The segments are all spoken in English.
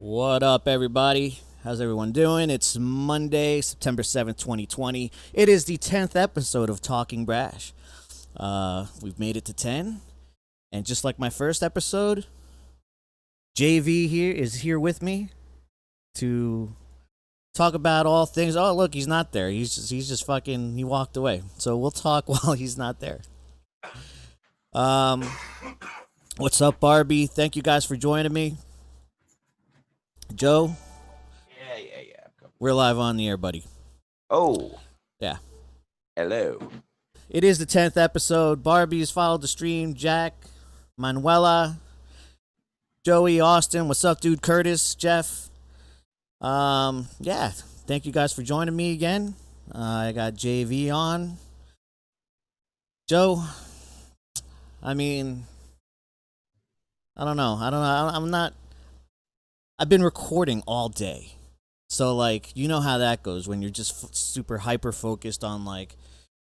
What up, everybody? How's everyone doing? It's Monday, September 7th, 2020. It is the 10th episode of Talkin Brash. We've made it to 10. And just like my first episode, JV here is here with me to talk about all things. Oh, look, he's not there. He's just fucking, he walked away. So we'll talk while he's not there. What's up, Barbie? Thank you guys for joining me. Joe? Yeah. We're live on the air, buddy. Oh. Yeah. Hello. It is the 10th episode. Barbie's followed the stream. Jack, Manuela, Joey, Austin. What's up, dude? Curtis, Jeff. Yeah. Thank you guys for joining me again. I got JV on. Joe, I mean, I don't know. I'm not. I've been recording all day. So, like, you know how that goes when you're just super hyper focused on, like,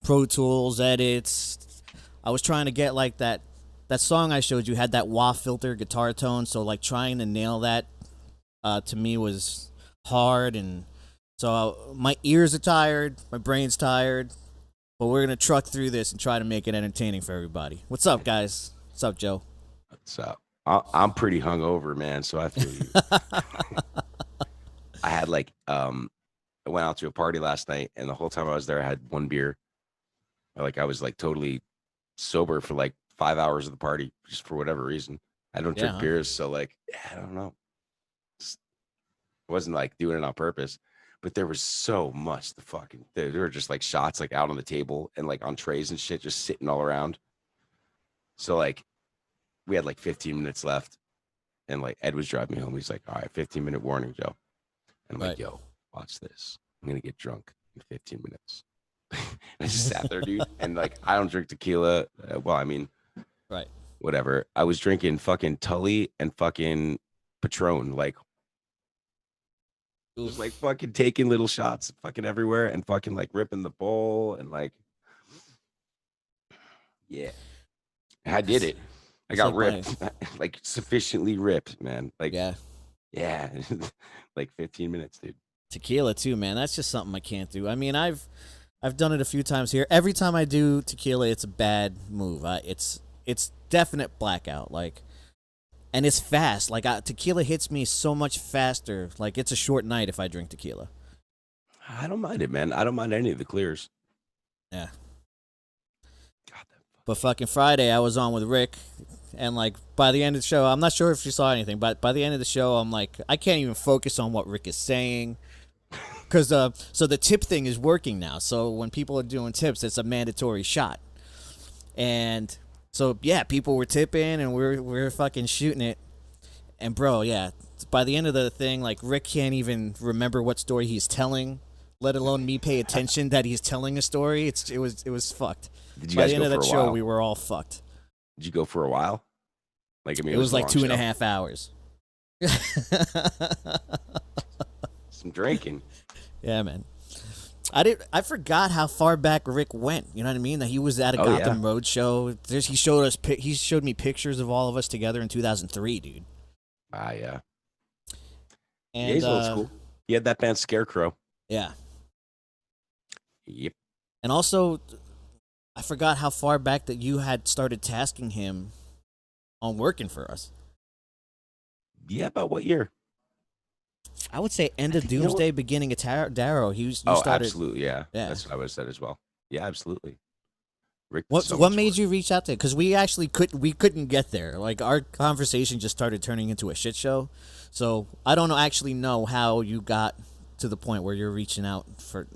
Pro Tools, edits. I was trying to get, like, that song I showed you had that wah filter guitar tone. So, like, trying to nail that to me was hard. And so my ears are tired. My brain's tired. But we're going to truck through this and try to make it entertaining for everybody. What's up, guys? What's up, Joe? What's up? I'm pretty hungover, man, so I feel you. I had I went out to a party last night, and the whole time I was there, I had one beer. Like, I was like totally sober for like 5 hours of the party, just for whatever reason. I don't drink beers, so like, I don't know. I wasn't like doing it on purpose, but there was so much. There were just like shots like out on the table and like on trays and shit, just sitting all around. So like, we had like 15 minutes left, and like Ed was driving me home. He's like, all right, 15-minute warning, Joe. And I'm like, yo, watch this. I'm going to get drunk in 15 minutes. And I just sat there, dude. And like, I don't drink tequila. Right. Whatever. I was drinking fucking Tully and fucking Patron. Like, just like fucking taking little shots fucking everywhere and fucking like ripping the bowl. And like, yeah, I did it. I got ripped, like sufficiently ripped, man. Like, yeah, like 15 minutes, dude. Tequila too, man. That's just something I can't do. I mean, I've done it a few times here. Every time I do tequila, it's a bad move. It's definite blackout. Like, and it's fast. Like, tequila hits me so much faster. Like, it's a short night if I drink tequila. I don't mind it, man. I don't mind any of the clears. Yeah. But fucking Friday, I was on with Rick. And, like, by the end of the show, I'm not sure if you saw anything, but by the end of the show, I'm like, I can't even focus on what Rick is saying. Because, so the tip thing is working now. So when people are doing tips, it's a mandatory shot. And so, yeah, people were tipping and we're fucking shooting it. And, bro, yeah, by the end of the thing, like, Rick can't even remember what story he's telling, let alone me pay attention that he's telling a story. It was fucked. Did you guys by the end go of that for a show, while? We were all fucked. Did you go for a while? Like, I mean, it was like 2.5 show. hours. Some drinking. Yeah, man. I forgot how far back Rick went. You know what I mean? That he was at a Gotham Road show. He showed me pictures of all of us together in 2003, dude. Ah, yeah. And yeah, he's old school. He had that band Scarecrow. Yeah. Yep. And also, I forgot how far back that you had started tasking him on working for us. Yeah, about what year? I would say end of Doomsday, beginning of Darrow. You started. Absolutely, yeah. That's what I would have said as well. Yeah, absolutely. Rick, what made you reach out to? Because we actually couldn't get there. Like, our conversation just started turning into a shit show. So I don't actually know how you got to the point where you're reaching out for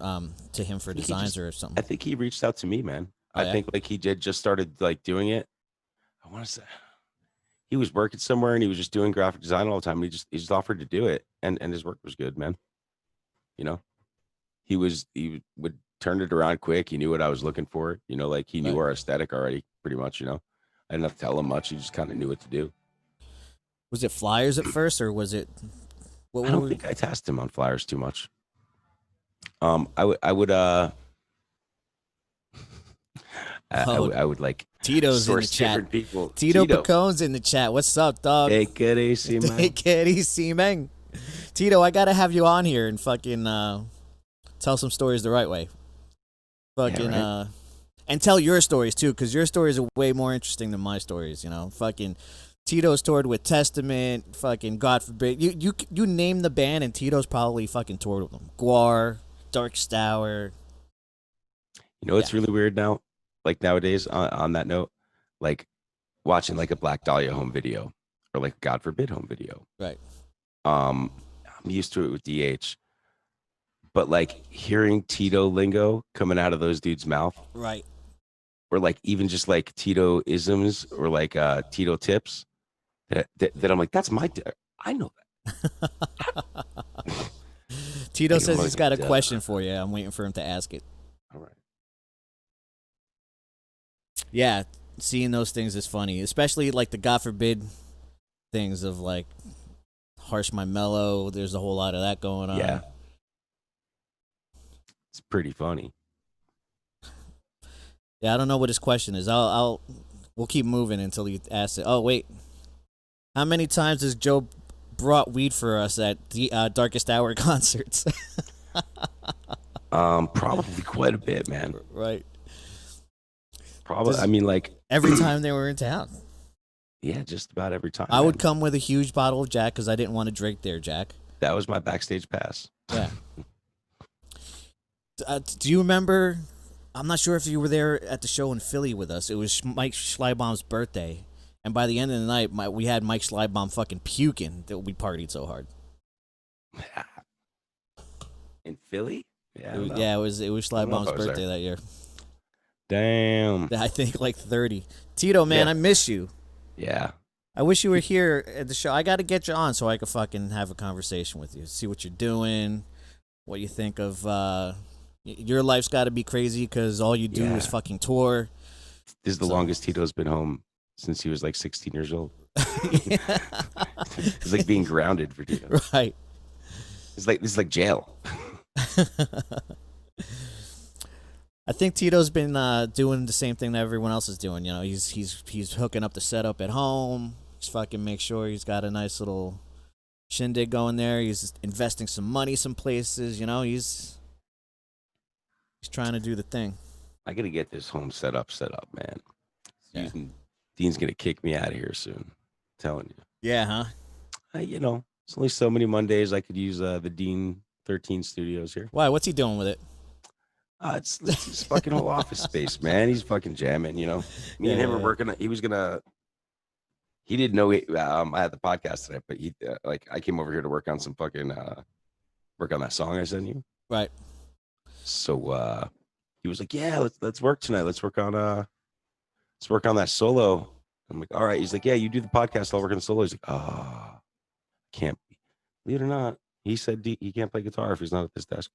to him for designs or something. I think he reached out to me, man. I think like he just started like doing it. I want to say he was working somewhere and he was just doing graphic design all the time. He just offered to do it, and his work was good, man. You know, he would turn it around quick. He knew what I was looking for. You know, like he knew our aesthetic already, pretty much. You know, I didn't have to tell him much. He just kind of knew what to do. Was it flyers at first, or was it? I don't think I tasked him on flyers too much. I would I would like Tito's in the chat. People. Tito Pacone's in the chat. What's up, dog? Take it easy, man. Take it easy, man. Tito, I gotta have you on here and fucking tell some stories the right way. Fucking Yeah, right? and tell your stories too, because your stories are way more interesting than my stories. Fucking Tito's toured with Testament. Fucking God forbid you name the band, and Tito's probably fucking toured with them. Guar, Darkest Hour. You know Yeah, what's really weird now? Like nowadays, on that note, like watching like a Black Dahlia home video or like God forbid home video. right, Um, I'm used to it with DH, but like hearing Tito lingo coming out of those dudes' mouth, right. or like even just like Tito isms or like Tito tips, that I'm like, that's I know that. Tito Like, I'm says he's got a duh. question for you. I'm waiting for him to ask it. All right. Yeah, seeing those things is funny, especially like the God forbid things of like harsh my mellow. There's a whole lot of that going on. Yeah, it's pretty funny. Yeah, I don't know what his question is. We'll keep moving until he asks it. Oh wait, how many times has Joe brought weed for us at the Darkest Hour concerts? Probably quite a bit, man. Right. Probably. I mean, like Every time they were in town, yeah, just about every time. I man. would come with a huge bottle of Jack because I didn't want to drink there, Jack. That was my backstage pass. Yeah. Do you remember? I'm not sure if you were there at the show in Philly with us. It was Mike Schleibaum's birthday, and by the end of the night, we had Mike Schleibaum fucking puking that we partied so hard. In Philly? Yeah. It was Schleibaum's birthday that year. Damn. I think like 30. Tito, man, Yeah. I miss you. Yeah. I wish you were here at the show. I got to get you on so I could fucking have a conversation with you. See what you're doing, what you think of. Your life's got to be crazy because all you do is fucking tour. This is the longest Tito's been home since he was like 16 years old. It's like being grounded for Tito. Right. This is like jail. I think Tito's been doing the same thing that everyone else is doing. He's hooking up the setup at home. Just fucking make sure he's got a nice little shindig going there. He's investing some money some places. He's trying to do the thing. I gotta get this home set up, man. Yeah. Dean's gonna kick me out of here soon. I'm telling you. Yeah, huh? It's only so many Mondays I could use the Dean 13 studios here. Why? What's he doing with it? It's his fucking whole office space, man. He's fucking jamming, Me and him are working. He didn't know I had the podcast today, but he I came over here to work on some fucking work on that song I sent you. Right. So he was like, "Yeah, let's work tonight. Let's work on that solo." I'm like, "All right." He's like, "Yeah, you do the podcast. I'll work on the solo." He's like, "Oh, can't believe it or not." He said he can't play guitar if he's not at this desk.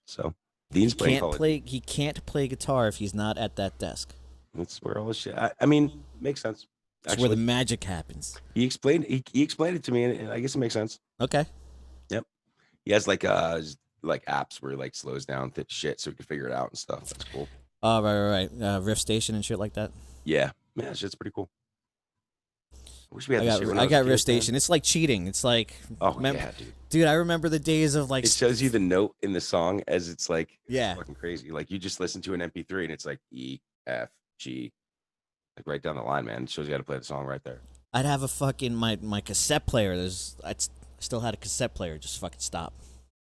So Dean's playing. He can't play guitar if he's not at that desk. That's where all this shit. I mean, makes sense. That's where the magic happens. He explained it to me, and I guess it makes sense. Okay. Yep. He has like apps where he like slows down shit so he can figure it out and stuff. That's cool. Oh, right. Riff Station and shit like that. Yeah, man, that shit's pretty cool. I wish we had. I got Riff Station. It's like cheating. It's like, yeah, dude. I remember the days of like. It shows you the note in the song as it's like, yeah, it's fucking crazy. Like you just listen to an MP3 and it's like E, F, G, like right down the line, man. It shows you how to play the song right there. I'd have a fucking my cassette player. I still had a cassette player. Just fucking stop,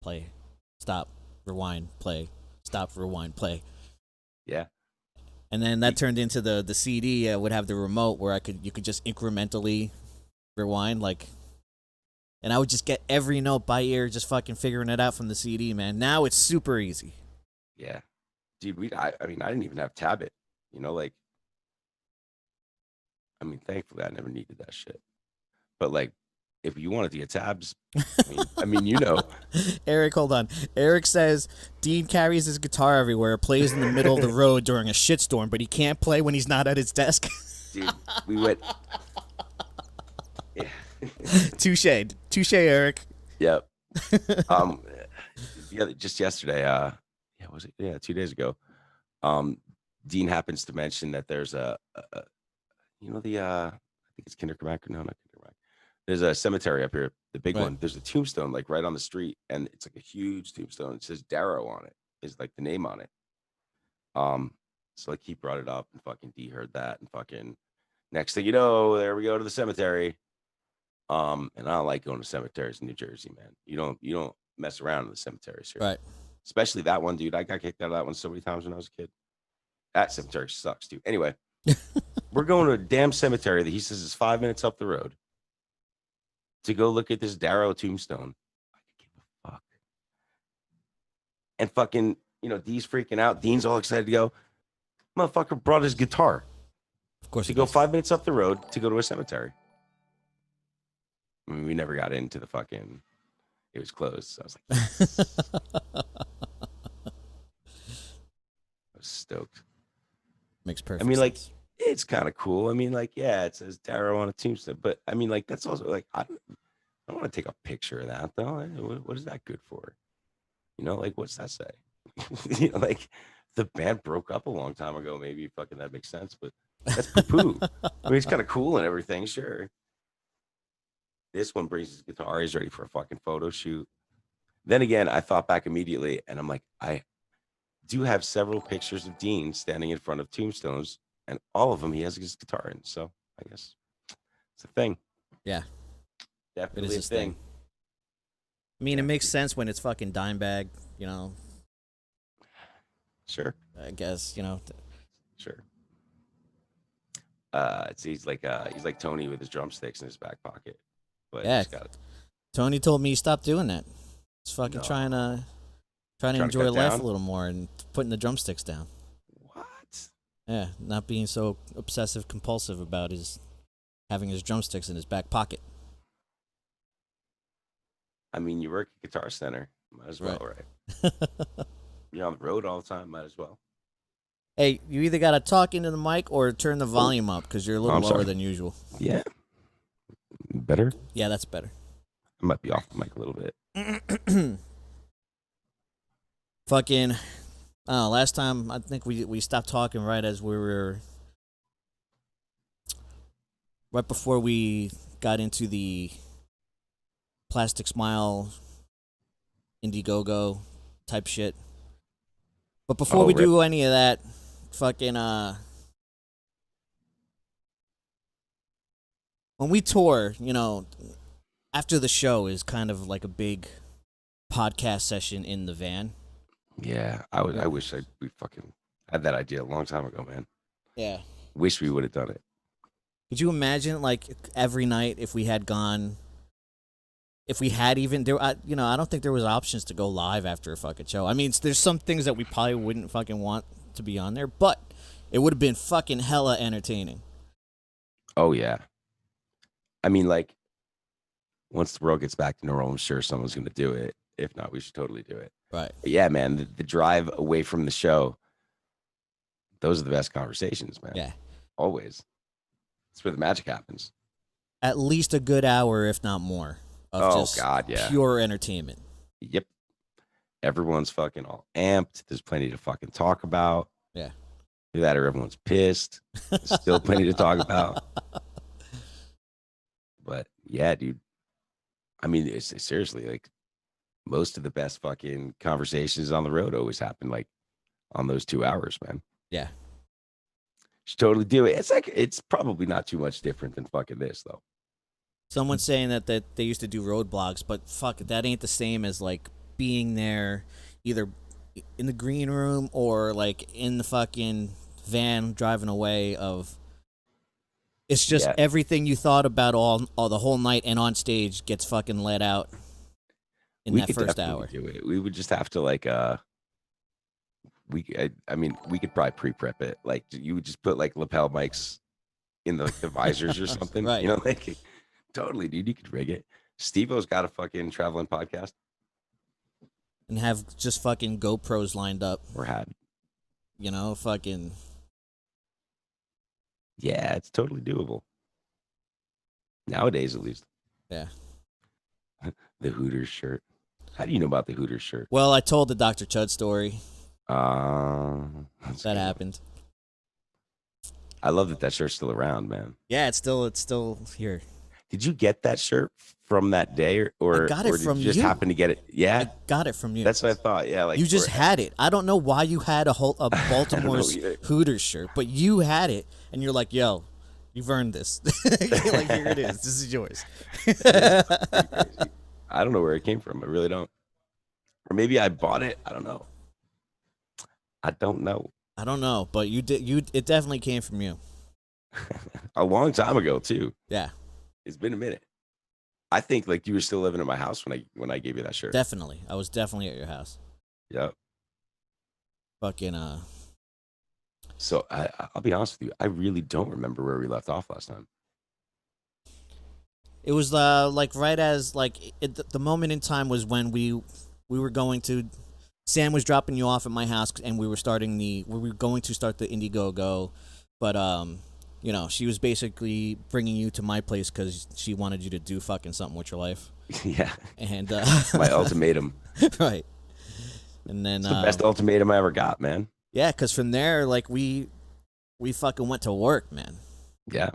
play, stop, rewind, play, stop, rewind, play. Yeah. And then that turned into the CD. Would have the remote where you could just incrementally rewind, and I would just get every note by ear, just fucking figuring it out from the CD, man. Now it's super easy. Yeah, dude. I didn't even have Tabit. Thankfully I never needed that shit. But if you wanted to get tabs, Eric, hold on. Eric says Dean carries his guitar everywhere, plays in the middle of the road during a shitstorm, but he can't play when he's not at his desk. Dude, we went. Yeah. Touche, Eric. Yep. Just yesterday. Was it? Yeah, 2 days ago. Dean happens to mention that there's I think it's Kinderkrack. No, not Kinderkrack. There's a cemetery up here the big Right. one. There's a tombstone like right on the street, and it's like a huge tombstone. It says Darrow on it. Is like the name on it. So like he brought it up, and fucking D heard that, and fucking next thing you know, there we go to the cemetery. And I don't like going to cemeteries in New Jersey, man. You don't mess around in the cemeteries here. Right. Especially that one, dude. I got kicked out of that one so many times when I was a kid. That cemetery sucks, dude. Anyway, we're going to a damn cemetery that he says is 5 minutes up the road to go look at this Darrow tombstone. I could give a fuck. And fucking, Dee's freaking out. Dean's all excited to go. Motherfucker brought his guitar Of course. to go 5 minutes up the road to go to a cemetery. I mean, we never got into the fucking. It was closed. So I was like, I was stoked. Makes perfect. I mean, like, sense. it's kind of cool. I mean, like, yeah, it says Darrow on a tombstone, but I mean, like, that's also like, I don't want to take a picture of that though. What is that good for? Like, what's that say? Like, the band broke up a long time ago. Maybe fucking that makes sense, but that's poo-poo. I mean, it's kind of cool and everything, sure. This one brings his guitar. He's ready for a fucking photo shoot. Then again, I thought back immediately, and I'm like, I do have several pictures of Dean standing in front of tombstones, and all of them he has his guitar in. So I guess it's a thing. Yeah, Definitely it is a his thing. thing. I mean, it makes sense when it's fucking Dimebag, Sure. I guess, Sure. He's like Tony with his drumsticks in his back pocket, but Yeah. he's got Tony told me stop doing that. He's fucking No. trying to Trying to enjoy cut life down? a little more and putting the drumsticks down. what? Yeah, not being so obsessive compulsive about having his drumsticks in his back pocket. I mean, you work at Guitar Center, might as well, right? You're on the road all the time, might as well. Hey, you either gotta talk into the mic or turn the volume up because you're a little I'm lower sorry. than usual. Yeah. Better? Yeah, that's better. I might be off the mic a little bit. Fucking last time I think we stopped talking right as we were right before we got into the Plastic Smile Indiegogo type shit. But before we do any of that, fucking when we tour, after the show is kind of like a big podcast session in the van. Yeah, I wish we fucking had that idea a long time ago, man. Yeah. Wish we would have done it. Could you imagine, like, every night if we had gone, if we had even there? I don't think there was options to go live after a fucking show. I mean, there's some things that we probably wouldn't fucking want to be on there, but it would have been fucking hella entertaining. Oh yeah. I mean, like, once the world gets back to normal, I'm sure someone's going to do it. If not, we should totally do it. Right. But yeah, man, the drive away from the show, those are the best conversations, man. Yeah. Always. That's where the magic happens. At least a good hour, if not more, of just God, yeah. pure entertainment. Yep. Everyone's fucking all amped. There's plenty to fucking talk about. Yeah. Either that or everyone's pissed. There's still plenty to talk about. But yeah, dude. I mean, it's seriously, like, most of the best fucking conversations on the road always happen like on those 2 hours, man. Yeah. Should totally do it. It's probably not too much different than fucking this though. Someone's saying that they used to do roadblocks, but fuck, that ain't the same as like being there either in the green room or like in the fucking van driving away of it's just everything you thought about all the whole night and on stage gets fucking let out in that first hour. Do it. We would just have to like I mean, we could probably pre-prep it. Like, you would just put like lapel mics in the visors or something. Right. Like, totally, dude. You could rig it. Steve-O's got a fucking traveling podcast. And have just fucking GoPros lined up. Or had. Fucking. Yeah, it's totally doable. Nowadays, at least. Yeah. The Hooters shirt. How do you know about the Hooters shirt? Well, I told the Dr. Chud story. That happened. I love that shirt's still around, man. Yeah, it's still here. Did you get that shirt from that day, I or got it did from you just you. happen to get it? Yeah, I got it from you. that's what I thought. Yeah, like You just had it. I don't know why you had a I don't know Baltimore's either. Hooters shirt, but you had it, and you're like, "Yo, you've earned this. Like, here it is. This is yours." It's pretty crazy. I don't know where it came from. I really don't. Or maybe I bought it. I don't know. I don't know. I don't know, but you did. It definitely came from you. A long time ago too. Yeah, It's been a minute. I think like you were still living in my house when I gave you that shirt. definitely. I was definitely at your house. Yep. Fucking So I'll be honest with you. I really don't remember where we left off last time. It was like right as like the moment in time was when we were going to. Sam was dropping you off at my house, and we were going to start the Indiegogo, but you know, she was basically bringing you to my place because she wanted you to do fucking something with your life, Yeah. and My ultimatum. right, and then It's the best ultimatum I ever got, man. yeah, because from there, like we fucking went to work, man. Yeah.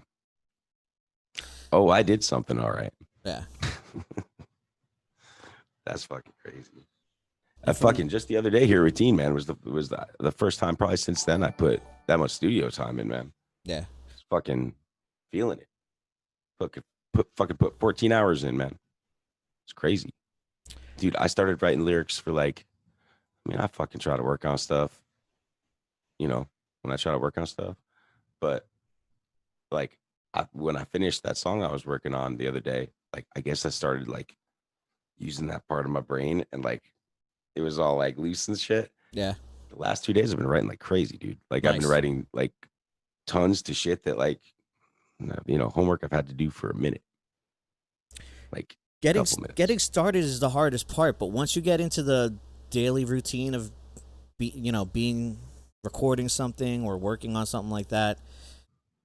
Oh, I did something all right. Yeah, That's fucking crazy. I and from fucking just the other day here, routine, man, was the first time probably since then I put that much studio time in, man. yeah, Just fucking feeling it. Put 14 hours in, man. It's crazy. Dude, I started writing lyrics for like, I mean, I fucking try to work on stuff, you know, when I try to work on stuff. But like when I finished that song I was working on the other day, like I guess I started like using that part of my brain, and like it was all like loose and shit. yeah, The last 2 days I've been writing like crazy, dude. Like I've been nice. writing like tons to shit that like homework I've had to do for a minute, like a couple Getting minutes. started is the hardest part, but once you get into the daily routine of being recording something or working on something like that,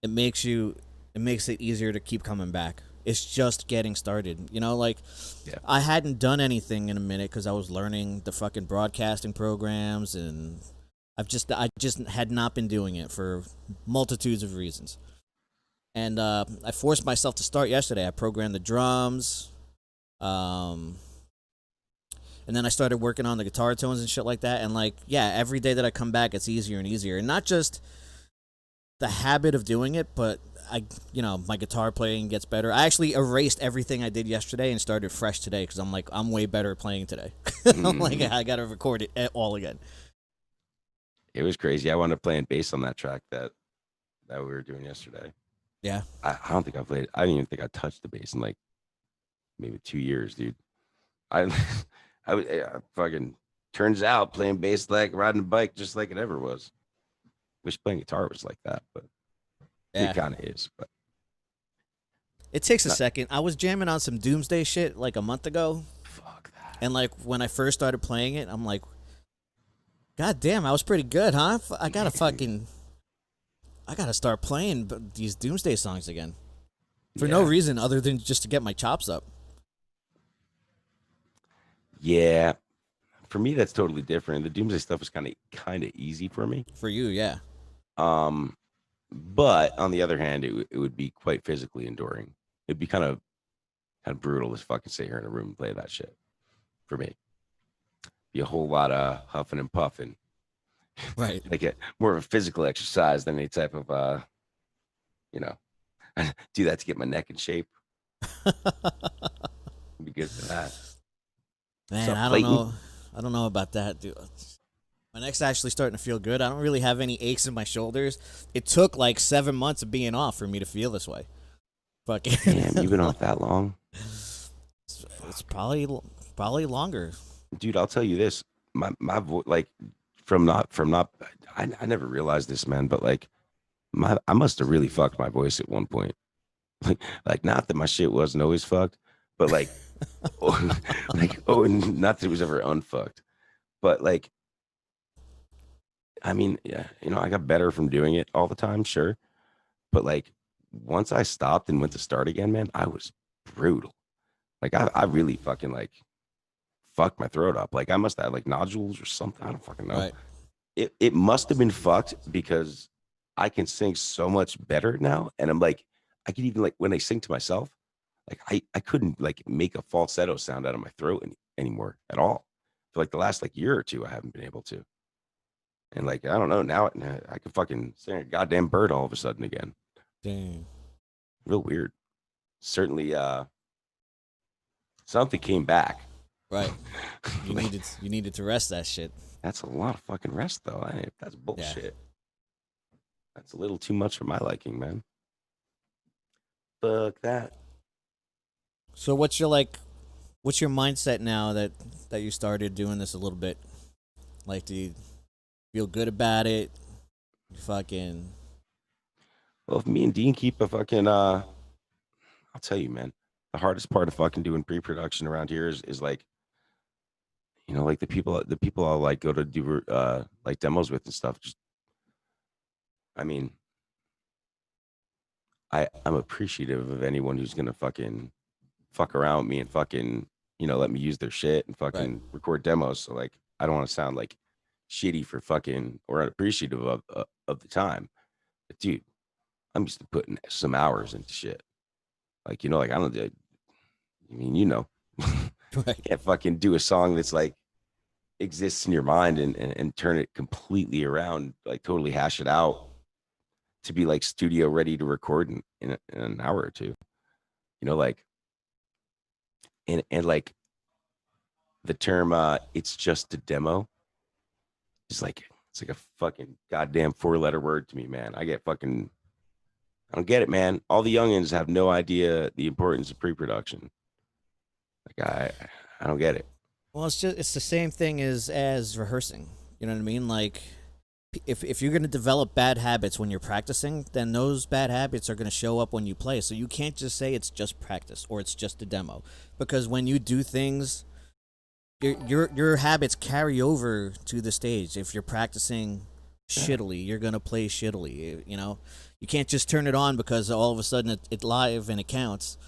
it makes it easier to keep coming back. It's just getting started. You know, like Yeah. I hadn't done anything in a minute because I was learning the fucking broadcasting programs, and I just had not been doing it for multitudes of reasons. And I forced myself to start yesterday. I programmed the drums, um, and then I started working on the guitar tones and shit like that. And like, yeah, every day that I come back, it's easier and easier. And not just the habit of doing it, but my guitar playing gets better. I actually erased everything I did yesterday and started fresh today because I'm like, I'm way better at playing today. I'm like, Mhm. I gotta record it all again. It was crazy. I wound up playing bass on that track that we were doing yesterday. Yeah, I don't think I played. I didn't even think I touched the bass in like maybe 2 years, dude. I fucking turns out playing bass like riding a bike just like it ever was. Wish playing guitar was like that, but it yeah. kind of is. But It takes a not, second. I was jamming on some Doomsday shit like a month ago, fuck that. and like when I first started playing it, I'm like, God damn, I was pretty good, huh? I gotta start playing these Doomsday songs again for no Yeah, reason other than just to get my chops up. yeah. For me, that's totally different. The Doomsday stuff was kind of easy for me. For you, yeah, Um, but on the other hand, it would be quite physically enduring. It'd be kind of brutal to fucking sit here in a room and play that shit for me. Be a whole lot of huffing and puffing, right. like more of a physical exercise than any type of you know, do that to get my neck in shape. Be good for that. What's Man, up, Clayton? I don't know about that, dude. My neck's actually starting to feel good. I don't really have any aches in my shoulders. It took like 7 months of being off for me to feel this way. Fucking, Damn, you've been off that long, it's fuck, probably longer. dude. I'll tell you this, my voice, like from not, I never realized this, man, but like I must have really fucked my voice at one point. Like not that my shit wasn't always fucked, but like, and not that it was ever unfucked, but like, I mean, yeah, I got better from doing it all the time, sure, but like once I stopped and went to start again, man, I was brutal. Like I really fucking like fucked my throat up. Like I must have like nodules or something. I don't fucking know. Right. It must have been fucked because I can sing so much better now, and I'm like, I can even like when I sing to myself. Like I couldn't like make a falsetto sound out of my throat anymore at all. For like the last like year or two, I haven't been able to. And like I don't know now, I can fucking sing a goddamn bird all of a sudden again. Dang. Real weird. Certainly, something came back. Right. Like, You needed to rest that shit. that's a lot of fucking rest, though. That's Yeah. bullshit. That's a little too much for my liking, man. Fuck that. So what's your mindset now that you started doing this a little bit? Like, do you feel good about it? You fucking Well, if me and Dean keep a fucking, I'll tell you, man, the hardest part of fucking doing pre-production around here is like, like the people I'll like go to do like demos with and stuff. Just, I mean, I'm appreciative of anyone who's gonna fucking fuck around with me and fucking let me use their shit and right. fucking record demos. So like, I don't want to sound like shitty for fucking or unappreciative of the time. But dude, I'm used to putting some hours into shit. Like like I don't. I mean, Right. can't fucking do a song that's like exists in your mind and turn it completely around, like totally hash it out to be like studio ready to record in an hour or two. Like and like the term it's just a demo is like it's like a fucking goddamn 4-letter word to me, man. I don't get it, man. All the youngins have no idea the importance of pre-production. Like I don't get it. Well, it's the same thing as rehearsing. You know what I mean? Like if you're going to develop bad habits when you're practicing, then those bad habits are going to show up when you play. So you can't just say it's just practice or it's just a demo, because when you do things, your habits carry over to the stage. If you're practicing Yeah, shittily, you're going to play shittily. You can't just turn it on because all of a sudden it live and it counts.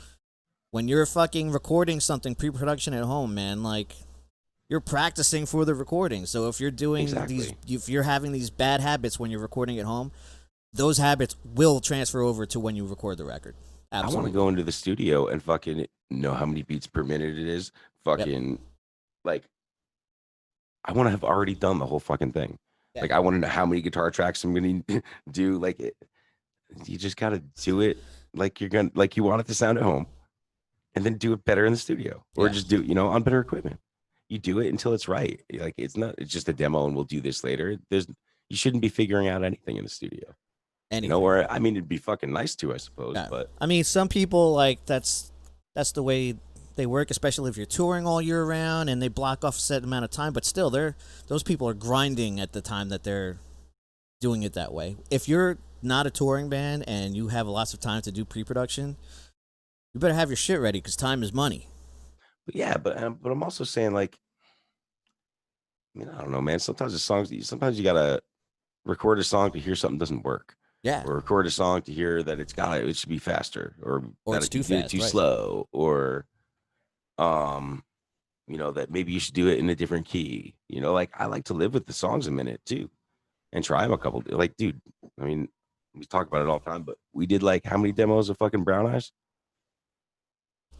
When you're fucking recording something pre-production at home, man, like you're practicing for the recording. So exactly. if you're having these bad habits when you're recording at home, those habits will transfer over to when you record the record. I want to Absolutely. go into the studio and fucking know how many beats per minute it is. Yep. Fucking like I want to have already done the whole fucking thing. Yeah. Like I want to know how many guitar tracks I'm gonna do. Like you just gotta do it like you want it to sound at home, and then do it better in the studio, or Yeah. just do on better equipment. You do it until it's right. Like it's just a demo, and we'll do this later. You shouldn't be figuring out anything in the studio. Anything. Or I mean, it'd be fucking nice to, I suppose, Yeah. but I mean, some people like that's the way they work, especially if you're touring all year round and they block off a set amount of time. But still, those people are grinding at the time that they're doing it that way. If you're not a touring band and you have lots of time to do pre-production, you better have your shit ready because time is money. yeah, but I'm also saying like, I mean, I don't know, man. Sometimes you gotta record a song to hear something doesn't work, Yeah. or record a song to hear that it should be faster, or Or it's that you too did it fast, too right? slow, or um, that maybe you should do it in a different key. Like I like to live with the songs a minute too, and try them a couple. Like, dude, I mean, we talk about it all the time, but we did like how many demos of fucking Brown Eyes?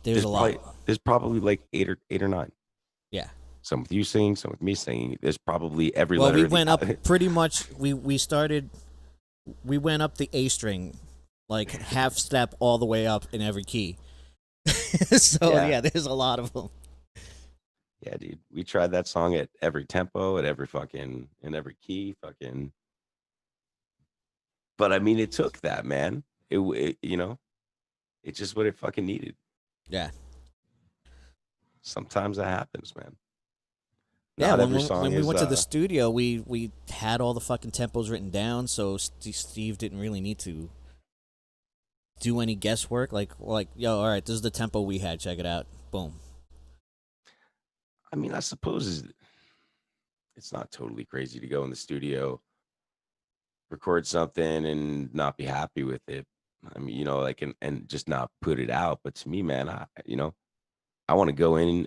There's There's a lot. probably there's probably like eight or nine. Yeah. Some with you singing, some with me singing. There's probably every Well, we letter of the. went up pretty much. We went up the A string, like half step all the way up in every key. So Yeah, yeah, there's a lot of them. yeah, dude. We tried that song at every tempo, at every fucking in every key, fucking. But I mean, it took that, man. It's just what it fucking needed. Yeah. Sometimes that happens, man. Yeah, Not every song when we is went to the studio, we had all the fucking tempos written down, so Steve didn't really need to do any guesswork. Like, yo, all right, this is the tempo we had. Check it out. Boom. I mean, I suppose it's not totally crazy to go in the studio, record something and not be happy with it. I mean, like and just not put it out. But to me, man, I want to go in,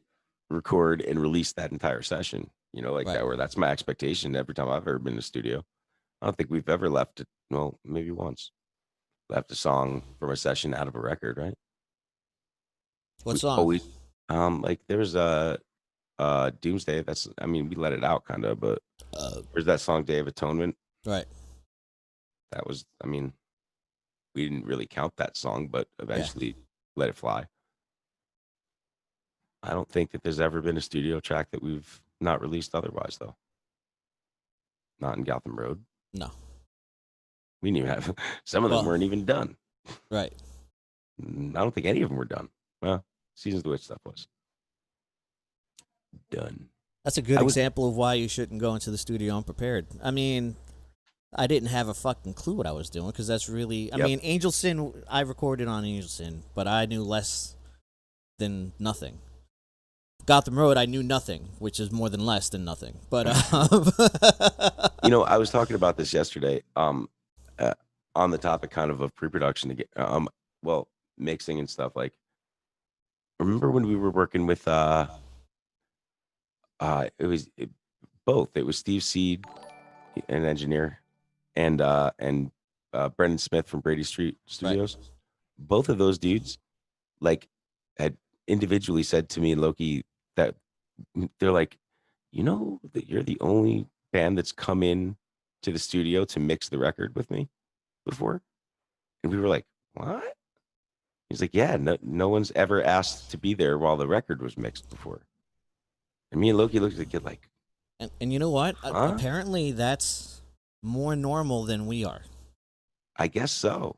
record, and release that entire session. Like Right. that, where that's my expectation every time I've ever been in the studio. I don't think we've ever left it. Well, maybe once left a song from a session out of a record, right? What We song? always like there's a Doomsday. That's I mean we let it out kind of, but Uh, there's that song Day of Atonement. right. That was I mean we didn't really count that song, but Yeah. eventually Let It Fly. I don't think that there's ever been a studio track that we've not released otherwise though. Not in Gotham Road. No. We didn't even have some of them Well, weren't even done. right. I don't think any of them were done. Well, Seasons of the Witch stuff was done. That's a good I was example of why you shouldn't go into the studio unprepared. I mean, I didn't have a fucking clue what I was doing because that's really. I yep. mean, Angel Sin. I recorded on Angel Sin, but I knew less than nothing. Gotham Road, I knew nothing, which is more than less than nothing. But I was talking about this yesterday. Uh, on the topic kind of pre-production again. Well, mixing and stuff. Like, remember when we were working with both. It was Steve Seed, an engineer, and Brendan Smith from Brady Street right. Studios. Both of those dudes, like, had individually said to me, Loki, that they're like, that you're the only band that's come in to the studio to mix the record with me before, and we were like, what? He's like, yeah, no one's ever asked to be there while the record was mixed before. And me and Loki looked at the kid like, And you know what? huh? Apparently, that's more normal than we are. I guess so.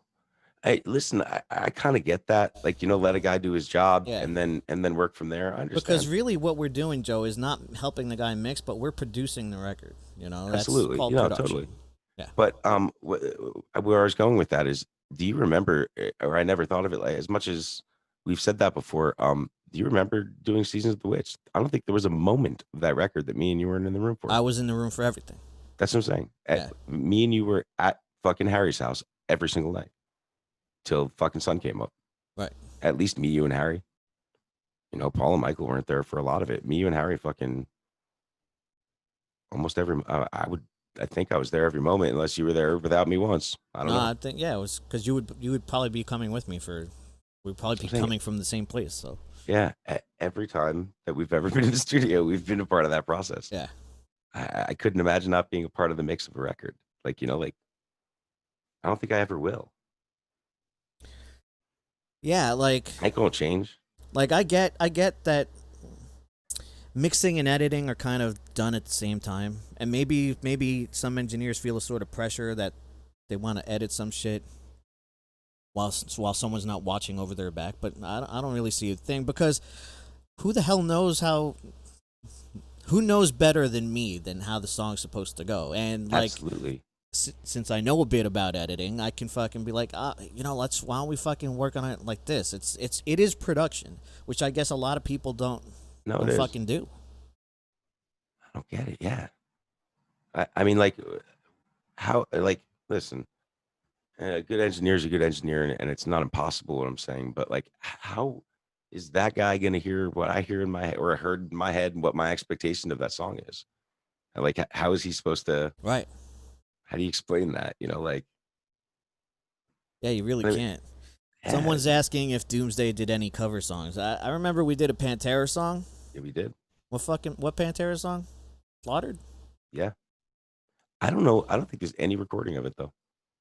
Hey, listen, I kind of get that. Like, let a guy do his job Yeah. and then work from there. I Because understand. really, what we're doing, Joe, is not helping the guy mix, but we're producing the record. That's Absolutely. called production. Totally. Yeah. But where I was going with that is, do you remember, or I never thought of it like as much as we've said that before. Do you remember doing Seasons of the Witch? I don't think there was a moment of that record that me and you weren't in the room for. I was in the room for everything. That's what I'm saying. Yeah. Me and you were at fucking Harry's house every single night till fucking sun came up. Right. At least me, you, and Harry. Paul and Michael weren't there for a lot of it. Me, you, and Harry fucking almost every. I think I was there every moment, unless you were there without me once. I don't No, know. I think it was because you would probably be coming with me for. We'd probably That's be what I'm saying. coming from the same place. So Yeah, every time that we've ever been in the studio, we've been a part of that process. yeah. I couldn't imagine not being a part of the mix of a record. Like, I don't think I ever will. Yeah, I won't change. I get that mixing and editing are kind of done at the same time, and maybe some engineers feel a sort of pressure that they want to edit some shit while someone's not watching over their back. But I don't really see a thing because who the hell knows how? Who knows better than me than how the song's supposed to go? And like, Absolutely. since I know a bit about editing, I can fucking be like, why don't we fucking work on it like this? It is production, which I guess a lot of people No, it don't is. fucking do. I don't get it. Yeah. I mean, like, how, like, listen, a good engineer is a good engineer, and it's not impossible what I'm saying, but like, how is that guy going to hear what I hear in my head, or I heard in my head, and what my expectation of that song is? Like, how is he supposed to, Right. how do you explain that? Like, Yeah, you really I mean, can't. yeah, Someone's asking if Doomsday did any cover songs. I remember we did a Pantera song. yeah, we did. What Pantera song? Slaughtered? Yeah. I don't know. I don't think there's any recording of it though.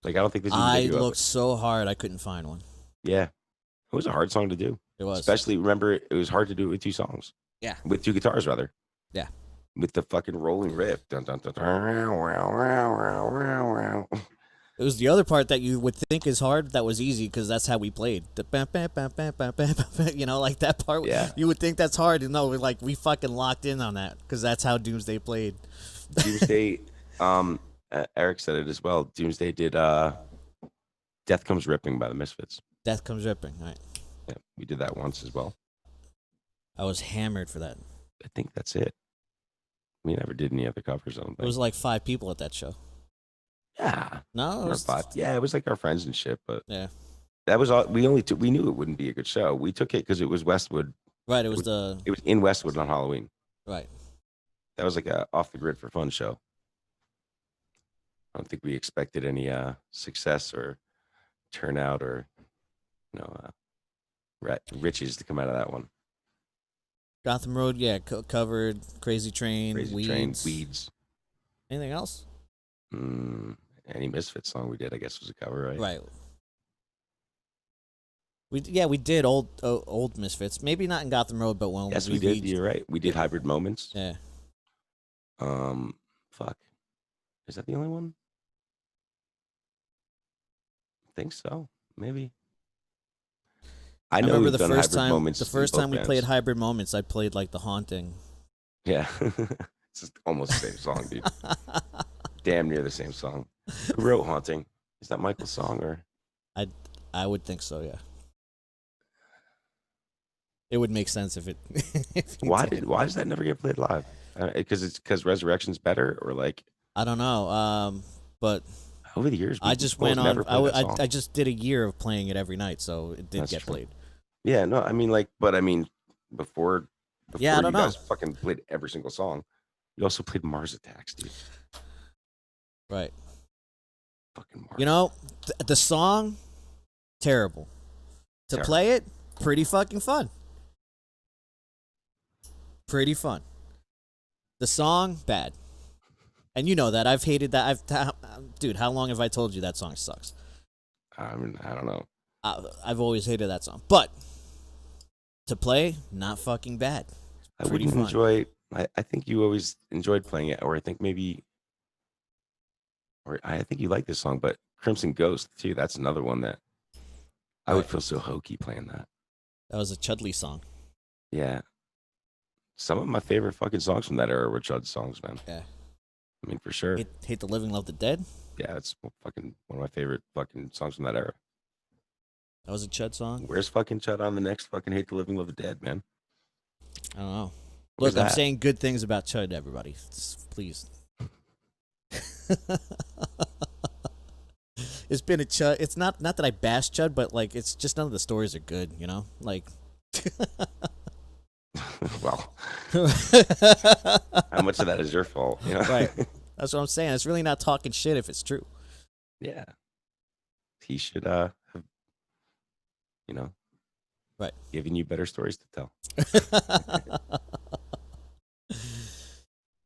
Like, I don't think there's even I video of looked it. so hard I couldn't find one. Yeah. It was a hard song to do. It was. Especially, remember, it was hard to do it with two songs, Yeah. with two guitars rather, Yeah. with the fucking rolling riff. Dun, dun, dun, dun, wow, wow, wow, wow, wow. It was the other part that you would think is hard that was easy because that's how we played. The bam, bam, bam, bam, bam, bam, bam, like that part. Yeah. You would think that's hard. No, like we fucking locked in on that because that's how Doomsday played. Doomsday, Eric said it as well. Doomsday did Death Comes Ripping by the Misfits. Death Comes Ripping. All right. Yeah, we did that once as well. I was hammered for that. I think that's it. We never did any other covers, I don't It think. was like 5 people at that show. Yeah. No, it was 5. Yeah, it was like our friends and shit, but yeah. that was all we knew it wouldn't be a good show. We took it because it was Westwood. Right. It was the It was in Westwood on Halloween. right. That was like a off the grid for fun show. I don't think we expected any success or turnout or Right, riches to come out of that one. Gotham Road, yeah, covered. Crazy Train, Crazy Train, Weeds. Weeds. Anything else? Mm, any Misfits song we did, I guess, was a cover, right? Right. We did old Misfits. Maybe not in Gotham Road, but when Yes, we did. You're right. We did yeah, Hybrid Moments. yeah. Fuck. Is that the only one? I think so. Maybe. I I know remember we've the done first Hybrid time Moments in both we played bands. Hybrid Moments, I played like The Haunting. Yeah. It's just almost the same song, dude. Damn near the same song. Who wrote Haunting? Is that Michael's song or? I I would think so, yeah. It would make sense if it if you did. Why does that never get played live? Because Resurrection's better or like I don't know. But over the years I we just both went on. never played that song. I just did a year of playing it every night, so it did That's get true. played. Yeah, no, I mean like, but I mean before Yeah, I before don't you know. guys fucking played every single song, you also played Mars Attacks, dude. Right. Fucking You Mars know, Attacks. the song terrible. To Terrible. play it, pretty fucking fun. Pretty fun. The song bad. And you know that I've hated that. Dude, how long have I told you that song sucks? I mean, I don't know. I've always hated that song. But to play, not fucking bad. I Pretty wouldn't fun. enjoy. I think you always enjoyed playing it, or I think maybe, or I think you like this song, but Crimson Ghost too. That's another one that I would Right. feel so hokey playing that. That was a Chudley song. Yeah, some of my favorite fucking songs from that era were Judd songs, man. Yeah. I mean, for sure. Hate the Living, Love the Dead. Yeah, it's fucking one of my favorite fucking songs from that era. That was a Chud song. Where's fucking Chud on the next fucking Hate the Living Love the Dead, man? I don't know. Where's Look, I'm that? saying good things about Chud, everybody. Please. It's been a Chud. It's not that I bash Chud, but like it's just none of the stories are good. You know, like. Well, how much of that is your fault? You know? Right. That's what I'm saying. It's really not talking shit if it's true. Yeah. He should have, you know, Right. given you better stories to tell.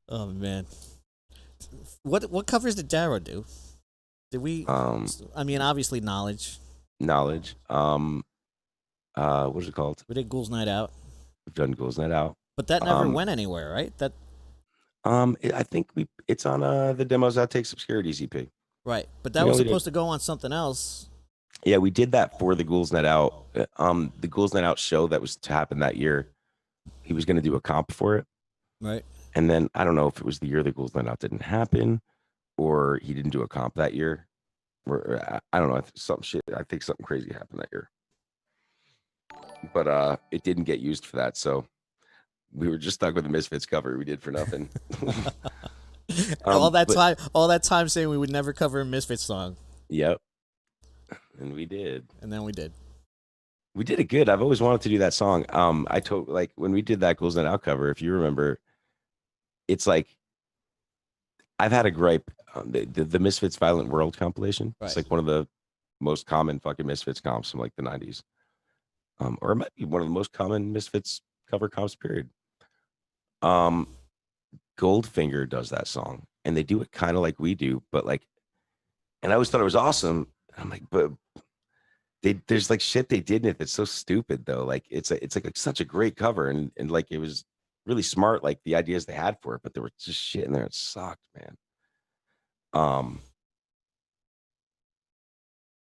Oh man. What covers did Darrow do? Did we? I mean, obviously knowledge. Knowledge. What is it called? We did Ghouls Night Out, We've done Ghouls Night Out. but that never went anywhere, right? I think it's on the Demos Outtakes Obscurities EP. Right, but that We was only did, supposed to go on something else. yeah, we did that for the Ghouls Night Out. The Ghouls Night Out show that was to happen that year. He was going to do a comp for it, Right. and then I don't know if it was the year the Ghouls Night Out didn't happen, or he didn't do a comp that year. Or I don't know. Some shit. I think something crazy happened that year, but it didn't get used for that. So we were just stuck with the Misfits cover we did for nothing. all that time saying we would never cover a Misfits song, Yep. And we did. and then we did. We did it good. I've always wanted to do that song. I told like when we did that Ghouls Night Out cover, if you remember, it's like I've had a gripe. The Misfits Violent World compilation. Right. It's like one of the most common fucking Misfits comps from like the 90s. Or it might be one of the most common Misfits cover comps, period. Goldfinger does that song, and they do it kind of like we do, but like, and I always thought it was awesome. I'm like, but there's like shit they did in it that's so stupid though. Like it's like such a great cover, and like it was really smart, like the ideas they had for it, but there was just shit in there. It sucked, man.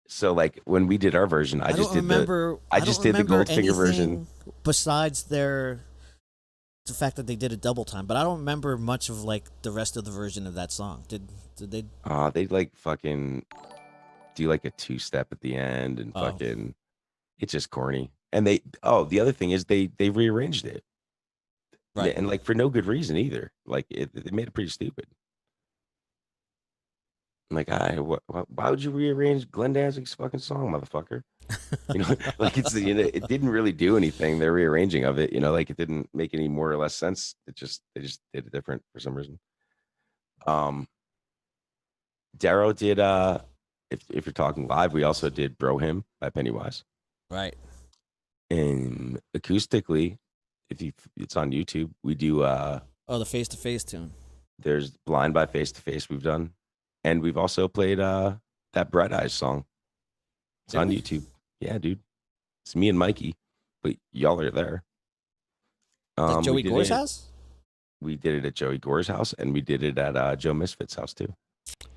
So like when we did our version, I just did the Goldfinger version. Besides the fact that they did a double time, but I don't remember much of like the rest of the version of that song. Did they? They like fucking do like a 2-step at the end and fucking it's just corny. And the other thing is they rearranged it. Right. And like for no good reason either. Like they made it pretty stupid. Like, why would you rearrange Glenn Danzig's fucking song, motherfucker? You know, like it's it didn't really do anything. Their rearranging of it, you know, like it didn't make any more or less sense. They just did it different for some reason. Darrow did if you're talking live, we also did Bro Him by Pennywise. Right. And acoustically, it's on YouTube. We do Oh, the face to face tune. there's Blind by Face to Face we've done. And we've also played that Bright Eyes song. It's Did on we? YouTube. Yeah, dude. It's me and Mikey, but y'all are there. Like We Joey did Gore's it. house? We did it at Joey Gore's house, and we did it at Joe Misfit's house too.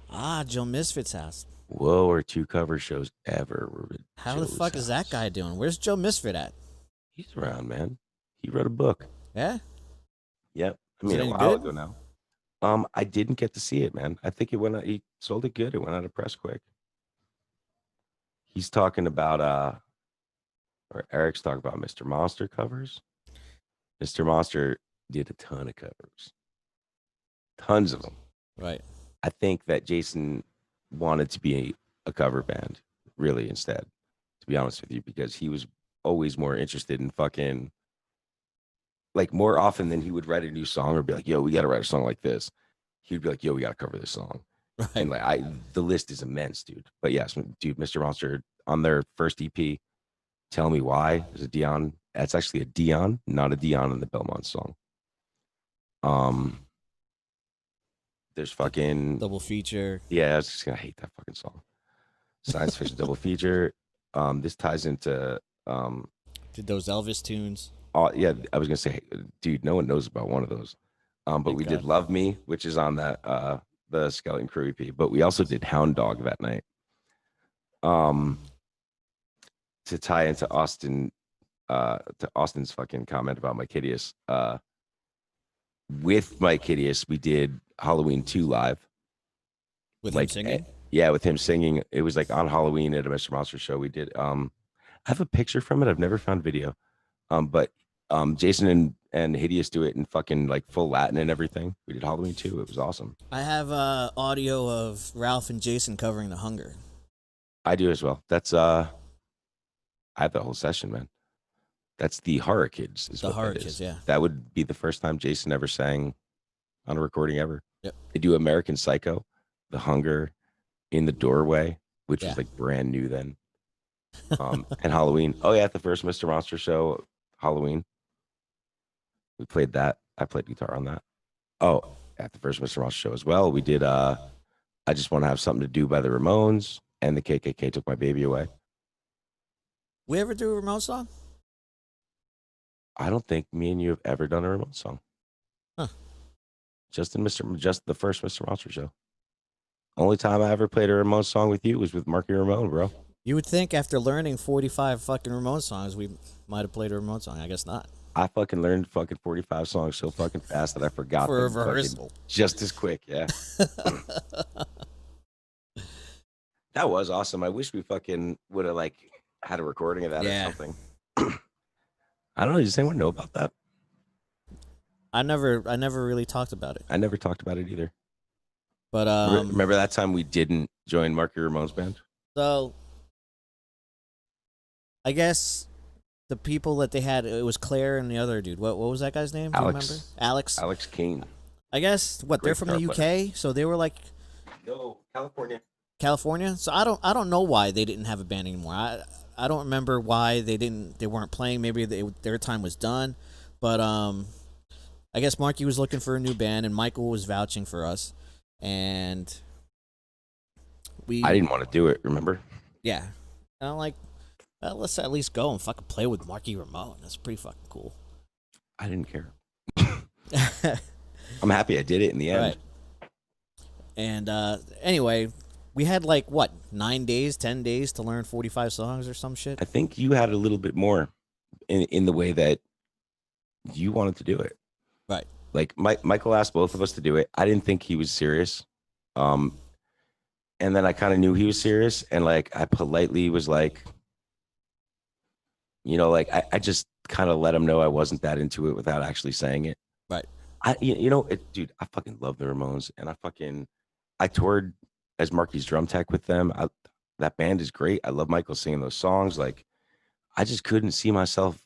Ah, Joe Misfit's house. Whoa, our 2 cover shows ever were at How the Joe's fuck is that house. guy doing? Where's Joe Misfit at? He's around, man. He wrote a book. Yeah? Yep. I Is it mean, a any while good? ago now. I didn't get to see it, man. I think it went out, he sold it good. It went out of press quick. He's talking about or Eric's talking about Mr. Monster covers. Mr. Monster did a ton of covers. Tons of them. Right. I think that Jason wanted to be a cover band, really, instead, to be honest with you, because he was always more interested in fucking, like, more often than he would write a new song or be like, yo, we got to write a song like this. He'd be like, yo, we got to cover this song. Right. And like, the list is immense, dude. But yes, dude, Mr. Monster on their first EP, Tell Me Why, is a Dion. That's actually a Dion, not a Dion in the Belmont song. There's fucking Double feature. Yeah, I was just gonna hate that fucking song. Science fiction double feature. This ties into Did those Elvis tunes. yeah, I was gonna say, dude, no one knows about one of those. But Thank we did God. Love Me, which is on that the Skeleton Crew EP, but we also did Hound Dog that night. To tie into Austin's fucking comment about Mike Hideous. With Mike Hideous, we did Halloween 2 live. With him singing? Yeah, with him singing. It was like on Halloween at a Mr. Monster show. We did. I have a picture from it. I've never found video. But Jason and Hideous do it in fucking like full Latin and everything. We did Halloween 2. It was awesome. I have audio of Ralph and Jason covering The Hunger. I do as well. That's I have the whole session, man. That's the Horror Kids. The Horror Kids, yeah. That would be the first time Jason ever sang on a recording ever. Yep. They do American Psycho, The Hunger, In the Doorway, which Yeah. was like brand new then. And Halloween. Oh yeah, at the first Mr. Monster show, Halloween. We played that. I played guitar on that. Oh, at the first Mr. Monster show as well. We did I Just Want to Have Something to Do by the Ramones, and the KKK Took My Baby Away. We ever do a Ramones song? I don't think me and you have ever done a Ramones song. Huh. Just the first Mr. Monster show. Only time I ever played a Ramones song with you was with Marky Ramone, bro. You would think after learning 45 fucking Ramones songs, we might have played a Ramones song. I guess not. I fucking learned fucking 45 songs so fucking fast that I forgot For a them fucking rehearsal. just as quick, yeah. That was awesome. I wish we fucking would have like had a recording of that or something. I don't know. Does anyone know about that? I never really talked about it. I never talked about it either. But remember that time we didn't join Marky Ramone's band? So I guess the people that they had, it was Claire and the other dude. What was that guy's name? Do you remember? Alex. Alex Kane. I guess they're from the UK, so they were like No, California. So I don't know why they didn't have a band anymore. I don't remember why they weren't playing. Maybe their time was done. But I guess Marky was looking for a new band, and Michael was vouching for us, and I didn't want to do it. Remember? Yeah, and I'm like, well, let's at least go and fucking play with Marky Ramone. That's pretty fucking cool. I didn't care. I'm happy I did it in the end. Right. And anyway, we had like what 9 days, 10 days to learn 45 songs or some shit. I think you had a little bit more in the way that you wanted to do it. Right. Like Michael asked both of us to do it. I didn't think he was serious. And then I kind of knew he was serious, and like I politely was like, like I just kind of let him know I wasn't that into it without actually saying it. Right. Dude, I fucking love the Ramones, and I toured as Marky's drum tech with them. That band is great. I love Michael singing those songs. Like, I just couldn't see myself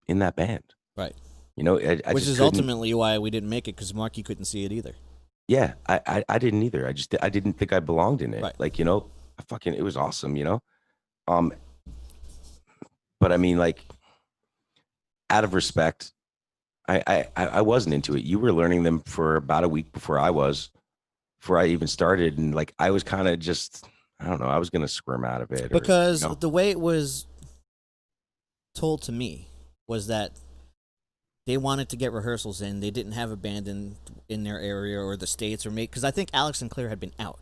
in that band. Right. Which is ultimately why we didn't make it, because Marky couldn't see it either. Yeah, I didn't either. I didn't think I belonged in it. Right. Like, it was awesome, But I mean, like, out of respect, I wasn't into it. You were learning them for about a week before I even started, and like I was kind of just, I don't know, I was gonna squirm out of it, or Because the way it was told to me was that they wanted to get rehearsals in. They didn't have a band in their area or the states, or make, because I think Alex and Claire had been out,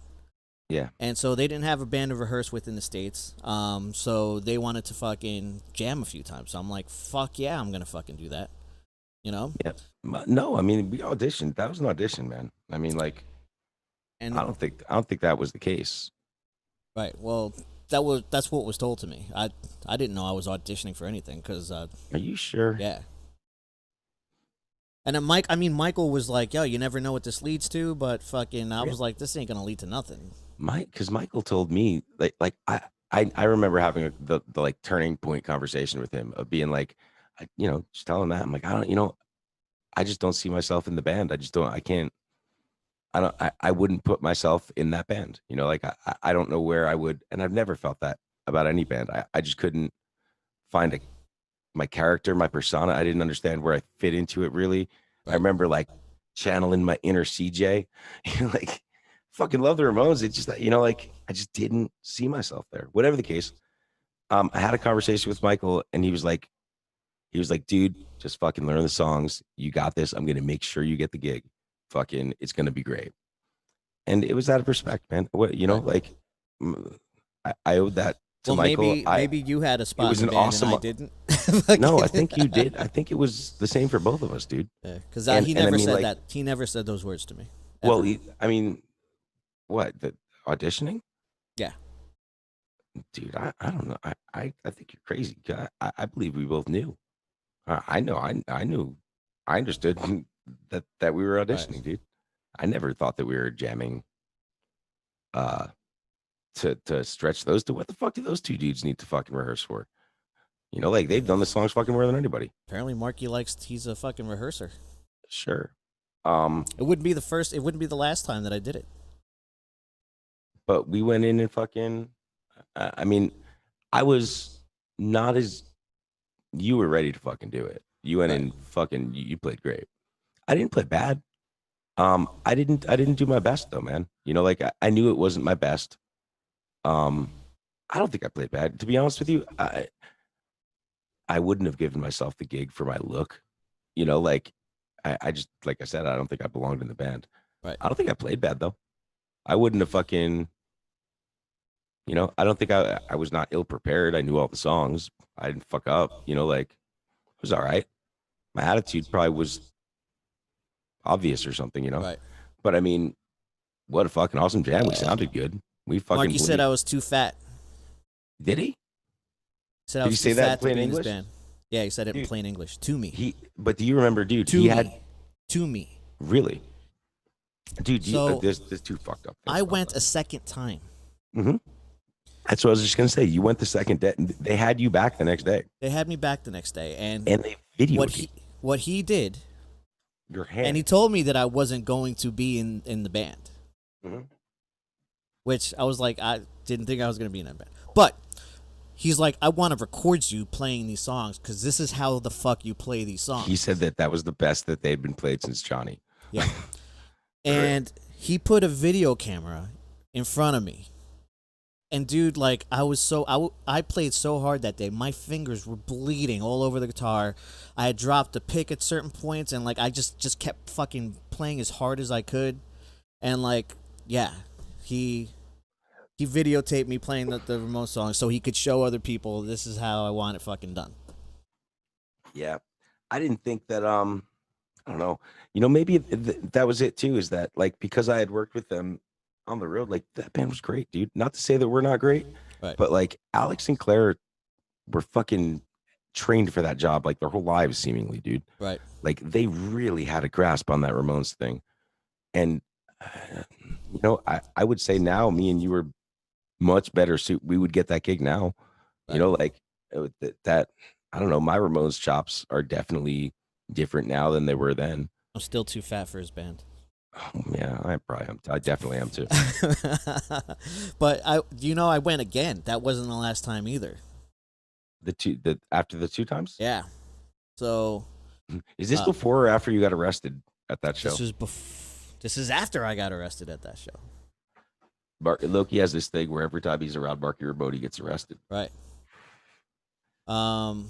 yeah, and so they didn't have a band to rehearse with in the states. So they wanted to fucking jam a few times. So I'm like, fuck yeah, I'm gonna fucking do that. You know, yeah. No, I mean we auditioned. That was an audition, man. I mean, like and I don't think that was the case. right. Well, that's what was told to me. I didn't know I was auditioning for anything because Are you sure? yeah. And then Michael was like, "Yo, you never know what this leads to," but fucking, I was like, "This ain't gonna lead to nothing." Because Michael told me like I remember having the like turning point conversation with him of being like, just telling him that I'm like, I don't, I just don't see myself in the band. I just don't. I can't. I wouldn't put myself in that band. Like I don't know where I would, and I've never felt that about any band. I just couldn't find my character, my persona. I didn't understand where I fit into it really. I Right. remember like channeling my inner CJ, like fucking love the Ramones. It just, like I just didn't see myself there. Whatever the case, I had a conversation with Michael, and he was like, dude, just fucking learn the songs. You got this. I'm gonna make sure you get the gig. Fucking, it's gonna be great. And it was out of respect, man. What Right. like, I owed that to Well, Michael. maybe you had a It spot in was the an band and awesome. I didn't. No, I think you did. I think it was the same for both of us, dude. Because And he and I never mean, said like, that. He never said those words to me well, ever. I mean, what the auditioning, Yeah. dude? I don't know. I think you're crazy. I believe we both knew. I know. I knew. I understood that we were Right. auditioning, dude. I never thought that we were jamming. Uh, to stretch those to what the fuck do those two dudes need to fucking rehearse for? Like they've done the songs fucking more than anybody. Apparently, Marky likes. He's a fucking rehearser. Sure. Um, It wouldn't be the first. It wouldn't be the last time that I did it. but we went in and fucking. I mean, I was not as you were ready to fucking do it. You went Right. in fucking. You played great. I didn't play bad. I didn't do my best though, man. Like I knew it wasn't my best. Um, I don't think I played bad. To be honest with you, I wouldn't have given myself the gig for my look. Like I just like I said, I don't think I belonged in the band. Right. I don't think I played bad though. I wouldn't have fucking, I don't think I was not ill prepared. I knew all the songs. I didn't fuck up. Like it was all right. My attitude probably was obvious or something. Right. But I mean, what a fucking awesome jam. We sounded good. We fucking Marky said blew. I was too fat. Did he? Said I Did he was too say that in fat to plain be in his English? band. Yeah, he said it in Dude, plain English to me. but do you remember, dude? To He had me. To me. really, dude. So There's two fucked up things I about went a second time. that. That's what I was just gonna say. You went the second day. They had you back the next day, They had me back the next day, and and they what videoed he what he did, your and hand. he told me that I wasn't going to be in the band, Mhm. which I was like, I didn't think I was going to be in that band. But he's like, I want to record you playing these songs because this is how the fuck you play these songs. He said that was the best that they'd been played since Johnny. Yeah. And he put a video camera in front of me. And dude, like I played so hard that day. My fingers were bleeding all over the guitar. I had dropped a pick at certain points, and like I just kept fucking playing as hard as I could. And like, yeah, he videotaped me playing the remote song so he could show other people this is how I want it fucking done. Yeah, I didn't think that. I don't know. Maybe that was it too. Is that like because I had worked with them on the road, like that band was great, dude. Not to say that we're not great, Right. but like Alex and Claire were fucking trained for that job, like their whole lives, seemingly, dude. Right. Like they really had a grasp on that Ramones thing, and I would say now, me and you were much better suit. We would get that gig now, Right. like that. I don't know. My Ramones chops are definitely different now than they were then. I'm still too fat for his band. Oh, yeah, I probably am. I definitely am too. But I went again. That wasn't the last time either. The after the two times. Yeah. So Is this uh, before or after you got arrested at that this show? was this is after I got arrested at that show. Loki has this thing where every time he's around Marky Ramone, he gets arrested. Right. Um.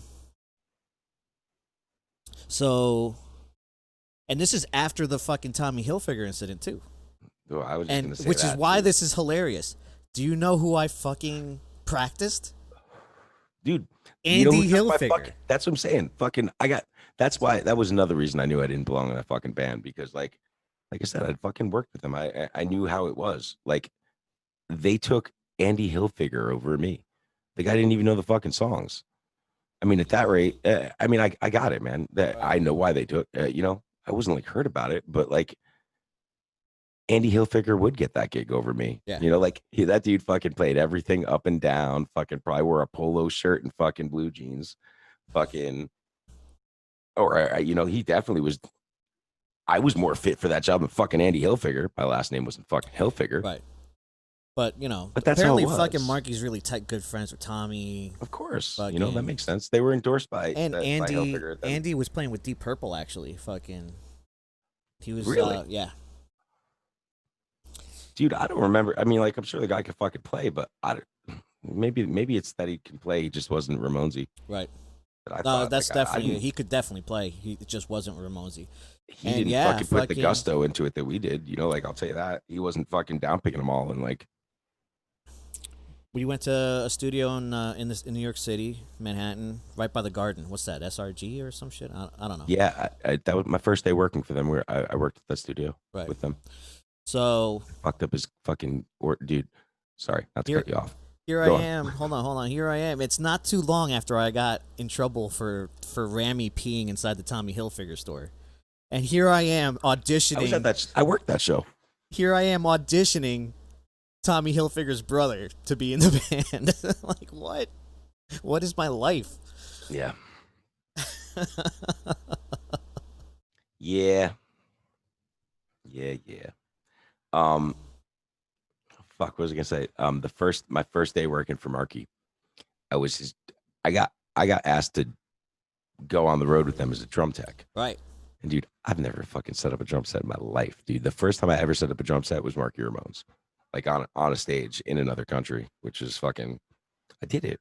So, and this is after the fucking Tommy Hilfiger incident too. Oh, I was just And gonna say which is that why too. this is hilarious. Do you know who I fucking practiced? Dude, you know who Andy took my Hilfiger. fucking, that's what I'm saying. Fucking I got, that's why, that was another reason I knew I didn't belong in that fucking band, because like I said, I'd fucking worked with them. I knew how it was. Like they took Andy Hilfiger over me. The guy didn't even know the fucking songs. I mean, at that rate, I mean, I got it, man. That Right. I know why they took. I wasn't like hurt about it, but like Andy Hilfiger would get that gig over me. Yeah. That dude fucking played everything up and down. Fucking probably wore a polo shirt and fucking blue jeans. Fucking, or he definitely was. I was more fit for that job than fucking Andy Hilfiger. My last name wasn't fucking Hilfiger, Right. But but that's how it apparently was. fucking Marky's really tight, good friends with Tommy. Of course, Fucking, that makes sense. They were endorsed by and by Hilfiger. Then. Andy was playing with Deep Purple actually. Fucking, he was Really? yeah. Dude, I don't remember. I mean, like, I'm sure the guy could fucking play, but maybe it's that he can play. He just wasn't Ramonesy. Right. But I No, thought that's like, definitely he could definitely play. He it just wasn't Ramonesy. he And didn't yeah, fucking put the gusto into it that we did. Like I'll tell you that he wasn't fucking down picking them all. And like we went to a studio in New York City, Manhattan, right by the Garden. What's that? SRG or some shit? I don't know. yeah, that was my first day working for them. Where I worked at the studio Right. with them. So Fucked up his fucking dude. Sorry, not to cut you off. Here Go I on. am. Hold on. Here I am. It's not too long after I got in trouble for Rami peeing inside the Tommy Hilfiger store, and here I am auditioning. I was at that. I worked that show. Here I am auditioning Tommy Hilfiger's brother to be in the band. Like what? What is my life? Yeah. Yeah. Yeah. Fuck, what was I gonna say? My first day working for Marky, I got asked to go on the road with them as a drum tech. Right. And dude, I've never fucking set up a drum set in my life, dude. The first time I ever set up a drum set was Marky Ramones, like on a stage in another country, which is fucking. I did it.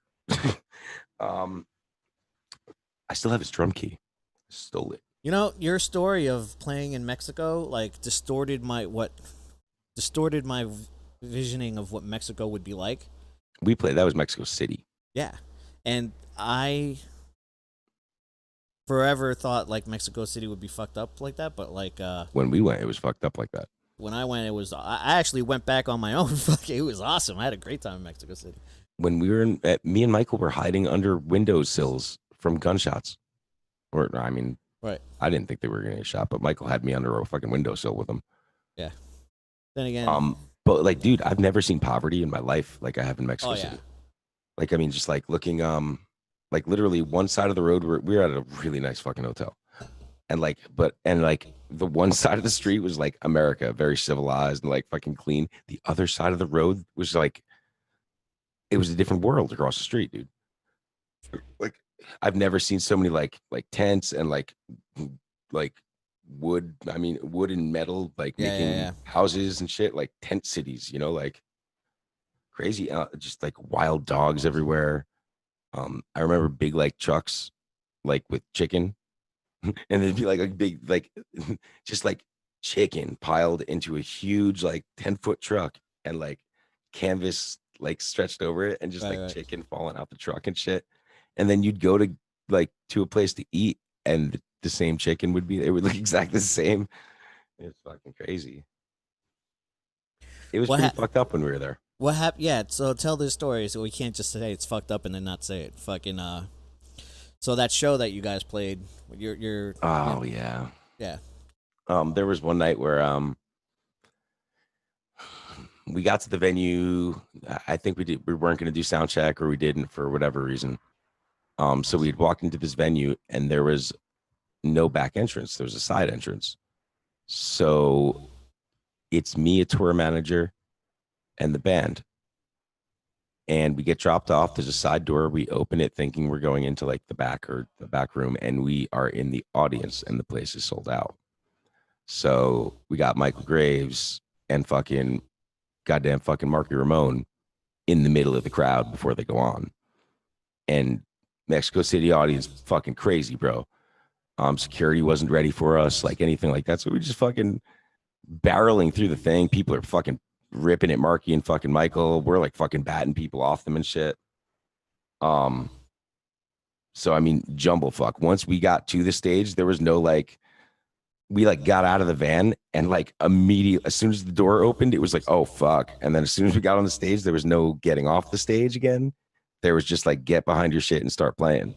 I still have his drum key. Stole it. You know, your story of playing in Mexico like distorted my visioning of what Mexico would be like. That was Mexico City. Yeah. And I forever thought like Mexico City would be fucked up like that, but like When we went, it was fucked up like that. when I went, I actually went back on my own. Fucking, it was awesome. I had a great time in Mexico City. When we were me and Michael were hiding under windowsills from gunshots. Or I mean, Right. I didn't think they were gonna get shot, but Michael had me under a fucking windowsill with him. Yeah. Then again, But like, dude, I've never seen poverty in my life like I have in Mexico oh yeah, City. Like, I mean, just like looking, like literally one side of the road, we were at a really nice fucking hotel. And like, the one side of the street was like America, very civilized and like fucking clean. The other side of the road was like, it was a different world across the street, dude. Like, I've never seen so many like tents and like wood. I mean, wood and metal, like making houses and shit, like tent cities, like crazy, just like wild dogs everywhere. I remember big like trucks, like with chicken, and it'd be like a big like just like chicken piled into a huge like 10-foot truck and like canvas like stretched over it and just chicken falling out the truck and shit. And then you'd go to a place to eat and the same chicken it would look exactly the same. It's fucking crazy. It was pretty fucked up when we were there. What happened? Yeah, so tell this story. So we can't just say it's fucked up and then not say it. Fucking so that show that you guys played, your yeah. Yeah. There was one night where we got to the venue. I think we weren't going to do sound check, or we didn't for whatever reason. So we'd walked into this venue and there was no back entrance. There was a side entrance. So it's me, a tour manager, and the band. and we get dropped off. There's a side door. We open it thinking we're going into like the back room, and we are in the audience, and the place is sold out. So we got Michael Graves and fucking goddamn fucking Marky Ramone in the middle of the crowd before they go on. And Mexico City audience fucking crazy, bro. Security wasn't ready for us, like anything like that. So we just fucking barreling through the thing. People are fucking ripping at Marky and fucking Michael. We're like fucking batting people off them and shit. So I mean, jumble fuck. Once we got to the stage, there was no like, we like got out of the van and like immediately, as soon as the door opened, it was like, oh fuck. And then as soon as we got on the stage, there was no getting off the stage again. There was just like, get behind your shit and start playing.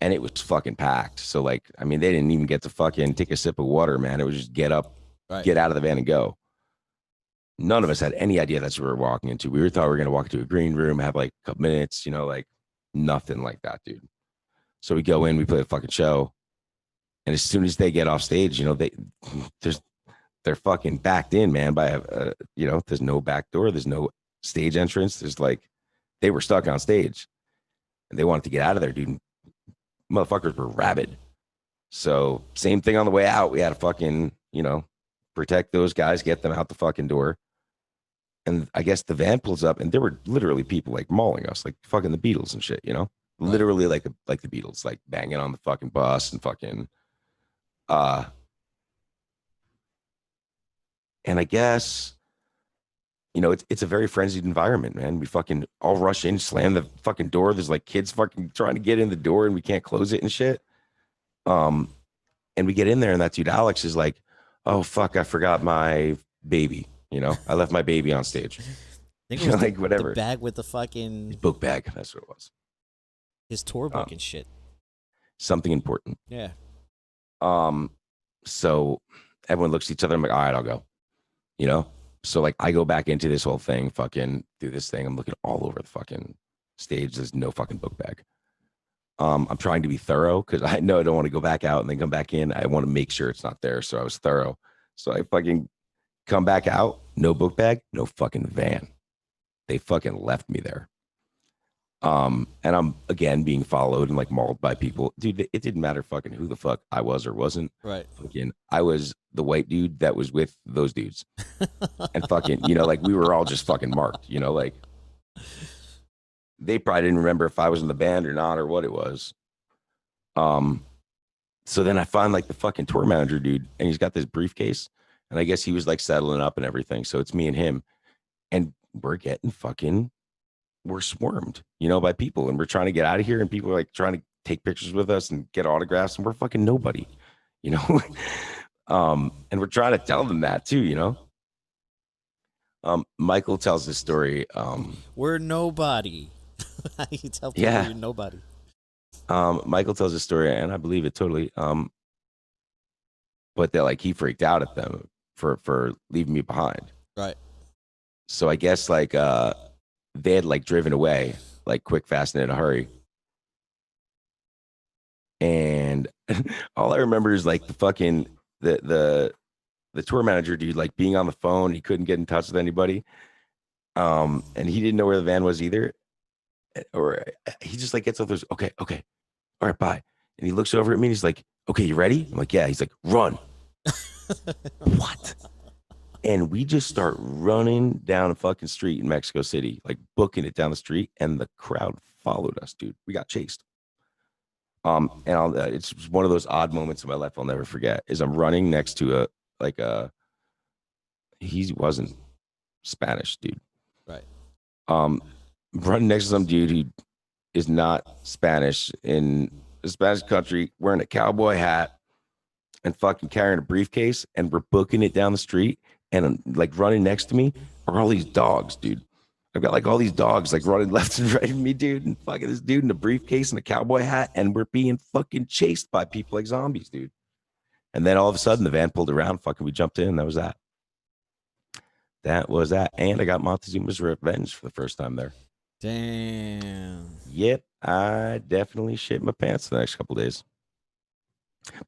And it was fucking packed. So like, I mean, they didn't even get to fucking take a sip of water, man. It was just get up, get out of the van and go. None of us had any idea that's what we were walking into. We thought we were going to walk into a green room, have like a couple minutes, you know, like nothing like that, dude. So we go in, we play a fucking show. And as soon as they get off stage, you know, they're fucking backed in, man, by you know, there's no back door. There's no stage entrance. There's like, they were stuck on stage and they wanted to get out of there, dude. Motherfuckers were rabid. So same thing on the way out. We had to fucking, you know, protect those guys, get them out the fucking door. And I guess the van pulls up and there were literally people like mauling us, like fucking the Beatles and shit, you know, literally like the Beatles, like banging on the fucking bus and fucking, and I guess, you know, it's a very frenzied environment, man. We fucking all rush in, slam the fucking door. There's like kids fucking trying to get in the door and we can't close it and shit. And we get in there and that dude Alex is like, oh fuck, I forgot my baby. You know, I left my baby on stage. I think it was like whatever. The bag with the fucking his book bag. That's what it was. His tour book and shit. Something important. Yeah. So everyone looks at each other. I'm like, all right, I'll go. You know? So like I go back into this whole thing, fucking do this thing. I'm looking all over the fucking stage. There's no fucking book bag. I'm trying to be thorough because I know I don't want to go back out and then come back in. I want to make sure it's not there. So I was thorough. So I fucking come back out, no book bag, no fucking van. They fucking left me there. And I'm again being followed and like mauled by people. Dude, it didn't matter fucking who the fuck I was or wasn't. Right. Again, I was the white dude that was with those dudes. And fucking, you know, like we were all just fucking marked, you know, like they probably didn't remember if I was in the band or not or what it was. So then I find like the fucking tour manager dude and he's got this briefcase and I guess he was like settling up and everything. So it's me and him and we're swarmed, you know, by people and we're trying to get out of here and people are like trying to take pictures with us and get autographs and we're fucking nobody, you know? And we're trying to tell them that too, you know? Michael tells this story. We're nobody. How you tell people you're nobody? Michael tells a story, and I believe it totally. But that like he freaked out at them for leaving me behind. Right. So I guess like they had like driven away, like quick, fast, and in a hurry. And all I remember is like the fucking the tour manager dude like being on the phone. He couldn't get in touch with anybody. And he didn't know where the van was either. Or he just like gets up there, okay, all right, bye. And he looks over at me and he's like, okay, you ready? I'm like, yeah. He's like, run. What? And we just start running down a fucking street in Mexico City, like booking it down the street, and the crowd followed us, dude. We got chased. And it's one of those odd moments in my life I'll never forget. Is I'm running next to he wasn't Spanish, dude. Right. Running next to some dude who is not Spanish in a Spanish country, wearing a cowboy hat and fucking carrying a briefcase, and we're booking it down the street. And like running next to me are all these dogs, dude. I've got like all these dogs like running left and right of me, dude, and fucking this dude in a briefcase and a cowboy hat, and we're being fucking chased by people like zombies, dude. And then all of a sudden the van pulled around, fucking we jumped in, and that was that. That was that. And I got Montezuma's revenge for the first time there. Damn. Yep, I definitely shit my pants the next couple of days.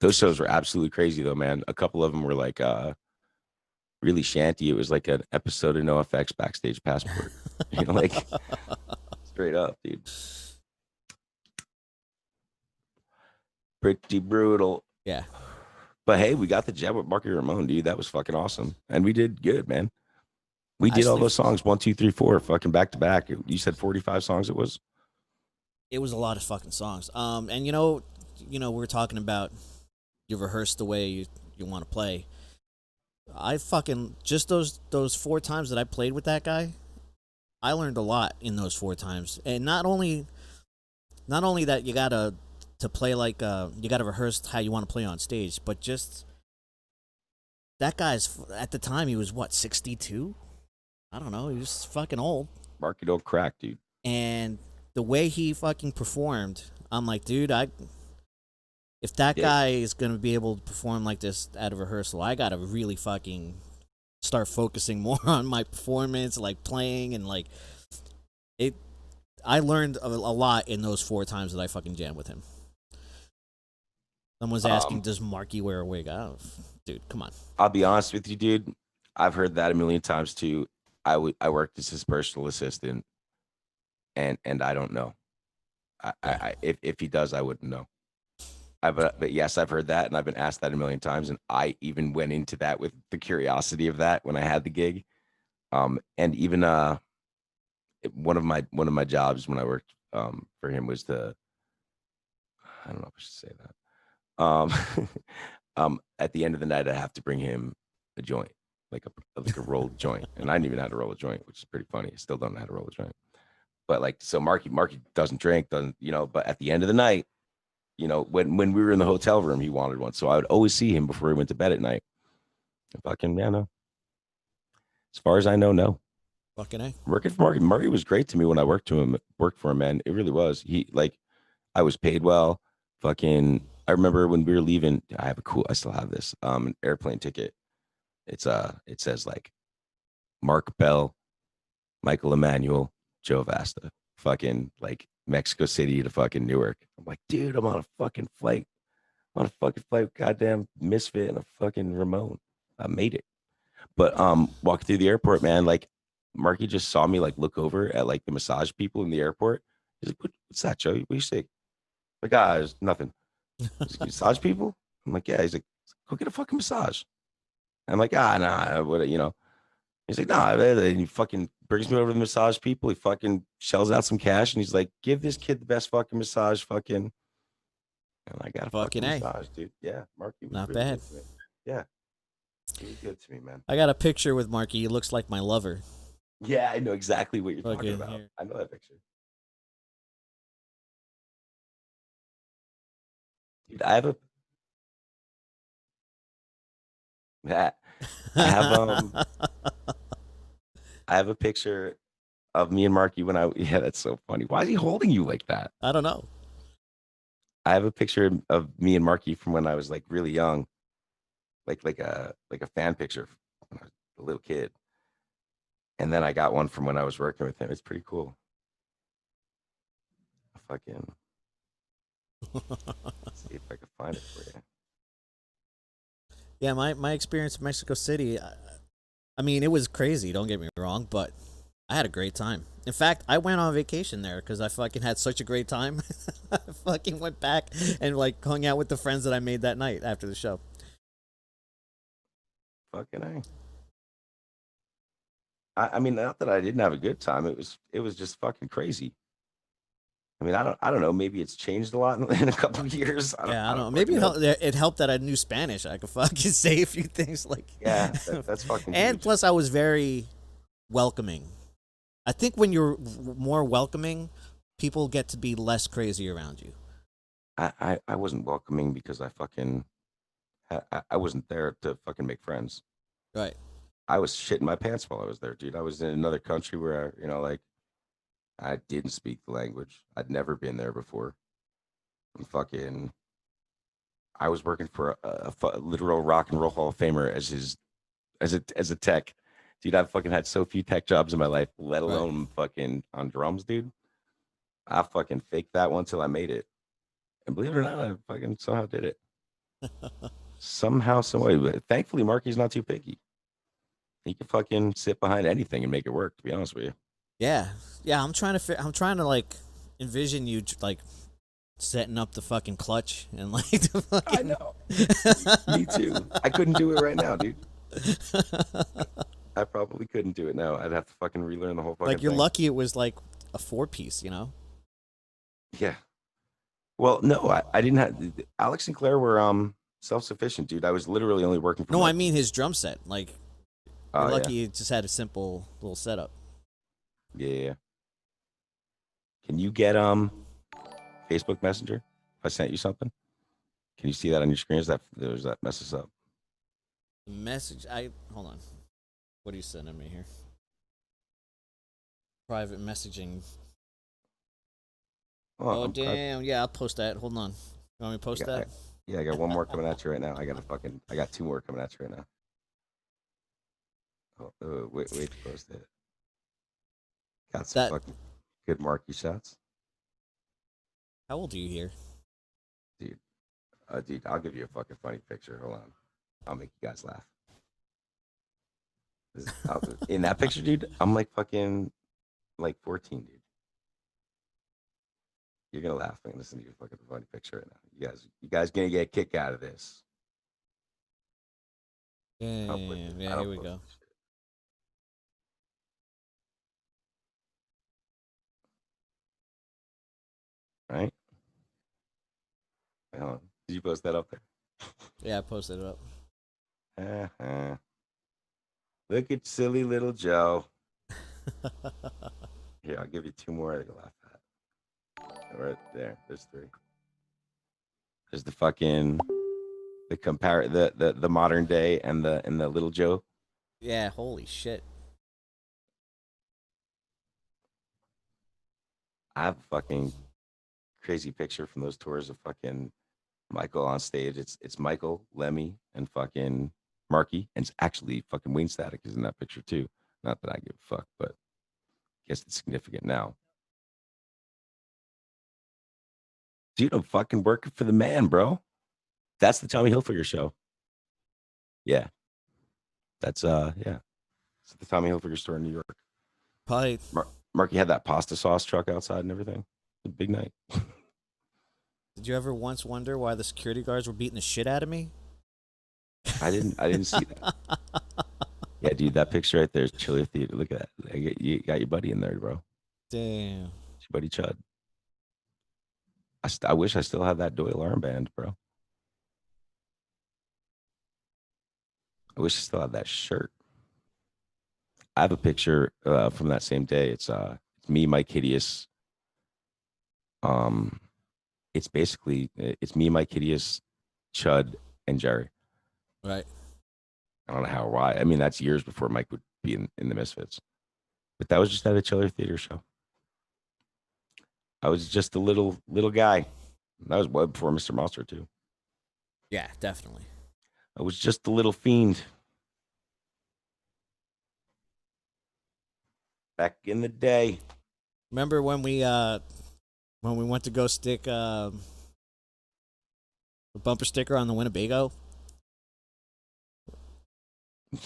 Those shows were absolutely crazy though, man. A couple of them were like really shanty. It was like an episode of NoFX Backstage Passport. Like straight up, dude. Pretty brutal. Yeah. But hey, we got the jab with Marky Ramone, dude. That was fucking awesome. And we did good, man. We did all Actually, those songs 1, 2, 3, 4, fucking back to back. You said 45 songs it was? it was a lot of fucking songs. And we're talking about you rehearse the way you want to play. I fucking just those 4 times that I played with that guy, I learned a lot in those 4 times. And not only that you gotta to play like you gotta rehearse how you want to play on stage, but just that guy's at the time he was what 62. I don't know. He was fucking old. Marky don't crack, dude. And the way he fucking performed, I'm like, dude, if that Yeah. guy is gonna be able to perform like this at a rehearsal, I gotta really fucking start focusing more on my performance, like playing and like it. I learned a lot in those 4 times that I fucking jammed with him. Someone's asking, does Marky wear a wig? Oh, dude, come on. I'll be honest with you, dude. I've heard that a million times too. I worked as his personal assistant, and I don't know. If he does, I wouldn't know. But yes, I've heard that, and I've been asked that a million times, and I even went into that with the curiosity of that when I had the gig. And even one of my jobs when I worked for him was I don't know if I should say that. At the end of the night, I have to bring him a joint, like a rolled joint, and I didn't even know how to roll a joint, which is pretty funny. I still don't know how to roll a joint, but like, so Marky doesn't drink, doesn't, but at the end of the night, when we were in the hotel room, he wanted one, so I would always see him before he went to bed at night. Fucking yeah, no. As far as I know, no. Fucking A. Working for Marky, Marky was great to me when I worked for him, man. It really was. I was paid well. Fucking, I remember when we were leaving, I still have this, an airplane ticket. It says like Mark Bell, Michael Emmanuel, Joe Vasta, fucking like Mexico City to fucking Newark. I'm like, dude, I'm on a fucking flight. I'm on a fucking flight with goddamn Misfit and a fucking Ramon. I made it. But walking through the airport, man, like Marky just saw me like look over at like the massage people in the airport. He's like, what's that, Joe? What do you say? Like, there's nothing. He's like, massage people? I'm like, yeah. He's like, go get a fucking massage. I'm like, nah, what, He's like, nah, and he fucking brings me over to the massage people. He fucking shells out some cash and he's like, give this kid the best fucking massage, fucking. And I got a Fucking fucking A. massage, dude. Yeah, Marky was Not really bad. good to me. Yeah, he was good to me, man. I got a picture with Marky. He looks like my lover. Yeah, I know exactly what you're Fucking talking about. here. I know that picture. Dude, yeah, I have I have a picture of me and Marky when yeah, that's so funny. Why is he holding you like that? I don't know. I have a picture of me and Marky from when I was like really young, like a fan picture when I was a little kid. And then I got one from when I was working with him. It's pretty cool. Fucking let's see if I can find it for you. Yeah, my experience in Mexico City, I mean, it was crazy, don't get me wrong, but I had a great time. In fact, I went on vacation there because I fucking had such a great time. I fucking went back and like hung out with the friends that I made that night after the show. Fucking A. I mean, not that I didn't have a good time. It was just fucking crazy. I mean, I don't know. Maybe it's changed a lot in a couple of years. I Yeah, I don't know. don't Maybe fucking know. it helped that I knew Spanish. I could fucking say a few things like. Yeah, that's fucking And huge. plus, I was very welcoming. I think when you're more welcoming, people get to be less crazy around you. I wasn't welcoming because I wasn't there to fucking make friends. Right. I was shitting my pants while I was there, dude. I was in another country where, like I didn't speak the language. I'd never been there before. And fucking, I was working for a literal rock and roll Hall of Famer as a tech, dude. I've fucking had so few tech jobs in my life, let Right. alone fucking on drums, dude. I fucking faked that one till I made it, and believe it or not, I fucking somehow did it. Somehow, some way. But thankfully, Marky's not too picky. He can fucking sit behind anything and make it work. To be honest with you. Yeah, yeah. I'm trying to like envision you like setting up the fucking clutch and like the I fucking. know. Me too. I couldn't do it right now, dude. I probably couldn't do it now. I'd have to fucking relearn the whole fucking Like you're thing. lucky it was like a 4 piece, you know? Yeah. Well, no, I didn't have. Alex and Claire were self sufficient, dude. I was literally only working for No, I Mikey. mean his drum set. Like you're Oh yeah, lucky it just had a simple little setup. yeah, yeah. Can you get Facebook Messenger? If I sent you something, can you see that on your screen? Is that messes up? The message. I hold on. What are you sending me here? Private messaging. Oh, Oh damn! Yeah, I'll post that. Hold on. You want me to I post got, I, that? yeah, I got one more coming at you right now. I got two more coming at you right now. Oh, wait to post it. Got some That. fucking good marquee shots, How old are you here? dude. Dude, I'll give you a fucking funny picture. Hold on, I'll make you guys laugh. In that picture, dude, I'm like fucking like 14, dude. You're gonna laugh. I'm gonna send you a fucking funny picture right now. You guys gonna get a kick out of this. I don't put Damn. this. I Yeah, here don't we post go. this shit. Right? Hold on. Did you post that up there? Yeah, I posted it up. Uh-huh. Look at silly little Joe. Here, I'll give you two more to laugh at. Right there. There's three. There's the modern day and the little Joe. Yeah, holy shit. I have a fucking crazy picture from those tours of fucking Michael on stage. It's Michael, Lemmy, and fucking Marky. And it's actually fucking Wayne Static is in that picture too. Not that I give a fuck, but I guess it's significant now. Dude, I'm fucking working for the man, bro. That's the Tommy Hilfiger show. Yeah. That's yeah. It's at the Tommy Hilfiger store in New York. Probably. Marky had that pasta sauce truck outside and everything. A big night. Did you ever once wonder why the security guards were beating the shit out of me? I didn't see that. Yeah, dude, that picture right there is Chiller Theater. Look at that. You got your buddy in there, bro. Damn. It's your buddy Chud. I wish I still had that Doyle armband, bro. I wish I still had that shirt. I have a picture from that same day. It's me, Mike Hideous. Um, it's me, Mike Hideous, Chud, and Jerry. Right. I don't know how or why. I mean, that's years before Mike would be in the Misfits. But that was just at a Chiller Theater show. I was just a little guy. That was way before Mr. Monster too. Yeah, definitely. I was just a little fiend back in the day. Remember when we went to go stick a bumper sticker on the Winnebago?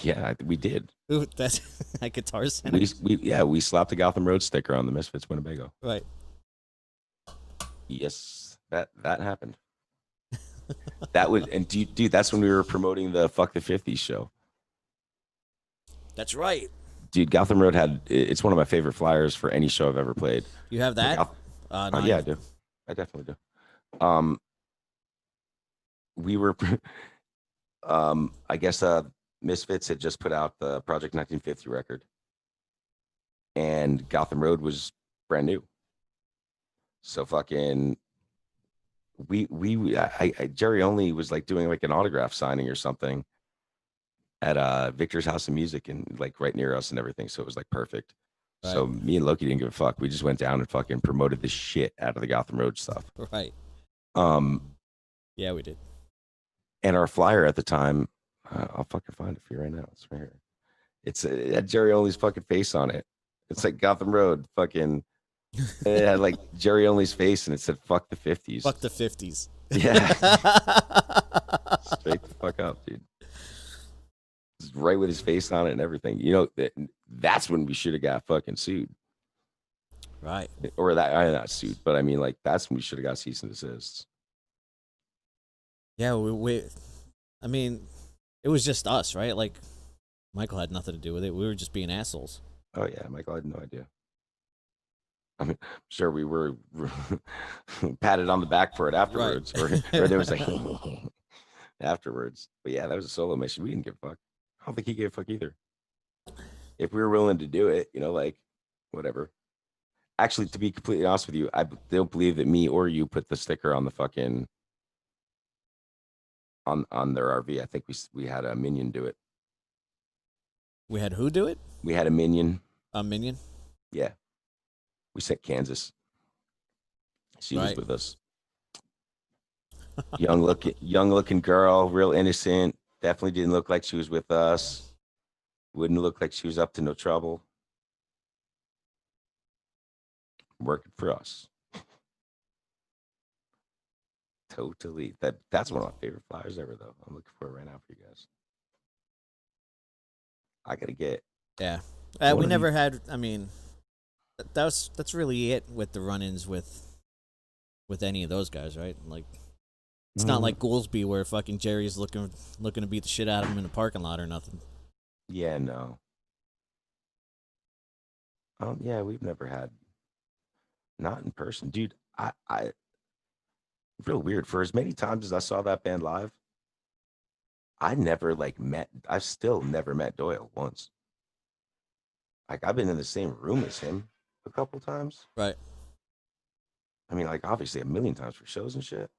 Yeah, we did. Ooh, that's at Guitar Center. We slapped a Gotham Road sticker on the Misfits Winnebago. Right. Yes, that happened. That would and dude, that's when we were promoting the Fuck the 50s show. That's right. Dude, Gotham Road it's one of my favorite flyers for any show I've ever played. You have that? No, yeah, I do. I definitely do. We were I guess Misfits had just put out the Project 1950 record, and Gotham Road was brand new. So fucking Jerry Only was like doing like an autograph signing or something at Victor's House of Music and like right near us and everything. So it was like perfect. Right. So me and Loki didn't give a fuck. We just went down and fucking promoted the shit out of the Gotham Road stuff. Right. Yeah, we did. And our flyer at the time, I'll fucking find it for you right now. It's right here. It had Jerry Only's fucking face on it. It's like Gotham Road, fucking. It had like Jerry Only's face, and it said "Fuck the 50s." Fuck the 50s. Yeah. Straight the fuck up, dude. It's right with his face on it and everything. That's when we should have got fucking sued. Right. Or that I not sued, but I mean, like, that's when we should have got cease and desist. Yeah, I mean, it was just us, right? Like, Michael had nothing to do with it. We were just being assholes. Oh yeah, Michael had no idea. I mean, I'm sure we were patted on the back for it afterwards, Right. or there was a afterwards. But yeah, that was a solo mission. We didn't give a fuck. I don't think he gave a fuck either. If we were willing to do it, like, whatever. Actually, to be completely honest with you, I don't believe that me or you put the sticker on the fucking on their RV. I think we had a minion do it. We had who do it? We had a minion. A minion? Yeah. We sent Kansas. She was Right. with us. Young looking girl, real innocent. Definitely didn't look like she was with us. Wouldn't look like she was up to no trouble. Working for us. Totally. That's one of my favorite flyers ever, though. I'm looking for it right now for you guys. I gotta get. Yeah. One We of never these- had. I mean, that's really it with the run-ins with any of those guys, right? Like, it's not like Goolsby where fucking Jerry's looking to beat the shit out of him in the parking lot or nothing. Yeah, no. Yeah, we've never had. Not in person, dude. I real weird. For as many times as I saw that band live, I never like met. I've still never met Doyle once. Like, I've been in the same room as him a couple times. Right. I mean, like, obviously a million times for shows and shit.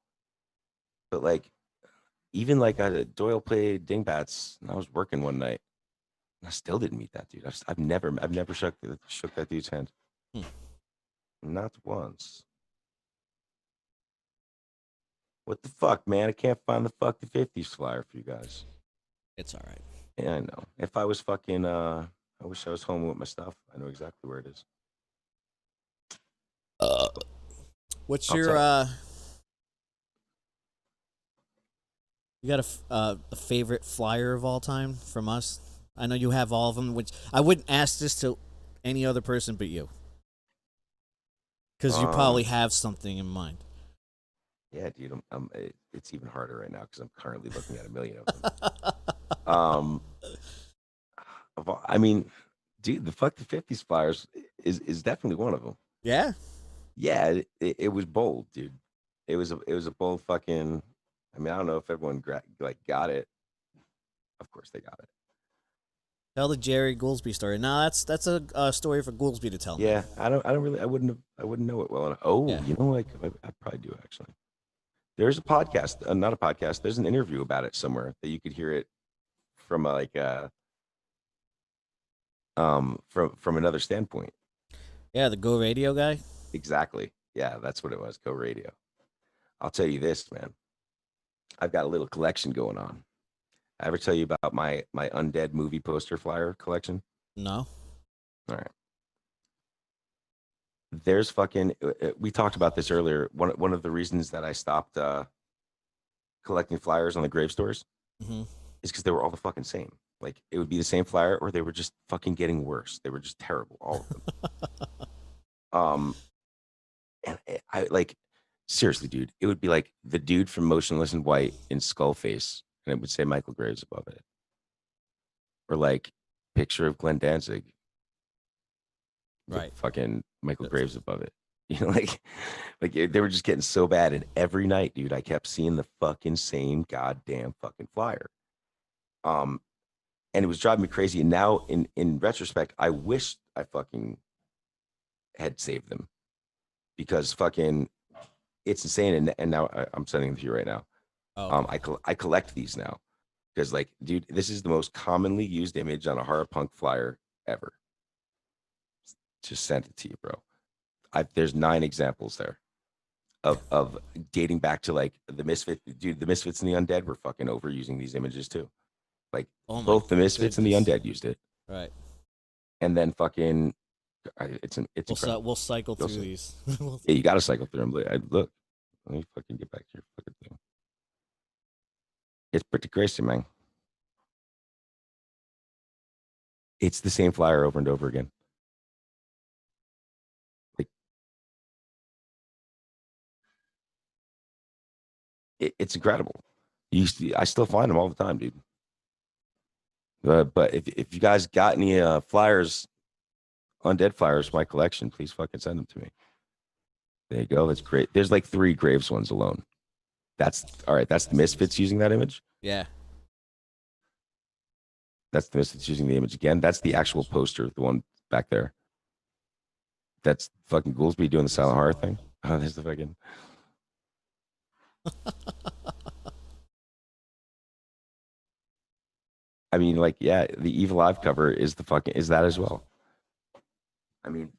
But like, even like Doyle played Dingbats, and I was working one night, and I still didn't meet that dude. I've never shook that dude's hand. Hmm. Not once. What the fuck, man? I can't find the fuck the 50s flyer for you guys. It's all right. Yeah, I know. If I was fucking, I wish I was home with my stuff. I know exactly where it is. What's I'll your tell you got a favorite flyer of all time from us? I know you have all of them, which I wouldn't ask this to any other person but you, because you probably have something in mind. Yeah, dude. It's even harder right now because I'm currently looking at a million of them. I mean, dude, the fuck the 50s flyers is definitely one of them. Yeah. Yeah, it was bold, dude. It was a bold fucking. I mean, I don't know if everyone got it. Of course they got it. Tell the Jerry Goolsby story. No, that's a story for Goolsby to tell. Yeah, I wouldn't know it well enough. Oh, Yeah. I probably do actually. There's a podcast, not a podcast. There's an interview about it somewhere that you could hear it from from another standpoint. Yeah, the Go Radio guy. Exactly. Yeah, that's what it was. Go Radio. I'll tell you this, man. I've got a little collection going on. I ever tell you about my undead movie poster flyer collection? No. All right. There's fucking. We talked about this earlier. One of the reasons that I stopped collecting flyers on the grave stores Mm-hmm. is because they were all the fucking same. Like, it would be the same flyer, or they were just fucking getting worse. They were just terrible, all of them. And I like, seriously, dude. It would be like the dude from Motionless in White in skull face, and it would say Michael Graves above it, or like picture of Glenn Danzig, Right. fucking Michael Graves above it. Like they were just getting so bad, and every night, dude, I kept seeing the fucking same goddamn fucking flyer. And it was driving me crazy. And now, in retrospect, I wish I fucking had saved them, because fucking it's insane. And now I'm sending them to you right now. Oh. I collect these now because, like, dude, this is the most commonly used image on a horror punk flyer ever. Just sent it to you, bro. There's 9 examples there of dating back to like the Misfits. Dude, the Misfits and the Undead were fucking overusing these images too. Like, both the Misfits and the Undead used it. Right. And then fucking, it's incredible. We'll cycle through these. Yeah, you got to cycle through them. Look, let me fucking get back to your fucking thing. It's pretty crazy, man. It's the same flyer over and over again. Like it's incredible. I still find them all the time, dude. But if you guys got any flyers, undead flyers for my collection, please fucking send them to me. There you go. That's great. There's like 3 Graves ones alone. That's all right. That's the Misfits using that image. Yeah. That's the Misfits using the image again. That's the actual poster, the one back there. That's fucking Goolsby doing the silent horror thing. Oh, there's the fucking. I mean, like, yeah, the Evil Live cover is that as well. I mean,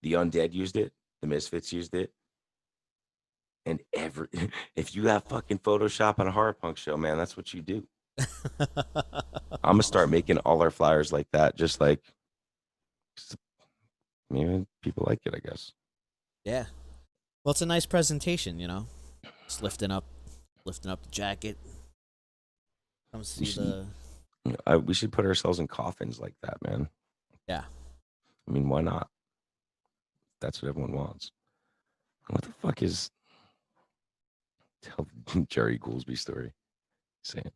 the Undead used it, the Misfits used it, and if you have fucking Photoshop on a horror punk show, man, that's what you do. I'm gonna start making all our flyers like that, just like maybe people like it, I guess. Yeah. Well, it's a nice presentation, Just lifting up the jacket. Come see the. We should put ourselves in coffins like that, man. Yeah. I mean, why not? That's what everyone wants. What the fuck is tell Jerry Goolsby story saying?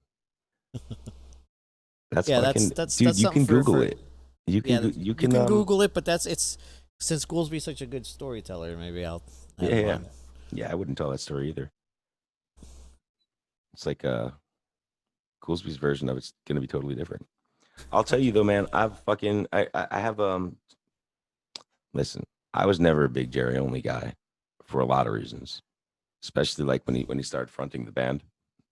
That's Yeah, fucking that's dude. You something can for Google it. You yeah, can you you can can Google it, but it's since Goolsby's such a good storyteller, maybe I'll have yeah him yeah on. yeah. I wouldn't tell that story either. It's like Goolsby's version of it's gonna be totally different. I'll tell you though, man. I have listen. I was never a big Jerry only guy for a lot of reasons, especially like when he started fronting the band.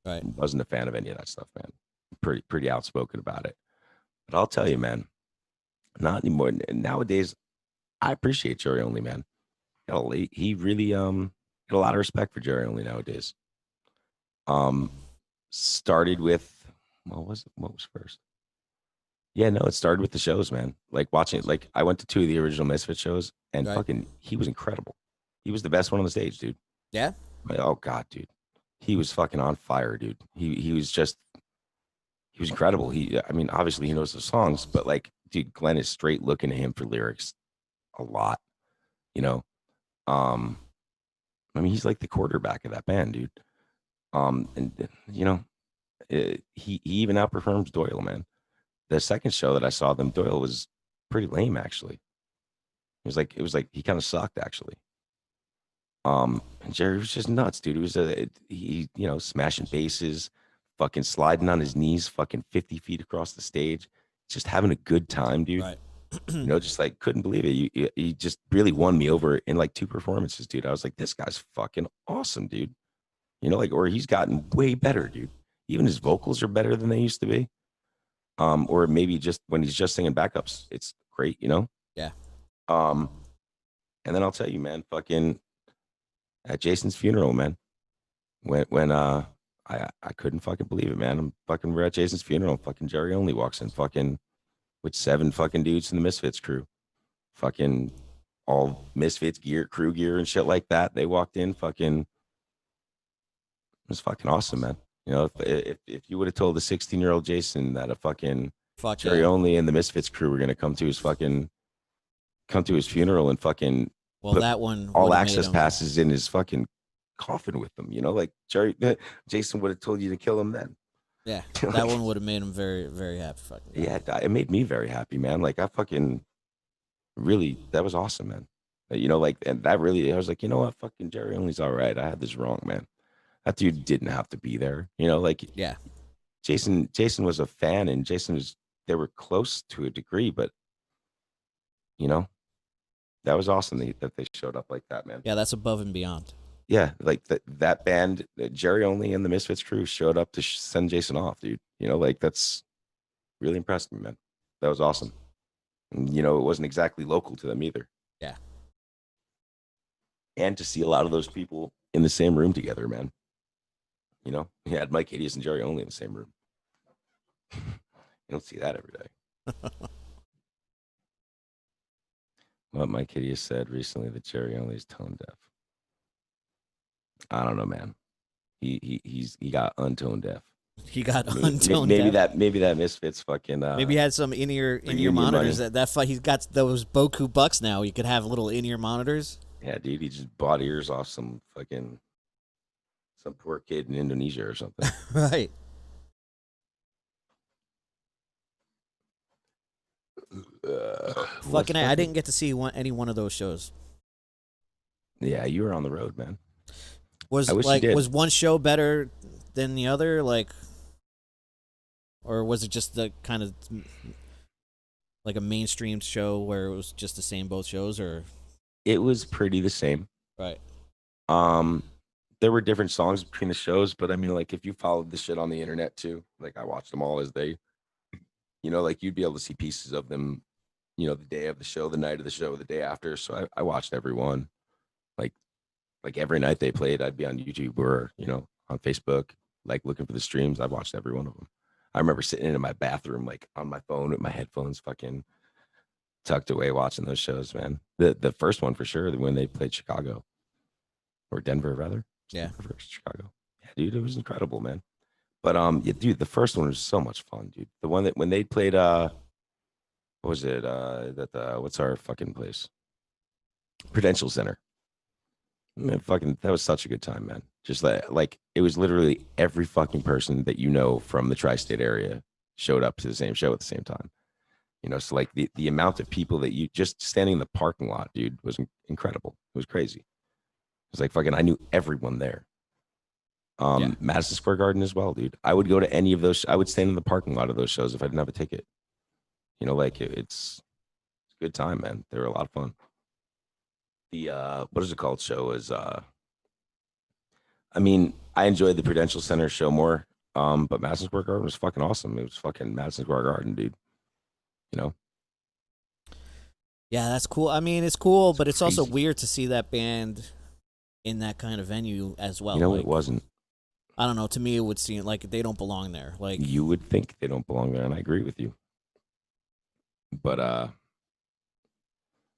Right. Wasn't a fan of any of that stuff, man. Pretty outspoken about it. But I'll tell you, man, not anymore. Nowadays, I appreciate Jerry Only, man. He really got a lot of respect for Jerry Only nowadays. Um, started with what was first? Yeah, no, it started with the shows, man. Like watching, like I went to 2 of the original Misfit shows, and Right. fucking, he was incredible. He was the best one on the stage, dude. Yeah. Like, oh god, dude, he was fucking on fire, dude. He was just he was incredible. I mean, obviously he knows the songs, but like, dude, Glenn is straight looking at him for lyrics a lot, you know. Um, I mean, he's like the quarterback of that band, dude. And he even outperforms Doyle, man. The second show that I saw them, Doyle was pretty lame actually. It was like he kind of sucked actually. And Jerry was just nuts, dude. He smashing bases, fucking sliding on his knees, fucking 50 feet across the stage, just having a good time, dude. Right. Just like couldn't believe it. He just really won me over in like 2 performances, dude. I was like, this guy's fucking awesome, dude. Like, or he's gotten way better, dude. Even his vocals are better than they used to be. Or maybe just when he's just singing backups, it's great. Yeah. Um, and then I'll tell you, man, fucking at Jason's funeral, man, when I couldn't fucking believe it, man. We're at Jason's funeral. Fucking Jerry Only walks in, fucking with 7 fucking dudes in the Misfits crew, fucking all Misfits gear, crew gear, and shit like that. They walked in, fucking, it was fucking awesome, man. If you would have told the 16-year-old Jason that a fucking Fuck Jerry yeah. Only and the Misfits crew were gonna come to his funeral and fucking Well, put that one would all have made access him. passes in his fucking coffin with them, like Jason would have told you to kill him then. Yeah, Like, that one would have made him very, very happy. Fucking guy. yeah, it made me very happy, man. Like I fucking really, that was awesome, man. Like, and that really, I was like, you know what, fucking Jerry Only's all right. I had this wrong, man. That dude didn't have to be there. Like Yeah. Jason was a fan, and they were close to a degree, but you know, that was awesome that they showed up like that, man. Yeah, that's above and beyond. Yeah, like that band, Jerry Only and the Misfits crew showed up to send Jason off, dude. Like that's really impressed me, man. That was awesome. And, it wasn't exactly local to them either. Yeah. And to see a lot of those people in the same room together, man. He had Mike Hideous and Jerry Only in the same room. You don't see that every day. What Mike Hideous said recently that Jerry Only is tone deaf. I don't know, man. He got untone deaf. He got untoned down. Maybe that Misfits fucking Maybe he had some in-ear monitors. money. That he's got those Boku bucks now. You could have little in-ear monitors. Yeah, dude, he just bought ears off some poor kid in Indonesia or something. Right. Fucking I didn't get to see any one of those shows. Yeah, you were on the road, man. Was I wish like you did. was one show better than the other, like, or was it just the kind of like a mainstream show where it was just the same both shows, or It was pretty the same. right? There were different songs between the shows, but I mean, like, if you followed the shit on the internet too, like I watched them all as they, like you'd be able to see pieces of them, the day of the show, the night of the show, the day after. So I watched every one. Like every night they played, I'd be on YouTube or, on Facebook, like looking for the streams. I watched every one of them. I remember sitting in my bathroom, like on my phone with my headphones, fucking tucked away, watching those shows, man. The first one for sure, when they played Chicago or Denver, rather. Yeah. Denver versus Chicago. Yeah, dude, it was incredible, man. But yeah, dude, the first one was so much fun, dude. The one that when they played, what was it? What's our fucking place? Prudential Center. Man, that was such a good time, man. Just like it was literally every fucking person that from the tri-state area showed up to the same show at the same time. So like the amount of people that you just standing in the parking lot, dude, was incredible. It was crazy. It was like fucking I knew everyone there. Yeah. Madison Square Garden as well, dude. I would go to any of those. I would stand in the parking lot of those shows if I didn't have a ticket. Like it's a good time, man. They were a lot of fun. The what is it called show is I mean, I enjoyed the Prudential Center show more. But Madison Square Garden was fucking awesome. It was fucking Madison Square Garden, dude. Yeah, that's cool. I mean, it's cool, but it's also crazy. weird to see that band in that kind of venue as well. It wasn't. I don't know. To me, it would seem like they don't belong there. Like You would think they don't belong there, and I agree with you. But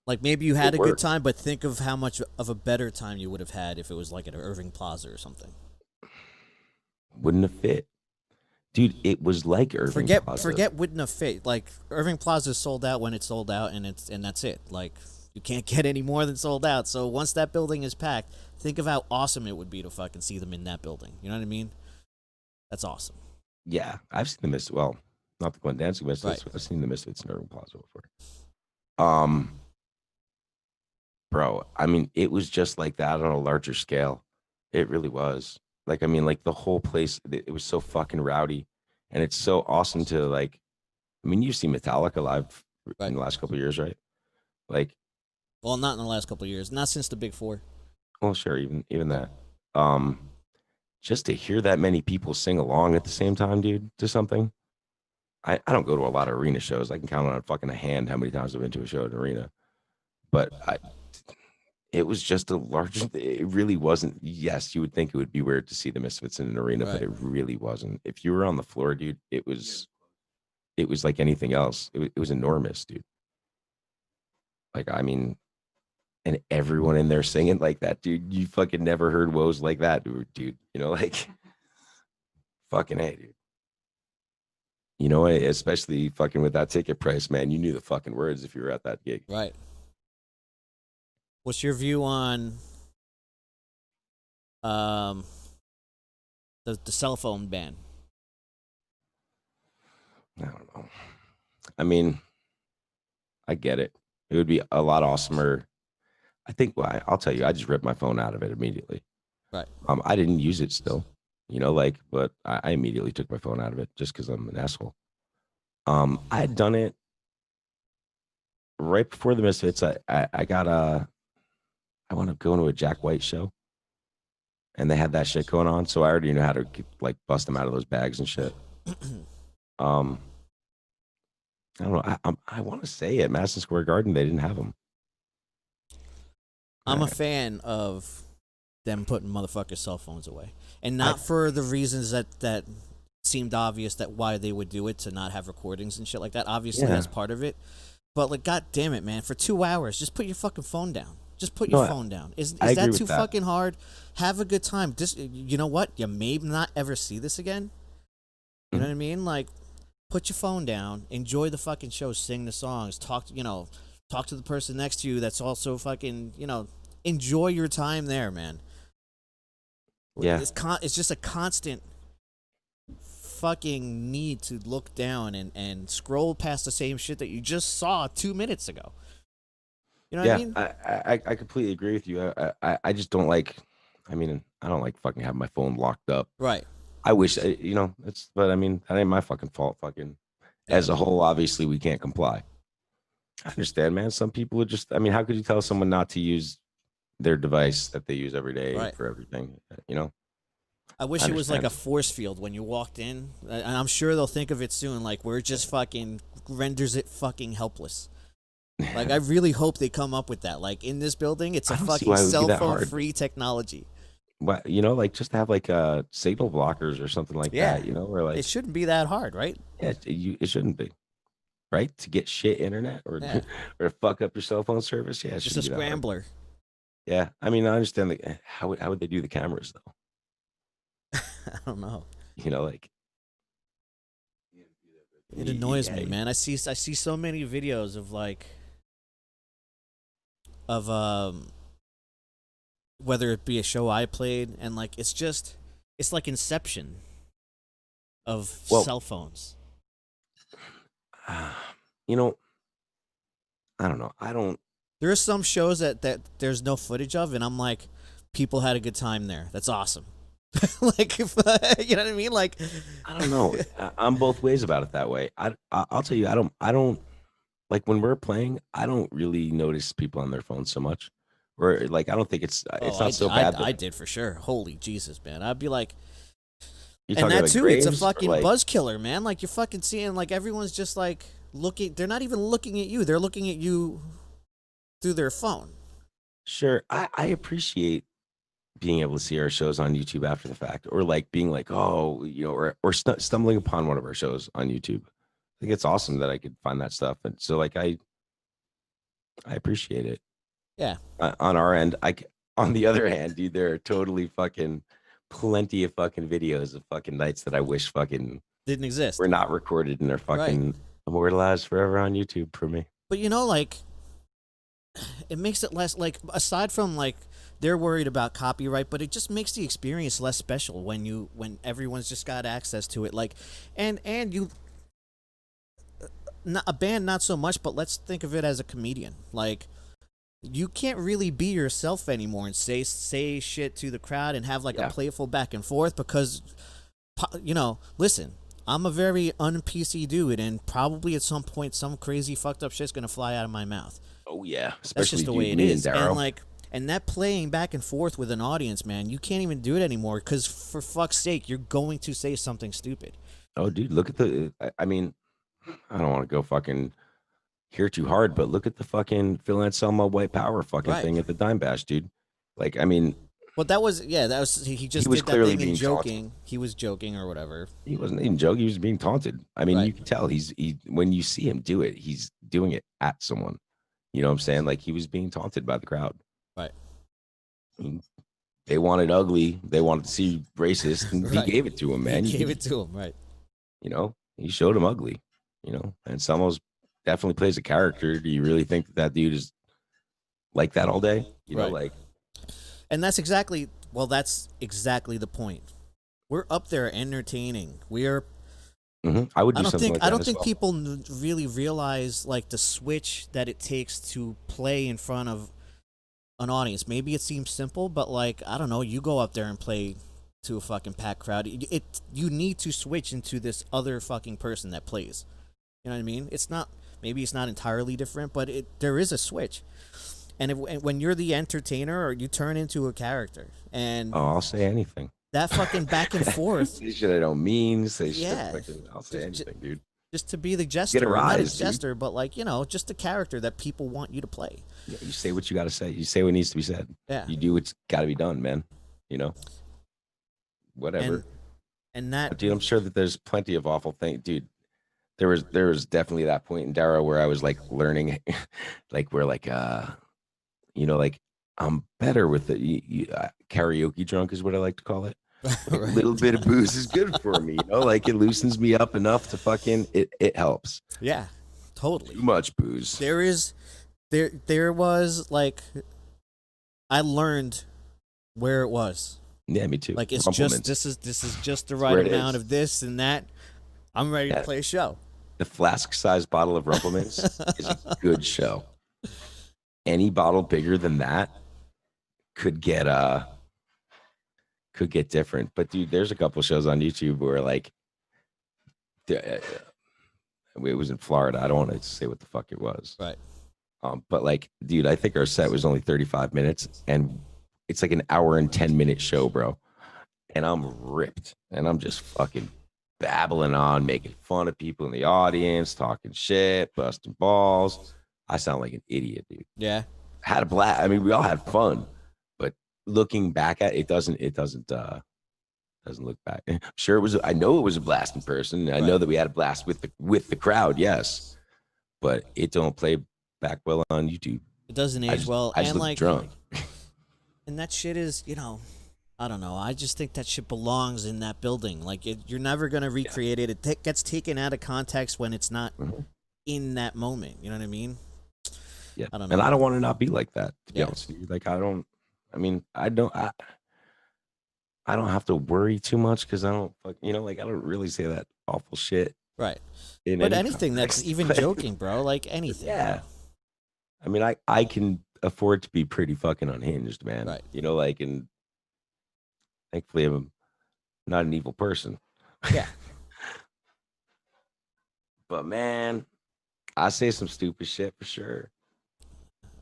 like maybe you had a good worked. time, but think of how much of a better time you would have had if it was like at Irving Plaza or something. Wouldn't have fit. Dude, it was like Irving Plaza. Forget wouldn't have fit. Like Irving Plaza is sold out when it's sold out, and that's it. Like you can't get any more than sold out. So once that building is packed, think of how awesome it would be to fucking see them in that building. You know what I mean? That's awesome. Yeah, I've seen the Misfits. Well, not the Glen Dancing Misfits. Right. I've seen the Misfits in Irving Plaza before. Bro, I mean, it was just like that on a larger scale. It really was. Like, I mean, like the whole place, it was so fucking rowdy, and it's so awesome to like. I mean, you've seen Metallica live in the last couple of years, right? Like, well, not in the last couple of years, not since the Big Four. Well, sure, even that. Just to hear that many people sing along at the same time, dude, to something. I don't go to a lot of arena shows. I can count on fucking a hand how many times I've been to a show at an arena. But it was just a large. It really wasn't. Yes, you would think it would be weird to see the Misfits in an arena, but it really wasn't. If you were on the floor, dude, it was like anything else. It was enormous, dude. Like, I mean, and everyone in there singing like that, dude. You fucking never heard woes like that, dude. Like fucking A, dude. Especially fucking with that ticket price, man. You knew the fucking words if you were at that gig. Right. What's your view on the cell phone ban? I don't know. I mean, I get it. It would be a lot awesomer. I think. Well, I'll tell you. I just ripped my phone out of it immediately. Right. I didn't use it still. But I immediately took my phone out of it just because I'm an asshole. I had done it right before the Misfits. I wound up going to a Jack White show, and they had that shit going on. So I already knew how to like bust them out of those bags and shit. I don't know. I want to say at Madison Square Garden they didn't have them. I'm a fan of them putting motherfuckers' cell phones away, and not for the reasons that seemed obvious that why they would do it, to not have recordings and shit like that. Obviously, that's part of it. But like, god damn it, man! For 2 hours, just put your fucking phone down. Just put your phone down. Is that too fucking hard? Have a good time. Just, you know what? You may not ever see this again. You know Mhm. what I mean? Like, put your phone down, enjoy the fucking show, sing the songs, talk to the person next to you that's also fucking, enjoy your time there, man. Yeah. It's just a constant fucking need to look down and scroll past the same shit that you just saw 2 minutes ago. You know what I Yeah, mean? I completely agree with you. I just don't like. I mean, I don't like fucking having my phone locked up. Right. I wish, it's. But I mean, that ain't my fucking fault. Fucking Yeah. as a whole, obviously, we can't comply. I understand, man. Some people are just. I mean, how could you tell someone not to use their device that they use every day Right. for everything? You know, I I wish it was like a understand. force field when you walked in. And I'm sure they'll think of it soon. Like, where it just fucking renders it fucking helpless. Like, I really hope they come up with that. Like, in this building, it's a I don't see fucking why it would be cell that phone hard. free technology. But like just to have like signal blockers or something like Yeah. that. Or It like, shouldn't be that hard, right? yeah, it shouldn't be. Right? To get shit internet or Yeah. or fuck up your cell phone service. Yeah, it Just a shouldn't be that hard. scrambler. Yeah, I mean, I understand how would they do the cameras though? I don't know. Like It annoys yeah, me, man. I see so many videos of like of whether it be a show I played and like it's like Inception of well, cell phones. uh, you know, I don't know. I don't. There are some shows that there's no footage of, and I'm like, people had a good time there. That's awesome. Like, if, you know what I mean? Like, I don't know. I'm both ways about it that way. I'll tell you, I don't like when we're playing. I don't really notice people on their phones so much. Or like, I don't think oh, it's not so bad that I did for sure. Holy Jesus, man! I'd be like, you're and talking that like too. It's a graves or fucking like. buzz killer, man. Like, you're fucking seeing like everyone's just like looking. They're not even looking at you. They're looking at you through their phone. Sure, I appreciate being able to see our shows on YouTube after the fact, or like being like, oh, or stumbling upon one of our shows on YouTube. I think it's awesome that I could find that stuff, and so like I appreciate it. Yeah, On our end, on the other hand, dude, there are totally fucking plenty of fucking videos of fucking nights that I wish fucking didn't were exist. not recorded and they're Right. fucking immortalized forever on YouTube for me. But like it makes it less like aside from like they're worried about copyright, but it just makes the experience less special when everyone's just got access to it. Like, and you not a band not so much, but let's think of it as a comedian. Like, you can't really be yourself anymore and say shit to the crowd and have like a Yeah, playful back and forth because listen, I'm a very un-PC dude, and probably at some point some crazy fucked up shit's gonna fly out of my mouth. oh yeah, That's just especially the way dude, it me and is. And Darrow. like, and that playing back and forth with an audience, man, you can't even do it anymore because for fuck's sake, you're going to say something stupid. Oh, dude, look at the. I mean, I don't want to go fucking here too hard, but look at the fucking Phil Anselmo White Power fucking Right. thing at the Dime Bash, dude. Like, I mean, But that was he he just was did that clearly thing in being taunted. joking. He was joking or whatever. He wasn't even joking. He was being taunted. I mean, Right. you can tell he when you see him do it, he's doing it at someone. You know what I'm saying? Like he was being taunted by the crowd. Right. I mean, they wanted ugly. They wanted to see racist, and he Right. gave it to him, He man. gave it to him. Right. He showed him ugly. And Selmo's definitely plays a character. Do you really think that dude is like that all day? Right. Like And that's exactly the point. We're up there entertaining. We're I would do something like that I don't as think well. people really realize like the switch that it takes to play in front of an audience. Maybe it seems simple, but like I don't know, you go up there and play to a fucking packed crowd. You need to switch into this other fucking person that plays. You know what I mean? Maybe it's not entirely different, but there is a switch. And when you're the entertainer, or you turn into a character, and Oh, I'll say anything. that fucking back and forth, Say shit I don't mean. Say shit. yeah, I'll say anything, dude. just to be the Get a jester, or not a rise, dude. jester, but like just the character that people want you to play. Yeah, you say what you got to say. You say what needs to be said. Yeah, You do what's got to be done, man. Whatever. and that Dude, I'm sure that there's plenty of awful things, dude. There was definitely that point in Darrow where I was like learning, like we're like like I'm better with it. Karaoke drunk is what I like to call it. Like a Right. little bit of booze is good for me, like it loosens me up enough to fucking it helps. Yeah, Too totally. much booze. There is there was like I learned where it was. Yeah, me too. Like it's just Rumplemans. this is just the That's right where it amount is. of this and that. I'm ready to Yeah, play a show. the flask-sized bottle of Rumplemans is a good show. Any bottle bigger than that could get different. But dude, there's a couple shows on YouTube where like it was in Florida. I don't want to say what the fuck it was. Right. But like, dude, I think our set was only 35 minutes and it's like an hour and 10-minute show, bro. And I'm ripped and I'm just fucking babbling on, making fun of people in the audience, talking shit, busting balls. I sound like an idiot, dude. Yeah. Had a blast. I mean, we all had fun, but looking back at it, doesn't look back. Sure, it was. I know it was a blast in person. I know that we had a blast with the crowd. Yes, but it don't play back well on YouTube. It doesn't age well, I just and look like, drunk. and that shit is, I don't know. I just think that shit belongs in that building. Like, you're never gonna recreate it. It gets taken out of context when it's not in that moment. You know what I mean? Yeah, I don't know. and I don't want to not be like that. To be Yeah. honest with you, like I don't. I mean, I don't have to worry too much because I don't, like I don't really say that awful shit. Right. In But any anything that's context, even but- joking, bro. Like anything. Yeah. I mean, I can afford to be pretty fucking unhinged, man. Right. Like, and thankfully I'm not an evil person. Yeah. But man, I say some stupid shit for sure.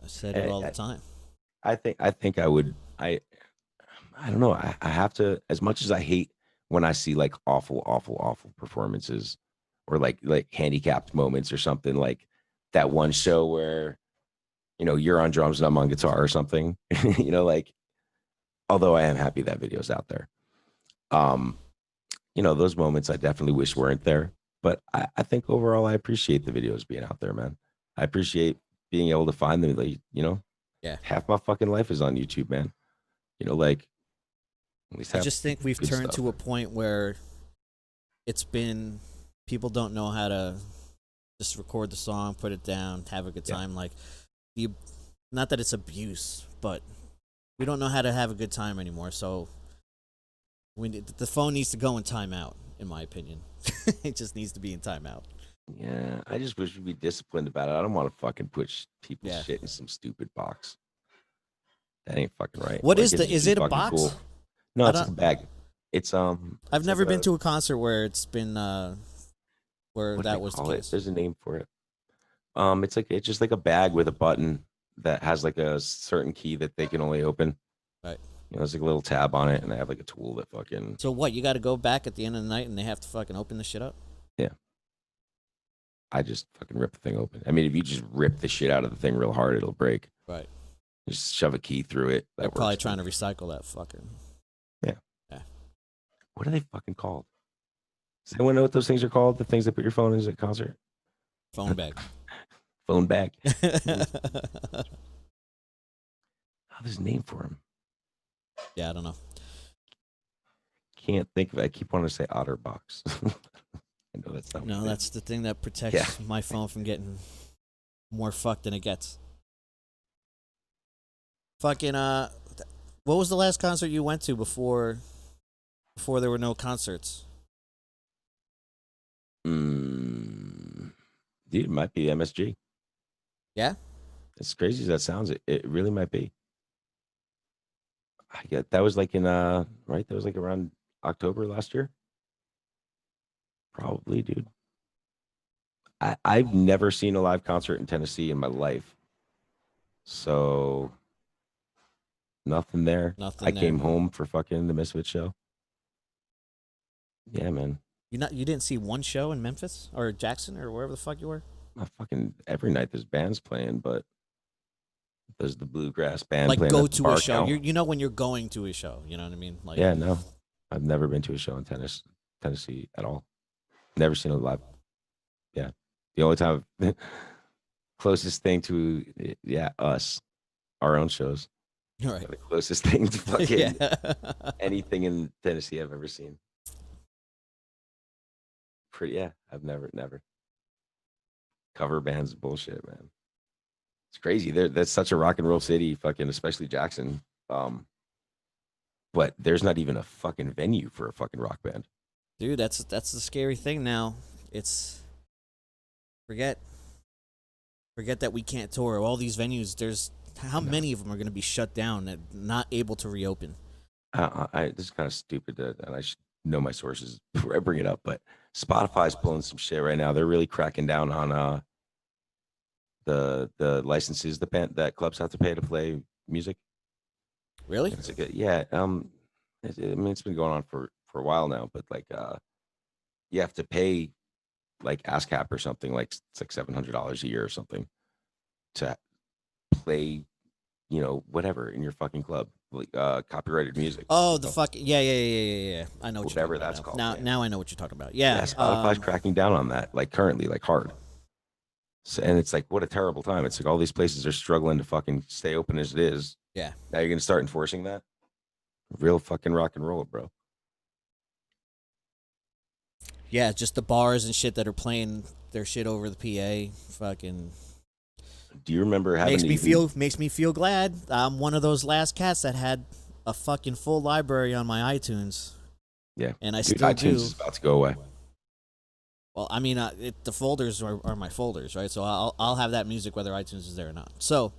I said it all the time. I think I would. I don't know. I have to. As much as I hate when I see like awful performances, or like handicapped moments or something, like that one show where you're on drums and I'm on guitar or something. Like, although I am happy that video's out there. Those moments I definitely wish weren't there. But I think overall I appreciate the videos being out there, man. I appreciate being able to find them. Like, Yeah. half my fucking life is on YouTube, man. Like, at least I just think we've good turned stuff. to a point where it's been people don't know how to just record the song, put it down, have a good time. Like not that it's abuse, but we don't know how to have a good time anymore. So the phone needs to go in timeout, in my opinion. It just needs to be in timeout. Yeah, I just wish we'd be disciplined about it. I don't want to fucking put people's Yeah. shit in some stupid box. That ain't fucking right. What Like, is it'd is be it a fucking box? cool. No, I it's like a don't- bag. It's I've never been to a concert where it's been where what do that they was the call it? case. There's a name for it. It's just like a bag with a button that has like a certain key that they can only open. Right. There's like a little tab on it, and they have like a tool that fucking. So what? You got to go back at the end of the night and they have to fucking open the shit up? Yeah. I just fucking rip the thing open. I mean, if you just rip the shit out of the thing real hard, it'll break. Right. Just shove a key through it. They're probably trying to recycle that fucker. What are they fucking called? Does anyone know what those things are called? The things that put your phone in at a concert? Phone bag. Phone bag. Oh, there's a name for them. Yeah, I don't know. Can't think of it. I keep wanting to say OtterBox. I know that's not. No, what it that's the thing that protects my phone from getting more fucked than it gets. Fucking what was the last concert you went to before there were no concerts? Dude, it might be MSG. Yeah? As crazy as that sounds, it really might be. I get that was like in right. That was like around October last year. Probably, dude. I've never seen a live concert in Tennessee in my life. So nothing there. Nothing I there. came home for fucking the Misfit show. Yeah, man. You didn't see one show in Memphis or Jackson or wherever the fuck you were? Fucking every night there's bands playing, but there's the bluegrass band Like playing go at the to bar a show. count. You know when you're going to a show, you know what I mean? Like Yeah, no. I've never been to a show in Tennessee at all. Never seen a live. Yeah. The only time closest thing to us, our own shows. Right. The closest thing to fucking Yeah. anything in Tennessee I've ever seen. Pretty, yeah. I've never cover bands bullshit, man. It's crazy. That's such a rock and roll city, fucking, especially Jackson. Um, but there's not even a fucking venue for a fucking rock band. Dude, that's the scary thing now. It's forget forget that we can't tour. All these venues, there's how No, many of them are going to be shut down and not able to reopen? this is kind of stupid, and I should know my sources before I bring it up. But Spotify's pulling some shit right now. They're really cracking down on the licenses that clubs have to pay to play music. Really? It's like yeah, I mean it's been going on for a while now, but like you have to pay like ASCAP or something like it's like $700 a year or something to play, whatever in your fucking club, like copyrighted music, Oh, the fuck. Yeah. I know what you're talking whatever about that's now. called. Now I know what you're talking about. Yeah, Yeah. Spotify's cracking down on that, like currently, like hard. So, and it's like, what a terrible time. It's like all these places are struggling to fucking stay open as it is. Yeah. Now you're gonna start enforcing that? Real fucking rock and roll, bro. Yeah, just the bars and shit that are playing their shit over the PA. Fucking Do you remember having to even? makes me feel glad. I'm one of those last cats that had a fucking full library on my iTunes, Yeah, and I dude, still iTunes do. is about to go away. Well, I mean, the folders are my folders, right? So I'll have that music whether iTunes is there or not. So,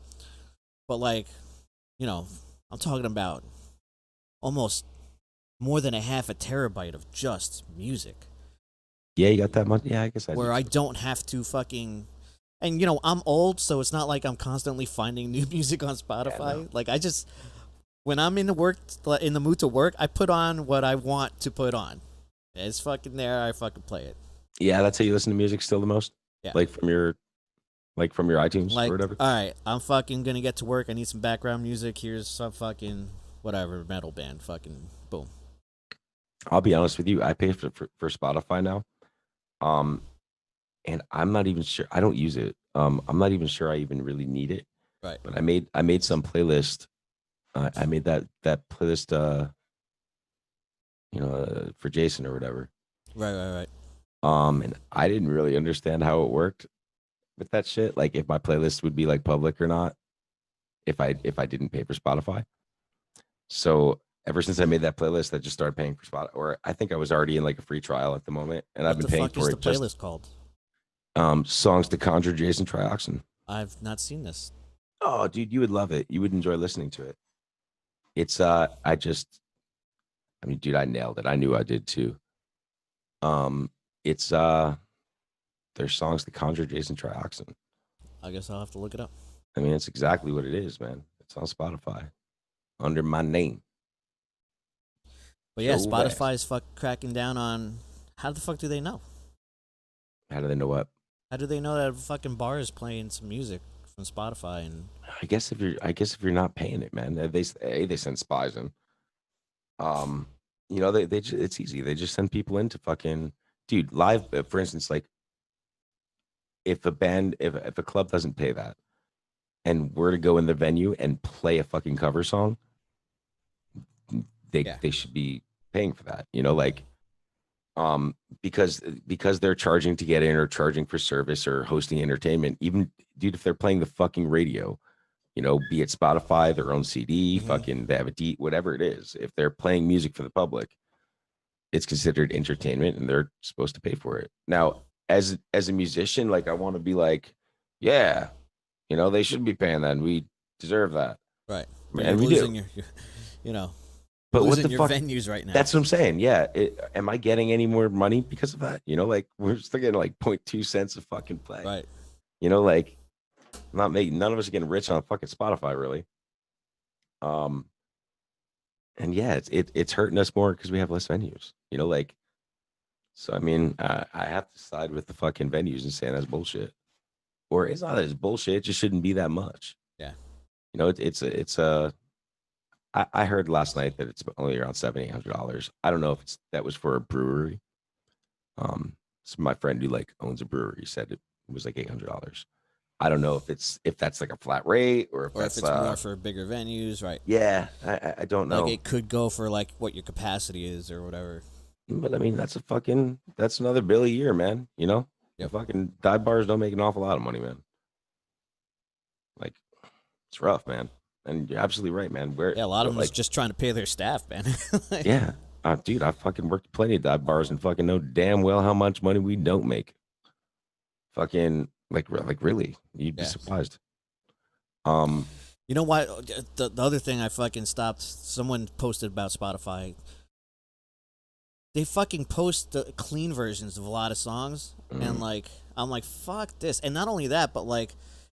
but like, you know, I'm talking about almost more than a half a terabyte of just music, Yeah, you got that much? Yeah, I guess I do where I too. don't have to fucking. And I'm old, so it's not like I'm constantly finding new music on Yeah, no. Spotify. Like I just when I'm in the mood to work, I put on what I want to put on. It's fucking there. I fucking play it. Yeah, that's how you listen to music still the most, Yeah. like from your iTunes or Like, whatever. all right, I'm fucking gonna get to work. I need some background music. Here's some fucking whatever metal band. Fucking boom. I'll be honest with you. I pay for Spotify now. Um, and I'm not even sure. I don't use it. I'm not even sure I even really need it. Right. But I made some playlist. I made that playlist. For Jason or whatever. Right. And I didn't really understand how it worked with that shit. Like if my playlist would be like public or not if I didn't pay for Spotify. So ever since I made that playlist, I just started paying for Spotify. Or I think I was already in like a free trial at the moment, and I've What been the paying fuck is for the it just playlist called? songs to conjure Jason Trioxin. I've not seen this. Oh, dude, you would love it. You would enjoy listening to it. It's I mean, dude, I nailed it. I knew I did too. It's there's songs to conjure Jason Trioxin. I guess I'll have to look it up. I mean, it's exactly what it is, man. It's on Spotify under my name, But yeah, Joe Vast. Spotify is fuck cracking down on. How the fuck do they know? How do they know what? How do they know that a fucking bar is playing some music from Spotify and I guess if you're not paying it, man, they send spies in. Um, it's easy. They just send people in to fucking dude live. For instance, like if a club doesn't pay that and we're to go in the venue and play a fucking cover song, they yeah, they should be paying for that. Like because they're charging to get in or charging for service or hosting entertainment. Even dude, if they're playing the fucking radio, be it Spotify, their own CD, hmm fucking they have a D, whatever it is. If they're playing music for the public, it's considered entertainment and they're supposed to pay for it. Now, as a musician, like I want to be like, yeah, they should be paying that and we deserve that. right. But you're And we do. losing you know, you're But what losing the your fuck? venues right now. That's what I'm saying. Yeah. Am I getting any more money because of that? Like we're still getting like 0.2 cents a fucking play. Right. Like not making none of us are getting rich on fucking Spotify, really. Um, and yeah, it's hurting us more because we have less venues. Like so. I mean, I have to side with the fucking venues and saying that's bullshit, or it's not that it's bullshit. It just shouldn't be that much. Yeah. It's a. I heard last night that it's only around $700-800. I don't know if that was for a brewery. So my friend who like owns a brewery said it was like $800. I don't know if that's like a flat rate or if Or if that's it's more for bigger venues, right? yeah, I don't Like know. it could go for like what your capacity is or whatever. But I mean, that's another bill a year, man. You know, the Yep. fucking dive bars don't make an awful lot of money, man. Like it's rough, man. And you're absolutely right, man. Yeah, a lot of them is Like, just trying to pay their staff, man. Like, yeah, dude, I fucking worked plenty of dive bars and fucking know damn well how much money we don't make. Fucking like really, you'd be yeah. surprised. Um, You know what? The other thing I fucking stopped. Someone posted about Spotify. They fucking post the clean versions of a lot of songs, and like I'm like, fuck this. And not only that, but like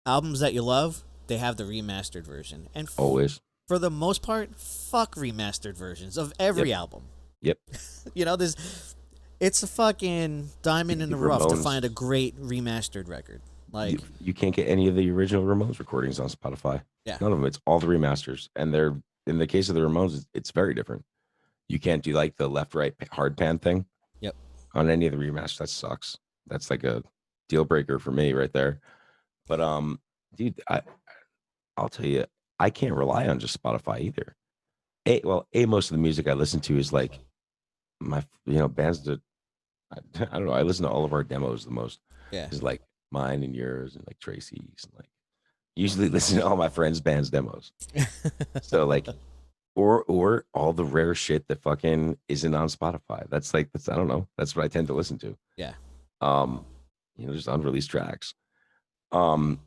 albums that you love, they have the remastered version. And always. for the most part, fuck remastered versions of every album. Yep. You know, it's a fucking diamond in the rough to find a great remastered record. Like You can't get any of the original Ramones recordings on Spotify. Yeah. None of them. It's all the remasters, and they're in the case of the Ramones, it's very different. You can't do like the left right hard pan thing. Yep. On any of the remasters. That sucks. That's like a deal breaker for me right there. But dude, I'll tell you, I can't rely on just Spotify either. Most of the music I listen to is like my bands that I don't know. I listen to all of our demos the most. Yeah. Is like mine and yours and like Tracy's and like usually listen to all my friends' bands demos. So like or all the rare shit that fucking isn't on Spotify. That's I don't know. That's what I tend to listen to. Yeah. Just unreleased tracks. And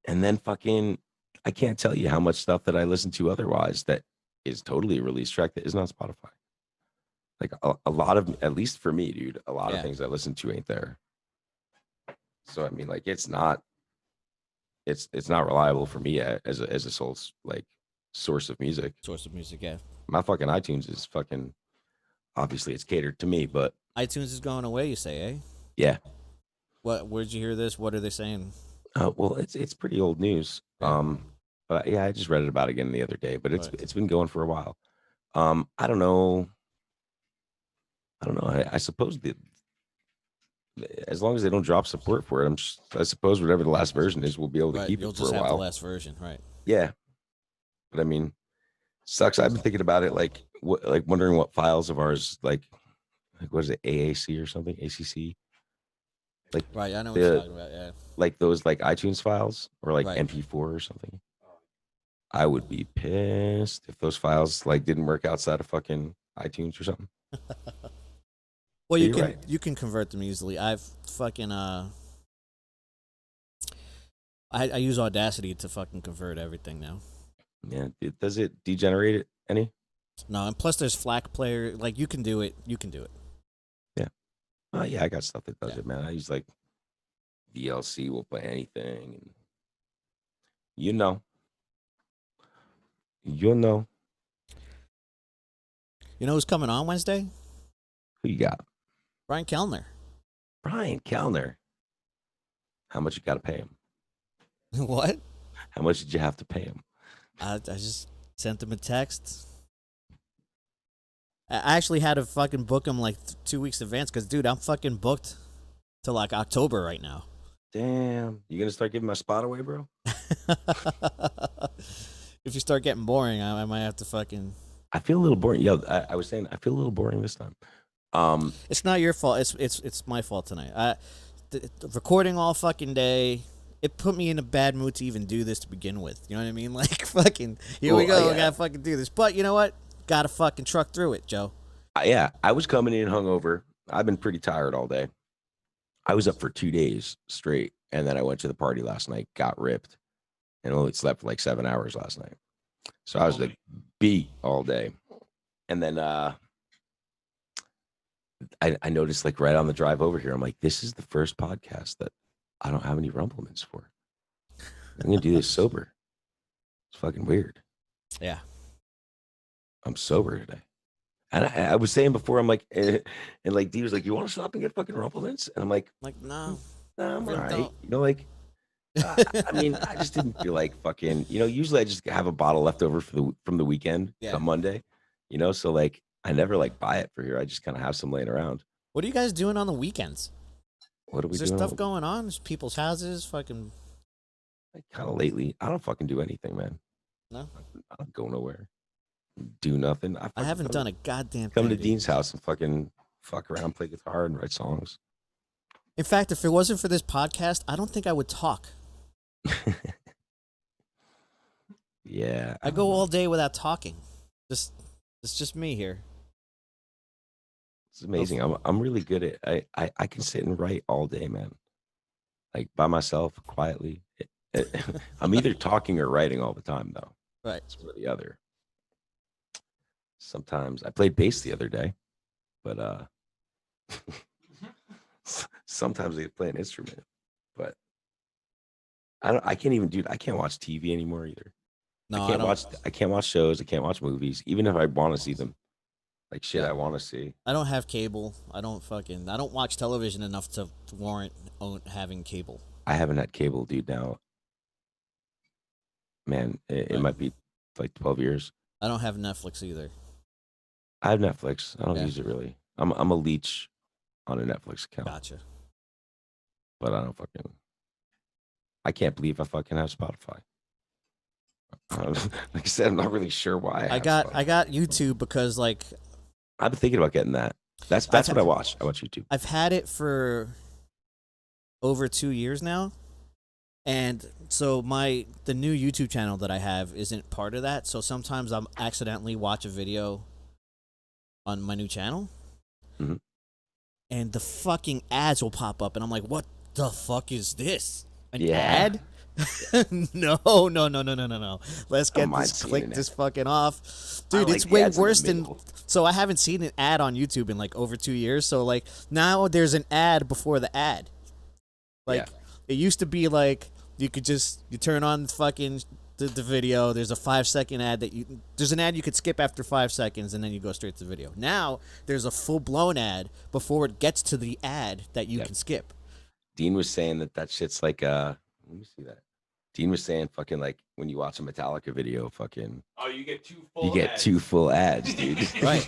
then fucking I can't tell you how much stuff that I listen to otherwise that is totally a release track that isn't on Spotify. Like a lot of, at least for me, dude, a lot of things I listen to ain't there. So I mean, like it's not reliable for me as a sole like source of music. Yeah. My fucking iTunes is fucking obviously it's catered to me, but iTunes is going away, you say, eh? Yeah. Where'd you hear this? What are they saying? Well, it's pretty old news. Yeah. But yeah, I just read it about again the other day, but it's been going for a while. I don't know. I suppose as long as they don't drop support for it, I suppose whatever the last version is, we'll be able to keep it for a while. You'll just have the last version, right? Yeah, but I mean, sucks. I've been thinking about it, like wondering what files of ours, like what is it, AAC or something, ACC? Like right, I know what you're talking about. Yeah, like those like iTunes files or like right. MP4 or something. I would be pissed if those files like didn't work outside of fucking iTunes or something. Well, you can convert them easily. I've fucking I use Audacity to fucking convert everything now. Yeah, does it degenerate it any? No, and plus there's FLAC player. Like you can do it. You can do it. Yeah. Yeah, I got stuff that does it, man. I use like VLC will play anything, and you'll know. You know who's coming on Wednesday? Who you got? Brian Kellner. Brian Kellner. How much you got to pay him? What? How much did you have to pay him? I just sent him a text. I actually had to fucking book him like 2 weeks in advance because, dude, I'm fucking booked till like October right now. Damn. You gonna start giving my spot away, bro? If you start getting boring, I might have to fucking. I feel a little boring. Yo, I was saying I feel a little boring this time. It's not your fault. It's my fault tonight. The recording all fucking day. It put me in a bad mood to even do this to begin with. You know what I mean? Like fucking here we go. Yeah. We gotta fucking do this. But you know what? Gotta fucking truck through it, Joe. Yeah, I was coming in hungover. I've been pretty tired all day. I was up for 2 days straight, and then I went to the party last night, got ripped, and only slept for like 7 hours last night. So I was like beat all day. And then I noticed like right on the drive over here, I'm like, this is the first podcast that I don't have any rumblements for. I'm gonna do this sober. It's fucking weird. Yeah. I'm sober today. And I was saying before, I'm like, and like D was like, you want to stop and get fucking rumblements? And I'm like, no, I'm all right. You know, like, I mean, I just didn't feel like fucking, usually I just have a bottle left over from the weekend on Monday, so like I never like buy it for here. I just kind of have some laying around. What are you guys doing on the weekends? What are we Is there doing? stuff going on? Is people's houses fucking Like, kind of lately. I don't fucking do anything, man. no? I don't go nowhere. Do nothing. I I fucking haven't done a goddamn come to thing, dude. Dean's house and fucking fuck around, play guitar, and write songs. In fact, if it wasn't for this podcast, I don't think I would talk. Yeah, I go all day without talking. Just it's just me here. it's amazing. I'm really good at I can sit and write all day, man. Like by myself, quietly. I'm either talking or writing all the time, though. Right. It's one or the other. Sometimes I played bass the other day, but sometimes they play an instrument. But I can't even do. I can't watch TV anymore either. No, I can't watch shows. I can't watch movies, even if I want to see them. Like shit, Yeah. I want to see. I don't have cable. I don't watch television enough to warrant having cable. I haven't had cable, dude. Now, man, it Right. might be like 12 years. I don't have Netflix either. I have Netflix. I don't Yeah. use it really. I'm a leech on a Netflix account, Gotcha. but I don't fucking. I can't believe I fucking have Spotify. Like I said, I'm not really sure why. I got YouTube because like I've been thinking about getting that. That's what I watch. I watch YouTube. I've had it for over 2 years now. And so the new YouTube channel that I have isn't part of that. So sometimes I'm accidentally watch a video on my new channel. Mm-hmm. And the fucking ads will pop up and I'm like, "What the fuck is this? An Yeah. ad?" No. Let's get this seeing click an this fucking off. I Dude, like it's the way ads in the worse than middle. so I haven't seen an ad on YouTube in like over 2 years. So like now there's an ad before the ad. Like it used to be like you turn on fucking the video. There's a 5-second ad there's an ad you could skip after 5 seconds and then you go straight to the video. Now there's a full blown ad before it gets to the ad that you can skip. Dean was saying that shit's like let me see that. Dean was saying fucking like when you watch a Metallica video, fucking you get two full ads, dude. Right.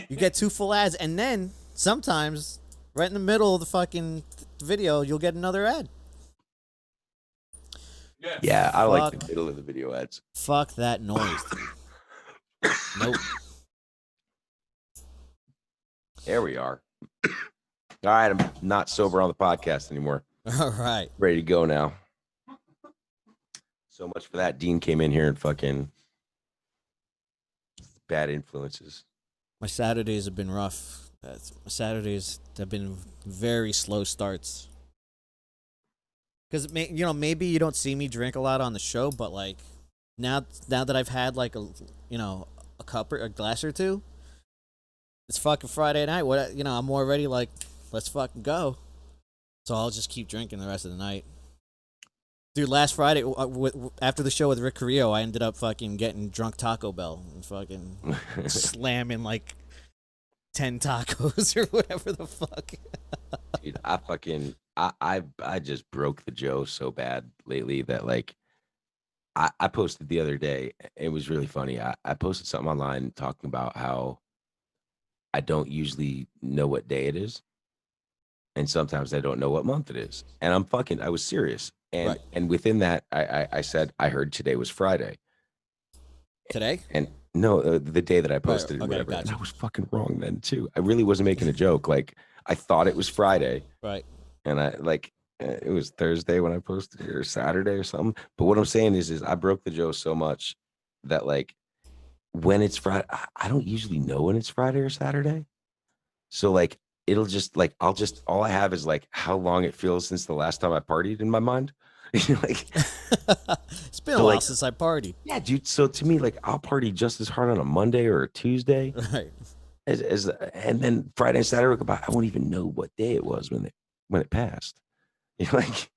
You get 2 full ads and then sometimes right in the middle of the fucking video you'll get another ad. Yeah, I like Fuck. the middle of the video ads. Fuck that noise, dude. Nope. There we are. All right, I'm not sober on the podcast anymore. All right. Ready to go now. So much for that. Dean came in here and fucking bad influences. My Saturdays have been rough. My Saturdays have been very slow starts. Because maybe you don't see me drink a lot on the show, but like now that I've had like a cup or a glass or two, it's fucking Friday night. I'm already like, let's fucking go. So I'll just keep drinking the rest of the night. Dude, last Friday after the show with Rick Carrillo, I ended up fucking getting drunk Taco Bell and fucking slamming like 10 tacos or whatever the fuck. Dude, I just broke the Joe so bad lately that like I posted the other day. It was really funny. I posted something online talking about how I don't usually know what day it is. And sometimes I don't know what month it is. And I was serious. And Right. and within that, I said I heard today was Friday. Today? And no, the day that I posted it, okay, whatever. gotcha. And I was fucking wrong then too. I really wasn't making a joke. Like I thought it was Friday, Right. and it was Thursday when I posted it or Saturday or something. But what I'm saying is I broke the Joe so much that like when it's Friday, I don't usually know when it's Friday or Saturday. So like it'll just like all I have is like how long it feels since the last time I partied in my mind. Like It's been a while since I partied. yeah, dude. So to me, like I'll party just as hard on a Monday or a Tuesday Right. and then Friday and Saturday will go by. I won't even know what day it was when it passed. Like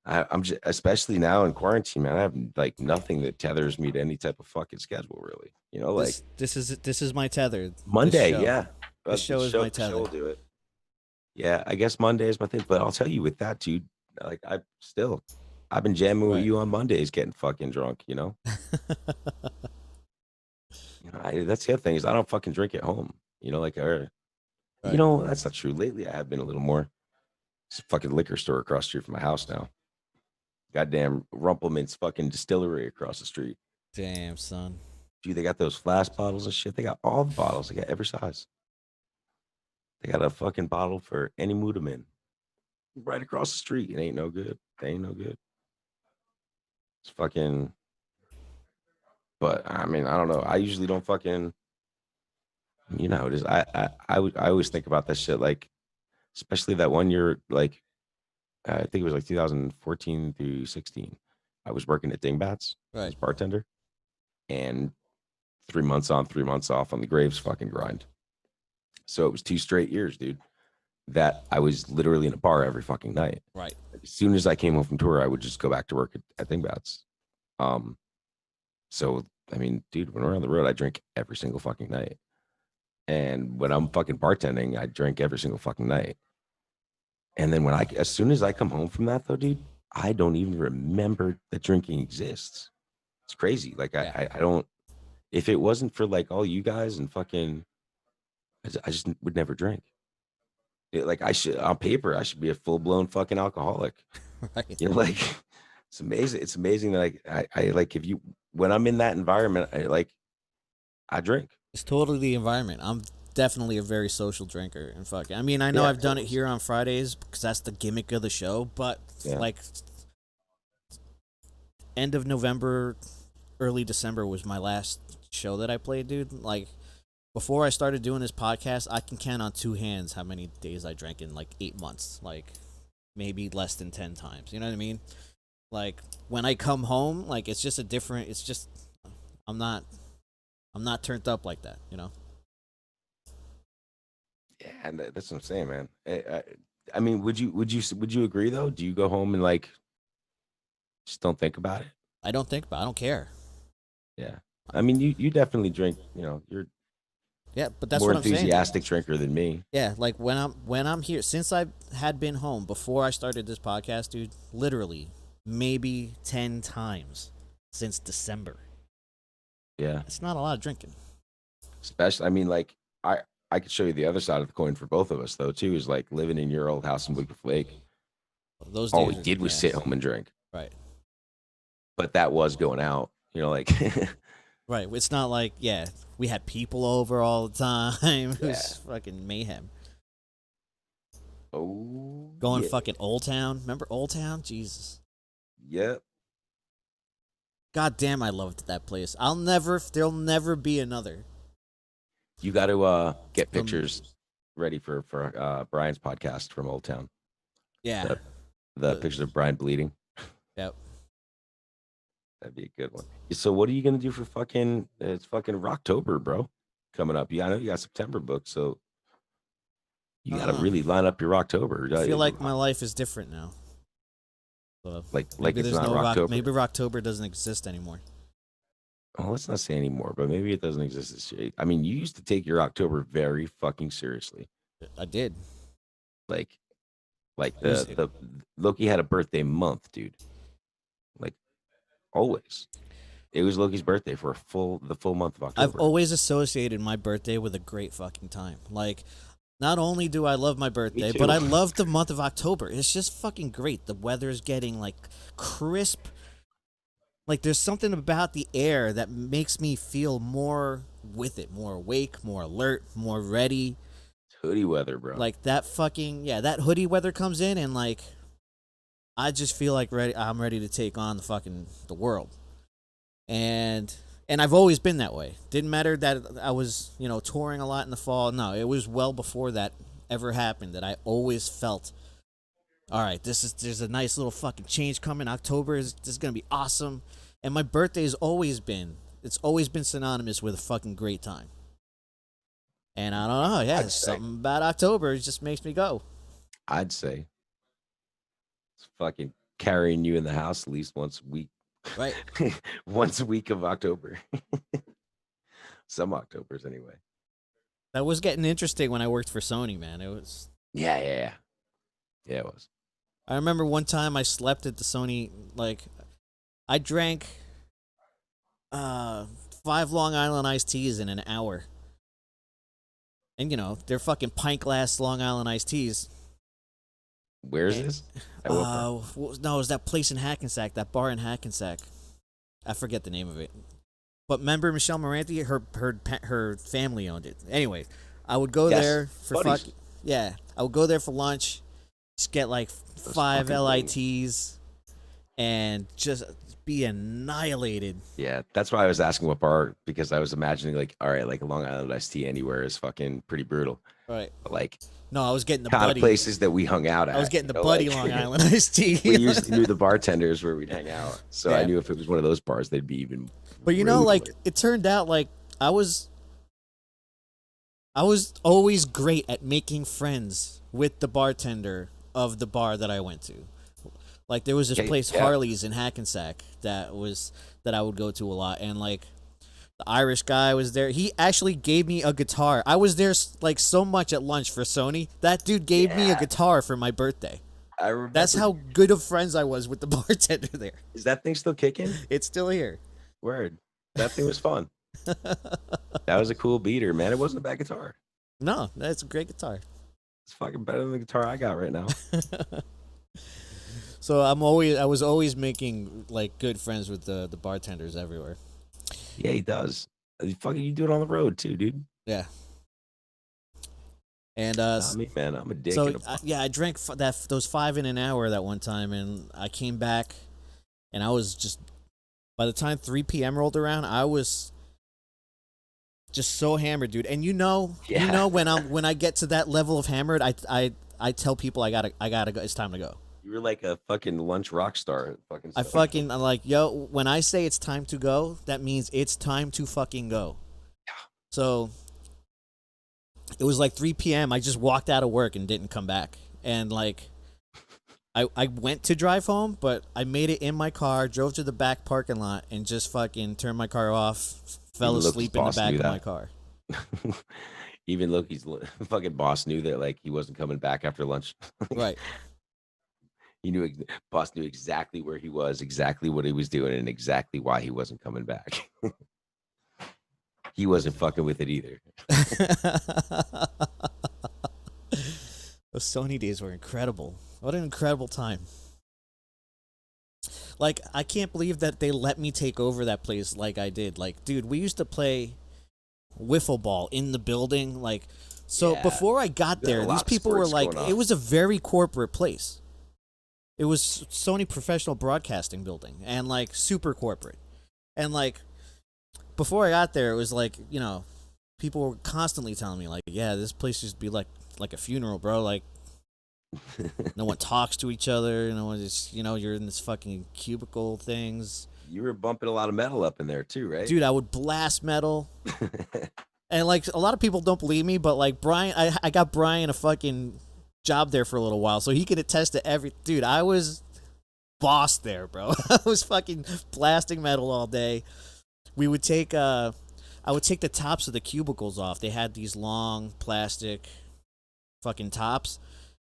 I'm just, especially now in quarantine, man. I have like nothing that tethers me to any type of fucking schedule, really. Like this is my tether. Monday, this show. yeah. This show is my The show tether. will do it. Yeah, I guess Monday is my thing, but I'll tell you with that, dude. Like I've been jamming with you on Mondays, getting fucking drunk. That's the other thing is I don't fucking drink at home. That's not true. Lately, I have been a little more. It's a fucking liquor store across the street from my house now. Goddamn Rumpelman's fucking distillery across the street. Damn, son. Dude, they got those flask bottles and shit. They got all the bottles. They got every size. They got a fucking bottle for any mood I'm in. Right across the street. It ain't no good. They ain't no good. It's fucking. But I mean, I don't know. I usually don't fucking. You know, it is. I always think about that shit. Like, especially that one year. Like, I think it was like 2014 through 16. I was working at Dingbats as Right. bartender, and 3 months on, 3 months off on the Graves fucking grind. So it was 2 straight years, dude, that I was literally in a bar every fucking night. Right. As soon as I came home from tour, I would just go back to work at Dingbats. So I mean, dude, when we're on the road, I drink every single fucking night. And when I'm fucking bartending, I drink every single fucking night. And then as soon as I come home from that though, dude, I don't even remember that drinking exists. It's crazy. Like Yeah. I don't, if it wasn't for like all you guys and fucking, I just would never drink. Like I should, on paper, I should be a full blown fucking alcoholic. Right. You know, like it's amazing. It's amazing that I like when I'm in that environment, I drink. It's totally the environment. I'm definitely a very social drinker. And fuck, I mean, I know Yeah, I've done it here on Fridays because that's the gimmick of the show. But Yeah. like, end of November, early December was my last show that I played, dude. Like, before I started doing this podcast, I can count on two hands how many days I drank in like 8 months. Like, maybe less than 10 times. You know what I mean? Like, when I come home, like, it's just a different. It's just, I'm not turned up like that. You know? Yeah, and that's what I'm saying, man. I mean, would you agree though? Do you go home and like just don't think about it? I don't think about. I don't care. Yeah. I mean, you definitely drink. You know, you're Yeah, but that's more what I'm saying. enthusiastic drinker than me. Yeah, like when I'm here, since I had been home before I started this podcast, dude, literally maybe 10 times since December. Yeah. It's not a lot of drinking. Especially, I mean, like I could show you the other side of the coin for both of us though too. Is like living in your old house in Wycliffe Lake. Those All days we are did the was best. sit home and drink. Right. But that was going out. You know, like Right. It's not like, yeah, we had people over all the time. It Yeah. was fucking mayhem. oh Going yeah. fucking Old Town. Remember Old Town? Jesus. Yep. God damn, I loved that place. There'll never be another. You got to get From- pictures ready for Brian's podcast from Old Town. Yeah. The pictures of Brian bleeding. Yep. That'd be a good one. So what are you gonna do for fucking? It's fucking Rocktober, bro. Coming up. Yeah, I know you got September booked, so you got to really line up your Rocktober. I feel like my life is different now. So like maybe it's there's not no Rocktober. Maybe Rocktober doesn't exist anymore. Oh, let's not say anymore, but maybe it doesn't exist this year. I mean, you used to take your October very fucking seriously. I did. Like the Loki had a birthday month, dude. Like always. It was Loki's birthday for the full month of October. I've always associated my birthday with a great fucking time. Like, not only do I love my birthday, but I love the month of October. It's just fucking great. The weather's getting like crisp. Like, there's something about the air that makes me feel more with it, more awake, more alert, more ready. It's hoodie weather, bro. Like that that hoodie weather comes in, and like I just feel like I'm ready to take on the world. And I've always been that way. Didn't matter that I was, touring a lot in the fall. No, it was well before that ever happened that I always felt, all right, there's a nice little fucking change coming. October this is gonna be awesome. And my birthday's always been synonymous with a fucking great time. And I don't know, yeah, something about October, it just makes me go. I'd say it's fucking carrying you in the house at least once a week. Right. Once a week of October. Some Octobers anyway. That was getting interesting when I worked for Sony, man. It was. Yeah, it was. I remember one time I slept at the Sony, like, I drank 5 Long Island iced teas in an hour. And, they're fucking pint glass Long Island iced teas. Where is this? At what part? No, it was that place in Hackensack, that bar in Hackensack. I forget the name of it. But remember Michelle Moranti, her family owned it. Anyway, I would go Yes, there for buddies. yeah. I would go there for lunch, just get like Those 5 fucking things. LITs, and just be annihilated. Yeah, that's why I was asking what bar, because I was imagining like, all right, like a Long Island iced tea anywhere is fucking pretty brutal. Right. But like No, I was getting the kind of buddy. places that we hung out at. I was getting the you know, buddy like, Long Island iced tea. we usually knew the bartenders where we'd hang out. So I Yeah. knew if it was one of those bars, they'd be even But you know, like ruthless. it turned out like I was always great at making friends with the bartender of the bar that I went to. Like there was this Okay, place yeah. Harley's in Hackensack that I would go to a lot, and like the Irish guy was there. He actually gave me a guitar. I was there like so much at lunch for Sony. That dude gave me a Yeah. guitar for my birthday. I remember. That's how good of friends I was with the bartender there. Is that thing still kicking? It's still here. Word. That thing was fun. That was a cool beater, man. It wasn't a bad guitar. No, that's a great guitar. It's fucking better than the guitar I got right now. So I was always making like good friends with the bartenders everywhere. Yeah, he does. You do it on the road too, dude. Yeah. And Not me, man. I'm a dick. so and a yeah, I drank those 5 in an hour that one time, and I came back, and I was just by the time 3 p.m. rolled around, I was just so hammered, dude. And you know Yeah. when I get to that level of hammered, I tell people I gotta go. It's time to go. You were like a fucking lunch rock star. I'm like, yo, when I say it's time to go, that means it's time to fucking go. So it was like 3 p.m. I just walked out of work and didn't come back. And like, I went to drive home, but I made it in my car, drove to the back parking lot, and just fucking turned my car off, fell Even Loki's asleep in the boss back knew of that. my car. Even Loki's fucking boss knew that like he wasn't coming back after lunch. Right. He knew boss knew exactly where he was, exactly what he was doing, and exactly why he wasn't coming back. He wasn't fucking with it either. Those Sony days were incredible. What an incredible time. Like, I can't believe that they let me take over that place like I did. Like, dude, we used to play wiffle ball in the building. Like, so Yeah. before I got We had a there, lot these of people were sports like, going on. it was a very corporate place. It was Sony Professional Broadcasting Building, and like super corporate. And like, before I got there, it was like, you know, people were constantly telling me like, yeah, this place used to be like a funeral, bro. Like, no one talks to each other. No one just, you know, you're in this fucking cubicle things. You were bumping a lot of metal up in there too, right? Dude, I would blast metal. And like, a lot of people don't believe me, but like Brian, I got Brian a fucking job there for a little while, so he could attest to every. Dude, I was boss there, bro. I was fucking blasting metal all day. We would take I would take the tops of the cubicles off. They had these long plastic fucking tops,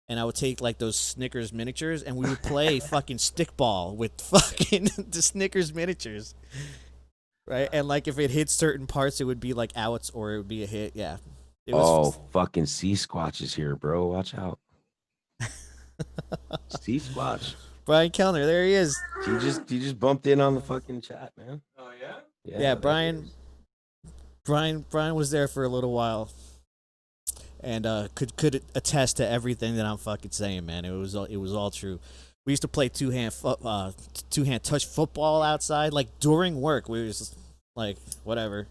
and I would take like those Snickers miniatures, and we would play fucking stickball with fucking the Snickers miniatures. Right? And like if it hit certain parts, it would be like outs or it would be a hit. Yeah. It was Fucking Sea Squatch is here, bro. Watch out. Sea Squatch. Brian Kellner, there he is. He just bumped in on the fucking chat, man. Oh yeah? Yeah, there Brian. he is. Brian was there for a little while, and could attest to everything that I'm fucking saying, man. It was all true. We used to play two-hand touch football outside, like during work. We was just, like, whatever.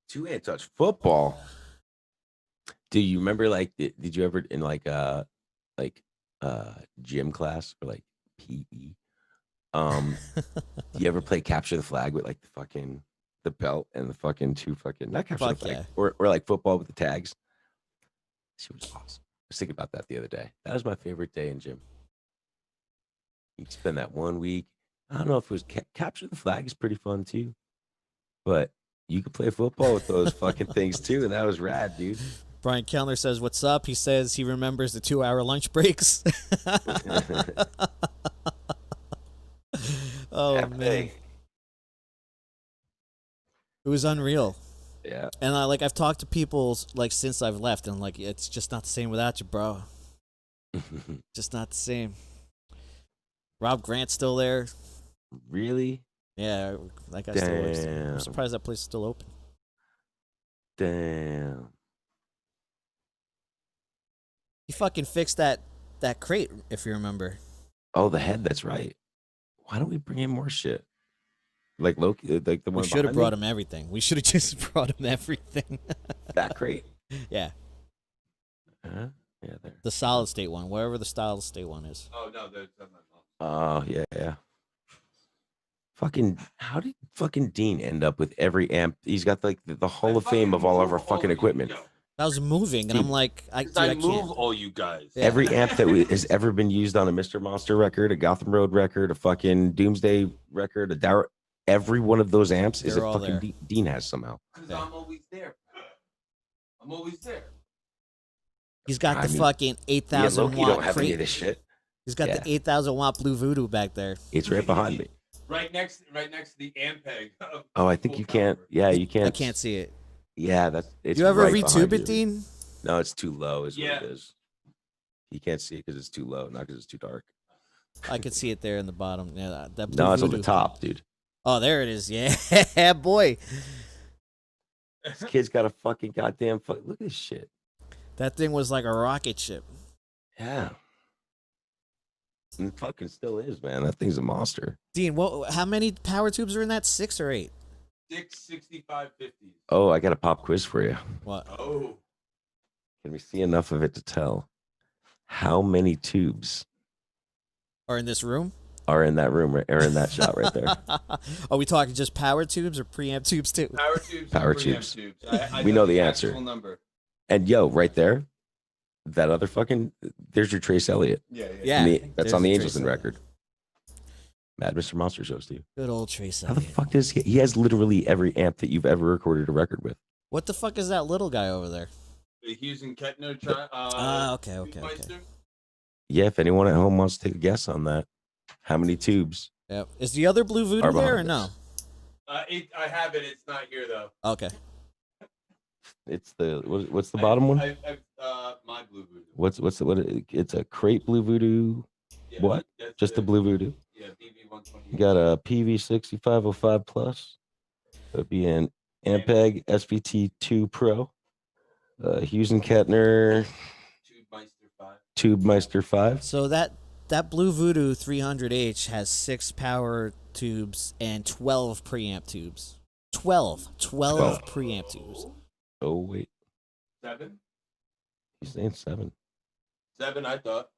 Two-hand touch football. Do you remember like did you ever in like gym class or like PE? Do you ever play capture the flag with like the belt and the fucking two fucking not capture the Fuck flag yeah. or like football with the tags? She was awesome. I was thinking about that the other day. That was my favorite day in gym. You spend that 1 week. I don't know if it was capture the flag is pretty fun too, but you could play football with those fucking things too, and that was rad, dude. Brian Kellner says, "What's up?" He says he remembers the 2-hour lunch breaks. Oh man, Epic. it was unreal. Yeah. And I've talked to people like since I've left, and like it's just not the same without you, bro. Just not the same. Rob Grant's still there. Really? Yeah, that guy still works there. I'm Damn. surprised that place is still open. Damn. He fucking fixed that crate, if you remember. Oh, the head. That's right. Why don't we bring in more shit? Like Loki, like the We one should have behind brought me? him everything. We should have just brought him everything. That crate. Yeah, Yeah, there. the solid state one, wherever the solid state one is. Oh no, that's not my mom. Oh, yeah. Fucking, how did fucking Dean end up with every amp? He's got like the Hall of Fame of all of our fucking equipment. I was moving, and I'm like, I move can't. all you guys. Yeah. Every amp that has ever been used on a Mr. Monster record, a Gotham Road record, a fucking Doomsday record, a Darrow, every one of those amps is They're a all fucking there. Dean has somehow. Because Yeah. I'm always there. I'm always there. He's got I the mean, fucking 8,000 Loki watt don't have any crate. of this shit. He's got Yeah. the 8,000 watt Blue Voodoo back there. It's right behind me. Right next to the Ampeg. Oh, I think you can't. Yeah, you can't. I can't see it. Yeah, it's. You ever right retube behind it, you. Dean? No, it's too low. Is Yeah. what it is. You can't see it because it's too low, not because it's too dark. I could see it there in the bottom. Yeah, that Blue No, it's on Voodoo. the top, dude. Oh, there it is. Yeah, boy. This kid's got a fucking goddamn. Look at this shit. That thing was like a rocket ship. Yeah. And it fucking still is, man. That thing's a monster. Dean, how many power tubes are in that? 6 or 8? 66550s. Oh, I got a pop quiz for you. What? Oh. Can we see enough of it to tell how many tubes Or in this room? are in that room or in that shot right there? Are we talking just power tubes or preamp tubes too? Power tubes. Power and preamp tubes. tubes. We know the answer. actual number. And yo, right there, that other fucking, there's your Trace Elliott. Yeah. Yeah. That's there's on the the Angelson Trace record. Mad Mr. Monster shows to you. Good old Trace How the Elliott. fuck does he has literally every amp that you've ever recorded a record with? What the fuck is that little guy over there? The Hughes and Kettner. Okay. Meister. Yeah, if anyone at home wants to take a guess on that, how many tubes? Yep. Is the other Blue Voodoo Are there or behind no? us. I have it. It's not here though. Okay. It's the what's the bottom one? My Blue Voodoo. What it's a crate Blue Voodoo. Yeah, What? that's Just the Blue Voodoo. Yeah, BV 120. You got a PV 6505 plus. That'd be an Ampeg SVT 2 Pro. Hughes and Kettner Tube Meister 5. Tube Meister 5. So that Blue Voodoo 300H has 6 power tubes and 12 preamp tubes. 12 preamp tubes. Oh wait, 7. he's saying 7. 7, I thought.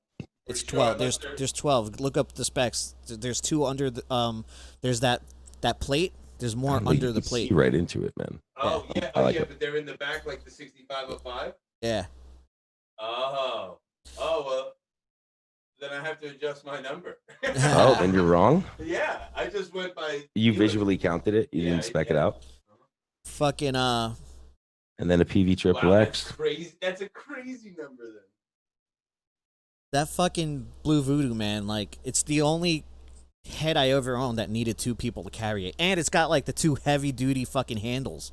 It's Pretty sure 12. I There's 12. Look up the specs. There's 2 under the there's that plate. There's more You under the can plate. see right into it, man. Oh yeah, I like it. but they're in the back like the 6505. Yeah. Oh well. Then I have to adjust my number. Oh, then you're wrong. Yeah, I just went by. You visually counted it. You Yeah, didn't spec it yeah. out. Fucking And then a PV triple Wow, X. that's crazy. That's a crazy number then. that fucking Blue Voodoo, man, like it's the only head I ever owned that needed 2 people to carry it. And it's got like the 2 heavy duty fucking handles.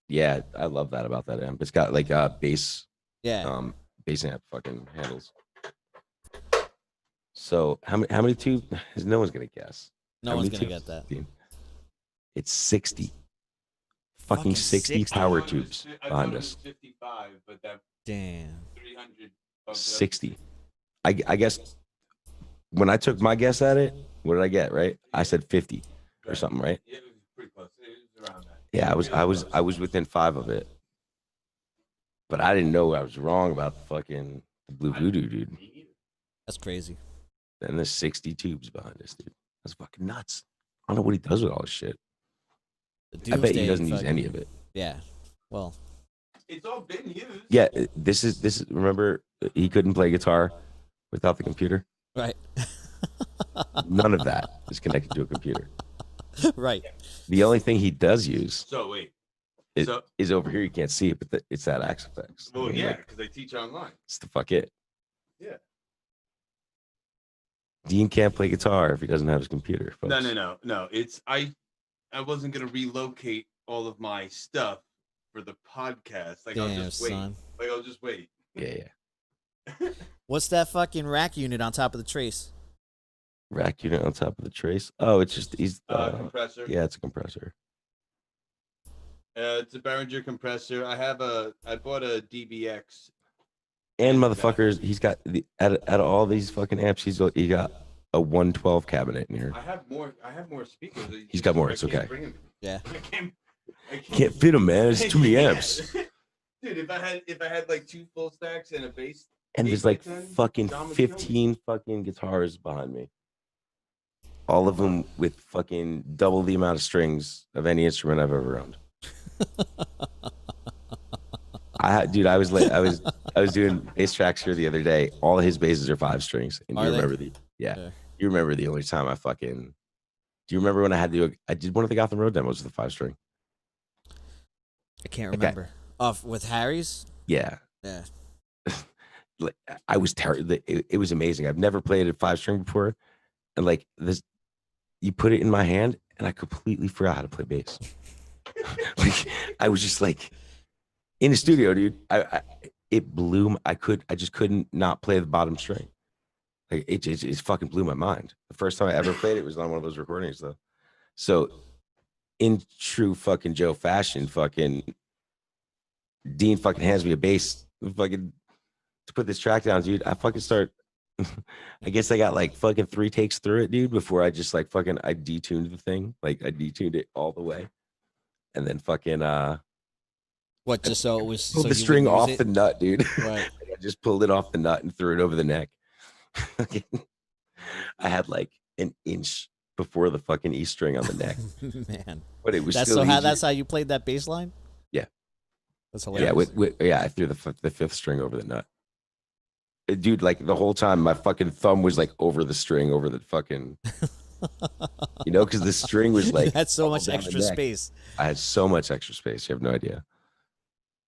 Yeah, I love that about that amp. It's got like bass Yeah. bass amp fucking handles. So how many tubes? No one's gonna guess. No How one's many going to get tubes, that. Dean? It's 60. Fucking Fucking 60 60. power I thought it was tubes fi- I behind thought it us. was 55, but that Damn. 300. bumped it up. 60. I guess when I took my guess at it, what did I get? Right? I said 50 or something, right? Yeah, it was pretty close. It was around that. Yeah, Really I was within 5 of it. But I didn't know I was wrong about the fucking Blue Voodoo, dude. Me neither. That's crazy. And there's 60 tubes behind us, dude. That's fucking nuts. I don't know what he does with all this shit. The I bet he Doomsday doesn't use fucking- any of it. Yeah. Well, It's all been used. Yeah, this is remember he couldn't play guitar without the computer? right. None of that is connected to a computer. right. The only thing he does use So wait. is, So is over here. You can't see it, but it's that Axe Effects. well, I mean, yeah, like, because I teach online. it's the fuck it. Yeah. Dean can't play guitar if he doesn't have his computer. Folks. No. It's I wasn't gonna relocate all of my stuff for the podcast. Like, I'll Damn, just wait. son. Like, I'll just wait. Yeah. What's that fucking rack unit on top of the trace? Rack unit on top of the trace. Oh, it's just Compressor. Yeah, it's a compressor. It's a Behringer compressor. I bought a DBX. And motherfuckers, he's got out of all these fucking amps, he got a 112 cabinet in here. I have more speakers. He's got more. It's okay. Yeah. I Can't fit him, man. It's too many amps. Dude, if I had like 2 full stacks and a bass, And there's like 8x10, fucking Dom would 15 fucking guitars behind me. All of them with fucking double the amount of strings of any instrument I've ever owned. I was doing bass tracks here the other day. All his basses are 5 strings. And Are you they? remember you remember the only time do you remember when I did one of the Gotham Road demos with the 5-string? I can't remember. Off with Harry's? Yeah. Yeah. Like, I was terrible. It was amazing. I've never played a 5-string before. And like this, you put it in my hand and I completely forgot how to play bass. Like, I was just like in the studio, dude. It blew. I just couldn't not play the bottom string. Like it fucking blew my mind. The first time I ever played it was on one of those recordings, though. So, in true fucking Joe fashion, fucking Dean fucking hands me a bass, fucking to put this track down, dude. I fucking start. I guess I got like fucking 3 takes through it, dude, before I just like fucking I detuned the thing. Like I detuned it all the way. And then fucking What, just so it was pulled so the you string wouldn't off use the it? nut, dude. Right. I just pulled it off the nut and threw it over the neck. I had like an inch before the fucking E string on the neck. Man. But it was That's still so how easier. that's how you played that bass line? Yeah. That's Yeah, hilarious. I threw the 5th string over the nut. Dude, like the whole time my fucking thumb was like over the string, over the fucking because the string was like You had so all much down the extra neck. space. I had so much extra space. You have no idea.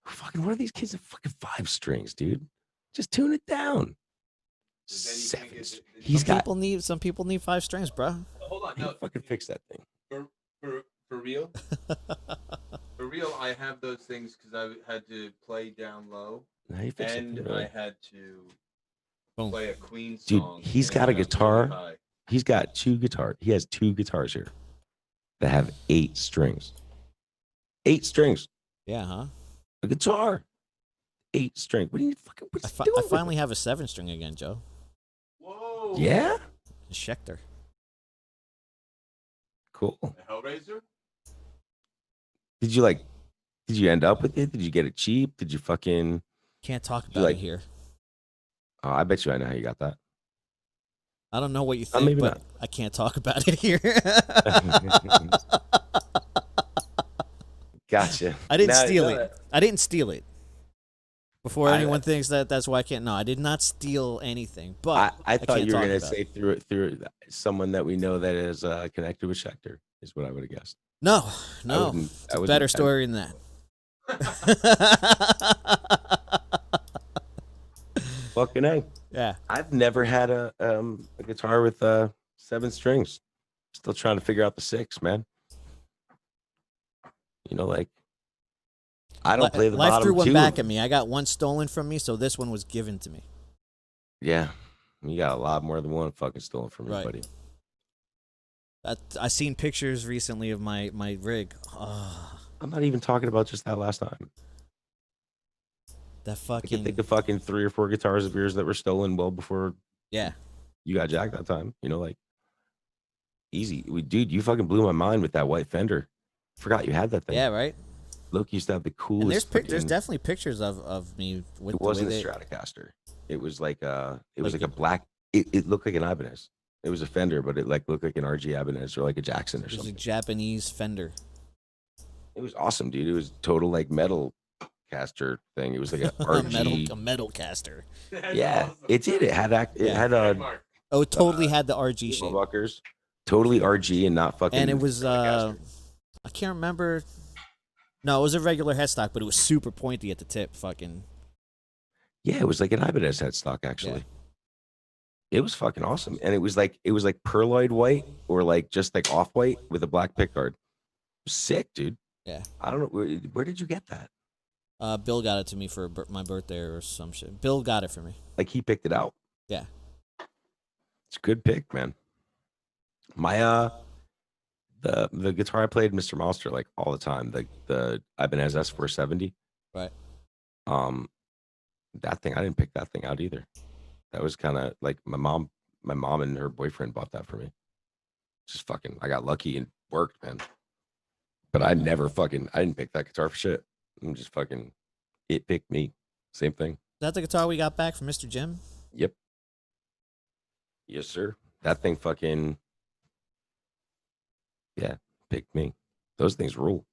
Fucking, what are these kids at fucking 5 strings, dude? Just tune it down. 7. He's got. Some people need 5 strings, bro. Hold on, He no, fucking fix that thing. for real. For real, I have those things because I had to play down low, Now you fix and it. I had to Boom. play a Queen Dude, song. he's and got a it went guitar. really high. He's got 2 guitars. He has 2 guitars here that have 8 strings. 8 strings. Yeah, huh? A guitar. 8 strings. What are you fucking? What's he doing I with finally have a 7 string again, Joe. Whoa! it? Yeah. A Schecter. Cool. A Hellraiser? Did you end up with it? Did you get it cheap? Did you fucking? Can't talk You about like- it here. Oh, I bet you I know how you got that. I don't know what you think, maybe but not. I can't talk about it here. Gotcha. I didn't Now- steal now it. I didn't steal it. Before I- anyone thinks that's why I can't. No, I did not steal anything. But I thought can't you were talk gonna about say through someone that we know that is connected with Schecter is what I would have guessed. no. wouldn't- It's I a wouldn't- better I- story than that. Fucking A. Yeah. I've never had a guitar with 7 strings. Still trying to figure out the 6, man. Like I don't play the Life bottom threw one 2. back at me. I got one stolen from me, so this one was given to me. Yeah, you got a lot more than one fucking stolen from me, Right. buddy. I seen pictures recently of my rig. Oh, I'm not even talking about just that last time. that I can fucking think of fucking 3 or 4 guitars of yours that were stolen well before yeah. you got jacked that time. Like easy. Dude, you fucking blew my mind with that white Fender. Forgot you had that thing. Yeah, right. Loki used to have the coolest. And there's fucking- definitely pictures of me with It wasn't the a way they, Stratocaster. It was like a Like black. It looked like an Ibanez. It was a Fender, but it like looked like an RG Ibanez or like a Jackson or it was a something. Japanese Fender. It was awesome, dude. It was total like metal caster thing. It was like a a RG. metal caster. That's Yeah, awesome. it did. It had Yeah. Trademark. Oh, it totally had the RG shape. humbuckers. Totally RG and not fucking. And it was Stratocaster. I can't remember. No, it was a regular headstock, but it was super pointy at the tip. Fucking Yeah, it was like an Ibanez headstock actually. It was fucking awesome, and it was like pearloid white or like just like off white with a black pickguard. Sick, dude. Yeah. I don't know. Where did you get that? Bill got it to me for my birthday or some shit. Bill got it for me. Like he picked it out. Yeah. It's a good pick, man. My the guitar I played, Mr. Monster, like all the time. The Ibanez S470. Right. That thing, I didn't pick that thing out either. That was kind of like my mom and her boyfriend bought that for me. Just fucking, I got lucky and worked, man. But I didn't pick that guitar for shit. I'm just fucking, it picked me. Same thing. Is that the guitar we got back from Mr. Jim? Yep. Yes, sir. That thing fucking, yeah, picked me. Those things rule.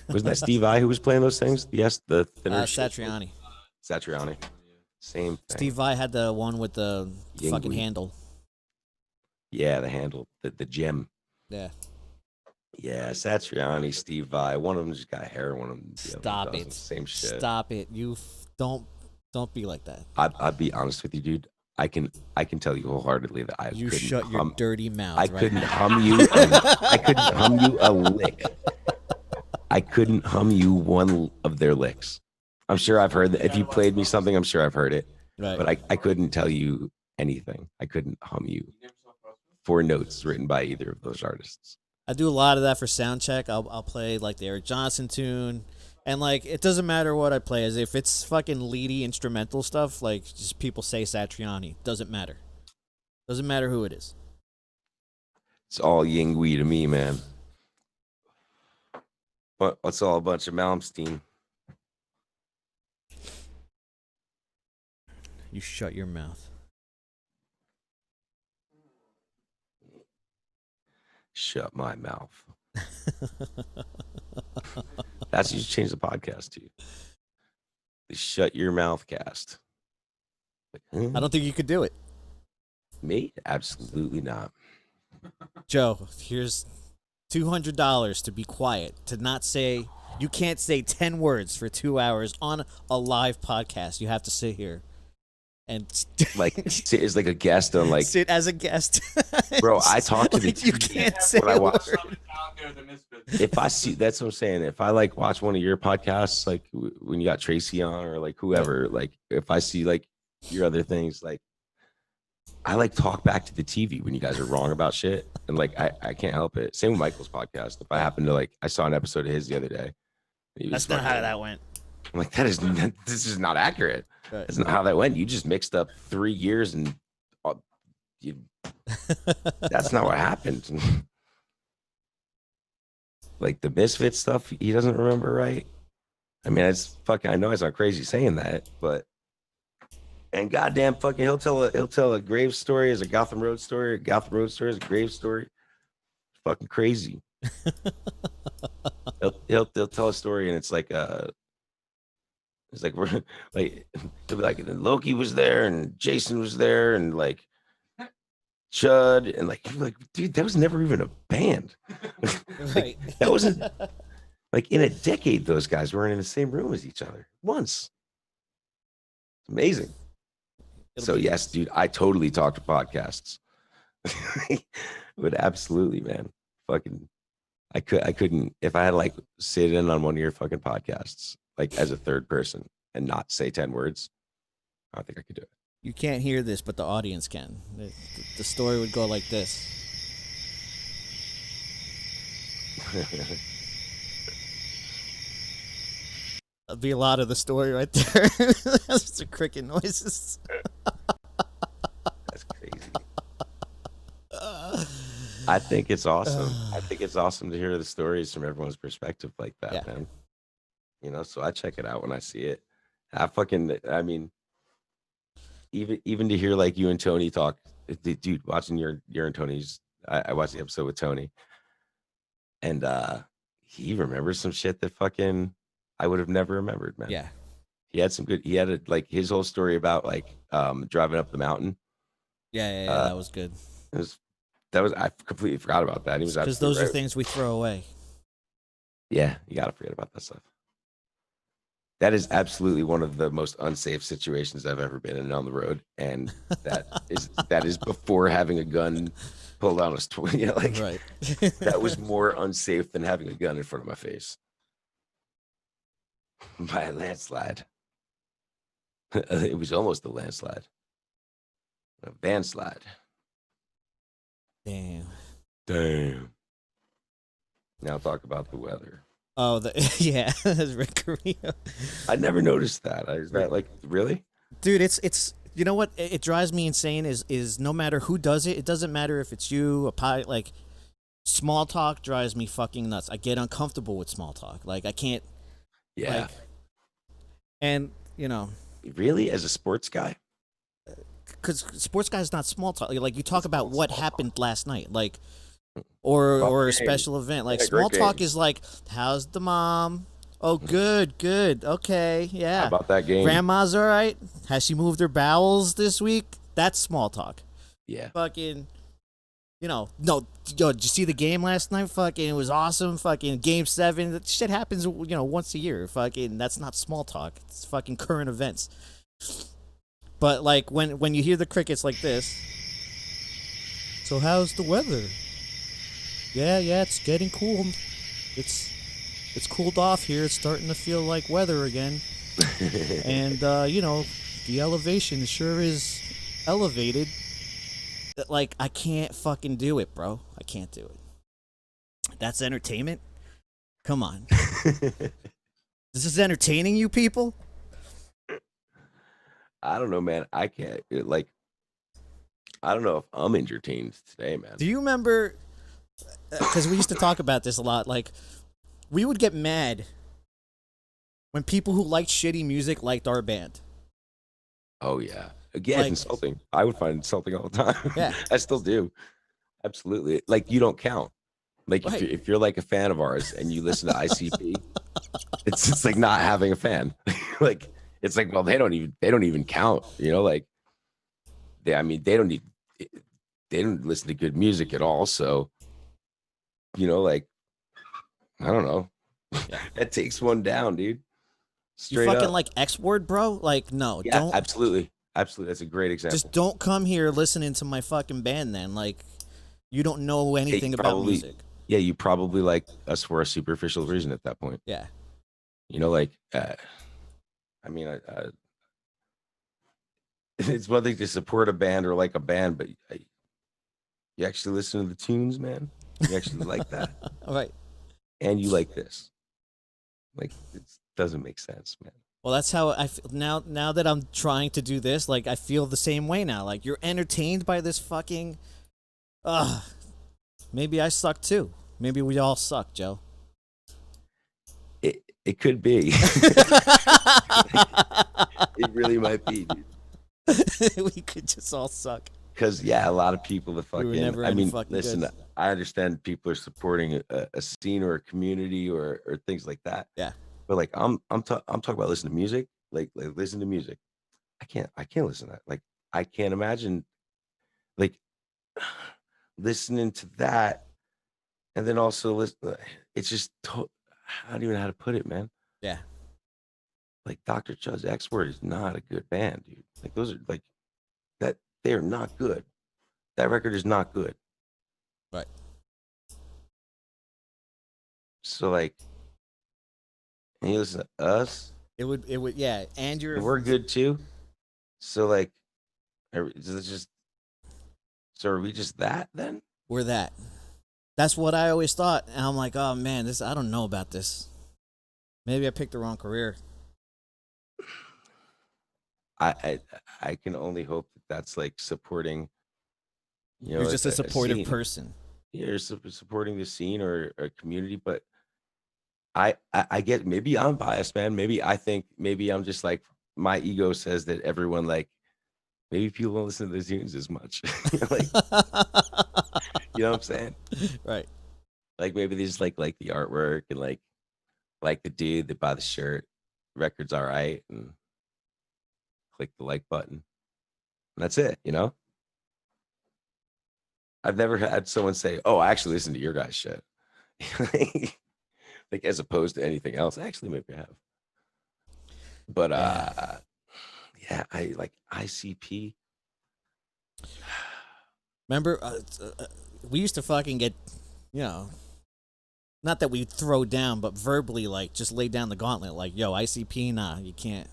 Wasn't that Steve Vai who was playing those things? Yes, the thinner Satriani. Satriani. Same thing. Steve Vai had the one with the fucking Yingling. handle. Yeah, the handle, the gem. Yeah. Yeah, Satriani, Steve Vai. One of them just got hair. One of them. Stop it. Same shit. Stop it. You don't be like that. I'd be honest with you, dude. I can tell you wholeheartedly that I You couldn't shut your dirty mouth. I right couldn't now. hum you. I couldn't hum you a lick. I couldn't hum you one of their licks. I'm sure I've heard that. If you played me something, I'm sure I've heard it. Right. But I couldn't tell you anything. I couldn't hum you 4 notes written by either of those artists. I do a lot of that for sound check. I'll play like the Eric Johnson tune, and like it doesn't matter what I play. As if it's fucking leady instrumental stuff, like just people say Satriani. Doesn't matter. Doesn't matter who it is. It's all Yinghui to me, man. But it's all a bunch of Malmsteen. You shut your mouth. Shut my mouth. That's what you should change the podcast to. The Shut Your Mouth cast. Like, I don't think you could do it. Me? Absolutely not. Joe, here's $200 to be quiet, to not say, you can't say 10 words for 2 hours on a live podcast. You have to sit here and Like sit as like a guest on like sit as a guest. bro, I talk to the like, you TV can't say when I a watch. word. If I see, that's what I'm saying. If I like watch one of your podcasts, like when you got Tracy on or like whoever, like if I see like your other things, like I like talk back to the TV when you guys are wrong about shit, and like I can't help it. Same with Michael's podcast. If I happen to like, I saw an episode of his the other day. That's not how that went. I'm like, this is not accurate. Right. That's not how that went. You just mixed up 3 years and that's not what happened. Like the Misfit stuff, he doesn't remember, right? I mean, it's fucking. I know it's not crazy saying that, but and goddamn, fucking, he'll tell a grave story as a Gotham Road story. A Gotham Road story as a grave story. It's fucking crazy. he'll tell a story and it's like we're like he'll be like, and Loki was there and Jason was there and like Chud and like, you're like, dude, that was never even a band. Right. That wasn't like in a decade. Those guys weren't in the same room as each other once. It's amazing. So yes, dude, I totally talk to podcasts. But absolutely, man, fucking, I couldn't if I had to like sit in on one of your fucking podcasts like as a third person and not say 10 words. I don't think I could do it. You can't hear this, but the audience can. The story would go like this. That'd be a lot of the story right there. That's the cricket noises. That's crazy. I think it's awesome. I think it's awesome to hear the stories from everyone's perspective like that, Yeah. man. You know, so I check it out when I see it. I mean, even to hear like you and Tony talk, dude, watching your and Tony's, I watched the episode with Tony, and he remembers some shit that fucking I would have never remembered, man. Yeah. He had like his whole story about like driving up the mountain. Yeah, that was good. I completely forgot about that. He was because those are things we throw away. Yeah, you gotta forget about that stuff. That is absolutely one of the most unsafe situations I've ever been in on the road, and that is before having a gun pulled out his you know, like Right. that was more unsafe than having a gun in front of my face by a landslide. It was almost a landslide, a van slide. Damn. Damn. Now talk about the weather. Oh, yeah, that's Rick Carrillo. I never noticed that. Is that like really? Dude, it's you know what it drives me insane is no matter who does it, it doesn't matter if it's you, a pilot, like small talk drives me fucking nuts. I get uncomfortable with small talk. Like I can't Yeah. like and you know, Really, as a sports guy? cuz sports guys not small talk. Like you talk It's about not what small happened last night, like Fun or a game. special event. Like Yeah, small great talk game. is like, how's the mom? Oh, good, good. Okay, How yeah. about that game? Grandma's all right. Has she moved her bowels this week? That's small talk. Yeah. Fucking, no, yo, did you see the game last night? Fucking, it was awesome. Fucking game 7. That shit happens, once a year. Fucking, that's not small talk. It's fucking current events. But like when you hear the crickets like this. So how's the weather? Yeah, it's getting cool. It's cooled off here. It's starting to feel like weather again. And the elevation sure is elevated. Like I can't fucking do it, bro. I can't do it. That's entertainment? Come on. This is entertaining you people? I don't know, man. I can't like. I don't know if I'm entertained today, man. Do you remember? Because we used to talk about this a lot. Like, we would get mad when people who liked shitty music liked our band. Oh yeah. Again, Like- insulting. I would find insulting all the time. Yeah. I still do. Absolutely. Like you don't count. Like Right. if you're like a fan of ours and you listen to ICP, it's like not having a fan. Like it's like, well, they don't even count. Like they don't listen to good music at all. So like I don't know. Yeah. That takes one down, dude. You Straight fucking up. like X Word, bro? Like, no, Yeah, don't. absolutely. That's a great example. Just don't come here listening to my fucking band then. Like, you don't know anything about probably- music. Yeah, you probably like us for a superficial reason at that point. Yeah. Like, it's one thing to support a band or like a band, but you actually listen to the tunes, man. You actually like that, All right. and you like this. Like, it doesn't make sense, man. Well, that's how I feel now that I'm trying to do this. Like, I feel the same way now. Like, you're entertained by this fucking. Maybe I suck too. Maybe we all suck, Joe. It could be. It really might be, dude. We could just all suck. Because a lot of people that We were fucking. never I any mean, fucking listen. good. I understand people are supporting a scene or a community or things like that. Yeah. But like I'm talking about listening to music. Like listen to music. I can't listen to that. Like I can't imagine like listening to that and then also listen. It's just I don't even know how to put it, man. Yeah. Like Dr. Chud's X Word is not a good band, dude. Like those are like that. They are not good. That record is not good. Right. So like, and you listen to us, It would, yeah. And you're. and we're good too. So like, so are we just that then? We're that. That's what I always thought. And I'm like, oh man, I don't know about this. Maybe I picked the wrong career. I can only hope that that's like supporting. You're just a supportive scene. person. You're supporting the scene or a community, but I get, maybe I'm biased, man. Maybe I'm just like, my ego says that everyone, like, maybe people don't listen to the tunes as much. Like, you know what I'm saying? Right. Like maybe they just like the artwork and like the dude that buy the shirt, record's all right, and click the like button. And that's it, I've never had someone say, "Oh, I actually listen to your guys' shit." Like as opposed to anything else. Actually, maybe I have. But I like ICP. Remember, we used to fucking get, you know, not that we throw down, but verbally like just lay down the gauntlet. Like, yo, ICP, nah, you can't.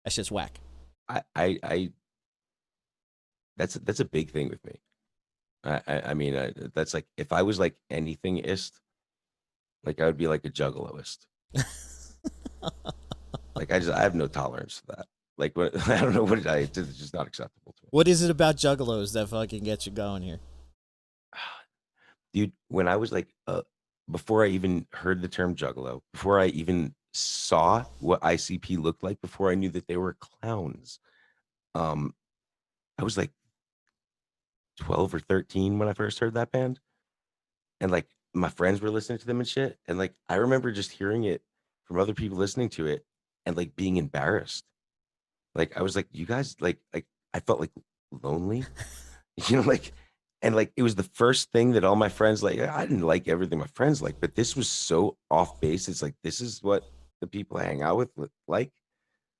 That shit's whack. I that's a big thing with me. I mean, that's like if I was like anythingist, like I would be like a juggaloist. Like I have no tolerance for that. Like what I don't know what it's just not acceptable to me. What is it about juggalos that fucking gets you going here? Dude, when I was like before I even heard the term juggalo, before I even saw what ICP looked like, before I knew that they were clowns, I was like 12 or 13 when I first heard that band. And like my friends were listening to them and shit. And like I remember just hearing it from other people listening to it and like being embarrassed. Like I was like, you guys like I felt like lonely, you know, like and like it was the first thing that all my friends like. I didn't like everything my friends like, but this was so off base. It's like this is what the people I hang out with like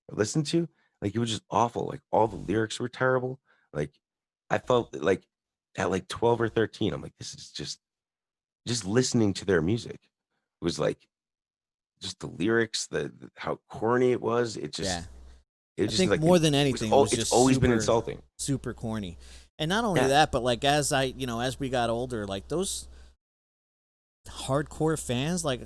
or listen to. Like it was just awful. Like all the lyrics were terrible. Like I felt like at like 12 or 13, I'm like, this is just listening to their music. It was like just the lyrics, the how corny it was. It just Yeah. it I just think like more than anything, it was it's just always been super, insulting. super corny. And not only Yeah. that, but like as as we got older, like those hardcore fans, like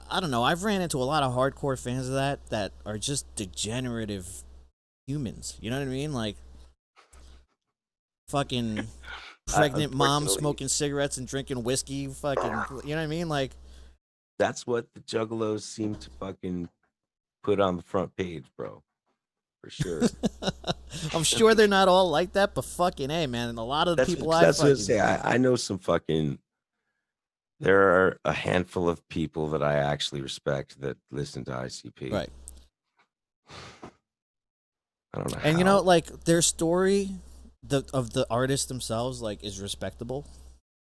I don't know, I've ran into a lot of hardcore fans of that are just degenerative humans. You know what I mean? Like fucking pregnant moms Unfortunately, smoking cigarettes and drinking whiskey. Fucking, you know what I mean? Like that's what the Juggalos seem to fucking put on the front page, bro. For sure. I'm sure they're not all like that, but fucking hey, man, a lot of the people That's what I fucking say. I know some fucking. There are a handful of people that I actually respect that listen to ICP. right. I don't know And how. you know, like their story, of the artists themselves, like is respectable.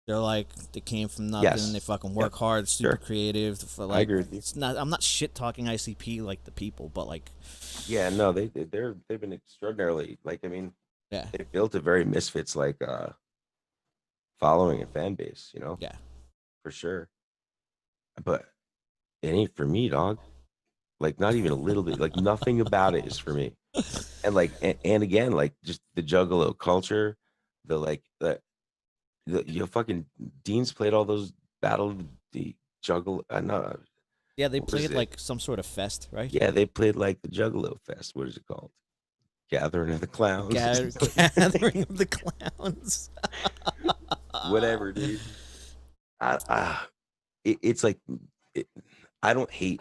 They're like they came from nothing. Yes. They fucking work hard, super Sure. creative. For, like, I agree with you. It's not. I'm not shit talking ICP like the people, but like, Yeah, no, they've been extraordinarily like. I mean, yeah, they built a very Misfits like following and fan base. You know, yeah. for sure. But it ain't for me, dog. Like not even a little bit. Like nothing about it is for me. And like and again, like just the Juggalo culture, the like the fucking Dean's played all those Battle of the Juggle. No, Yeah, they what was played it? like some sort of fest, right? Yeah, they played like the Juggalo Fest. What is it called? Gathering of the Clowns. Gathering of the clowns. Whatever, dude. It's like it, I don't hate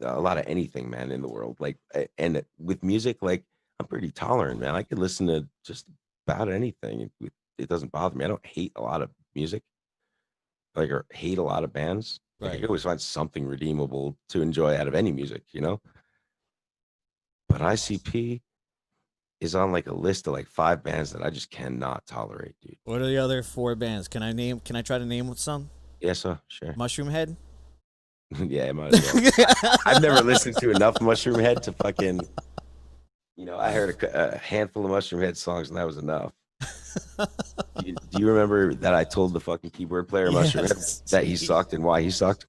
a lot of anything, man, in the world. Like, and with music, like I'm pretty tolerant, man. I could listen to just about anything. It doesn't bother me. I don't hate a lot of music, like, or hate a lot of bands. Like, I Right. can always find something redeemable to enjoy out of any music, you know. But ICP is on like a list of like 5 bands that I just cannot tolerate, dude. What are the other 4 bands? Can I name? Can I try to name some? Yeah, so sure. Mushroom Head. Yeah, might as well. I've never listened to enough Mushroom Head to fucking. You know, I heard a handful of Mushroom Head songs, and that was enough. Do you remember that I told the fucking keyboard player Mushroom Head Yes. that he sucked and why he sucked?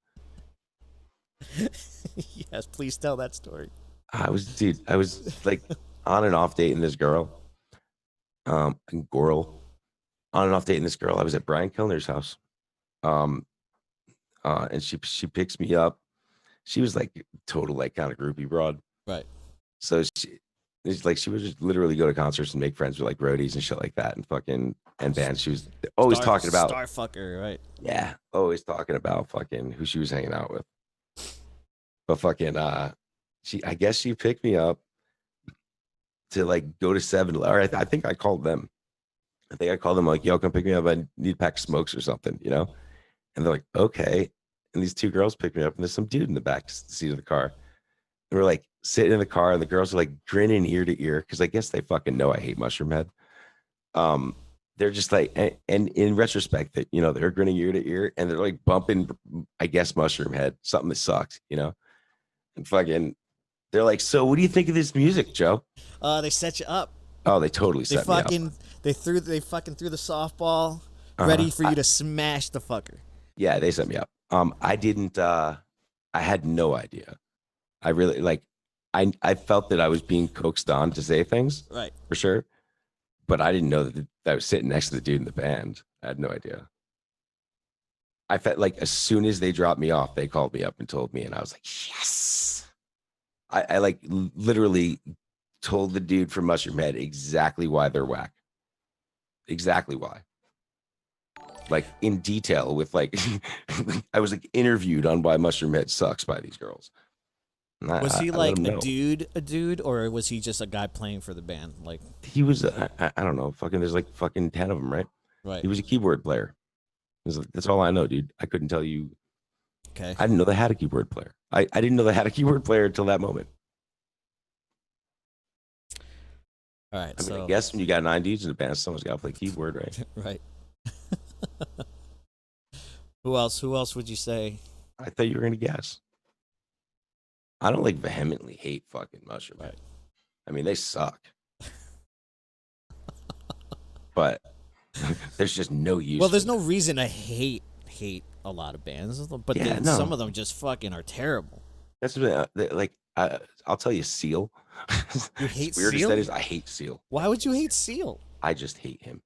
Yes, please tell that story. I was like on and off dating this girl, on and off dating this girl. I was at Brian Kilner's house, and she picks me up. She was like total like kind of groupie broad. Right. So it's like she would just literally go to concerts and make friends with like roadies and shit like that and fucking and bands. She was always talking about Starfucker, right? yeah, always talking about fucking who she was hanging out with. But fucking I guess she picked me up to like go to 7-Eleven. Or I think I called them. I think I called them like, yo, come pick me up. I need a pack of smokes or something, you know? And they're like, okay. And these 2 girls picked me up and there's some dude in the back seat of the car. And we're like sitting in the car and the girls are like grinning ear to ear because I guess they fucking know I hate Mushroom Head. They're just like, and in retrospect, that you know, they're grinning ear to ear and they're like bumping, I guess, Mushroom Head, something that sucked, you know? And fucking, they're like, so what do you think of this music, Joe? They set you up. Oh, they totally They set me up. fucking they fucking threw the softball. ready for you to smash the fucker. Yeah, they set me up. I didn't. I had no idea. I really like. I felt that I was being coaxed on to say things Right. for sure, but I didn't know that I was sitting next to the dude in the band. I had no idea. I felt like as soon as they dropped me off, they called me up and told me, and I was like, yes. I like literally told the dude from Mushroom Head exactly why they're whack. Exactly why. Like in detail with like I was like interviewed on why Mushroom Head sucks by these girls. Was he I like let 'em know. a dude, or was he just a guy playing for the band? Like, He was I don't know, fucking there's like fucking 10 of them, right? right. He was a keyboard player. That's all I know, dude. I couldn't tell you. Okay. I didn't know they had a keyboard player. I didn't know they had a keyboard player until that moment. All right. I mean, So I guess when you got 9 dudes in the band, someone's got to play keyboard, right? right. Who else? Who else would you say? I thought you were gonna guess. I don't like vehemently hate fucking Mushroom Head. Right. I mean, they suck. But there's just no use. Well, there's for no them. reason to hate a lot of bands, but Yeah, some no. of them just fucking are terrible. That's what, like I'll tell you, Seal. You hate As weird as Seal? that is, I hate Seal. Why would you hate Seal? I just hate him.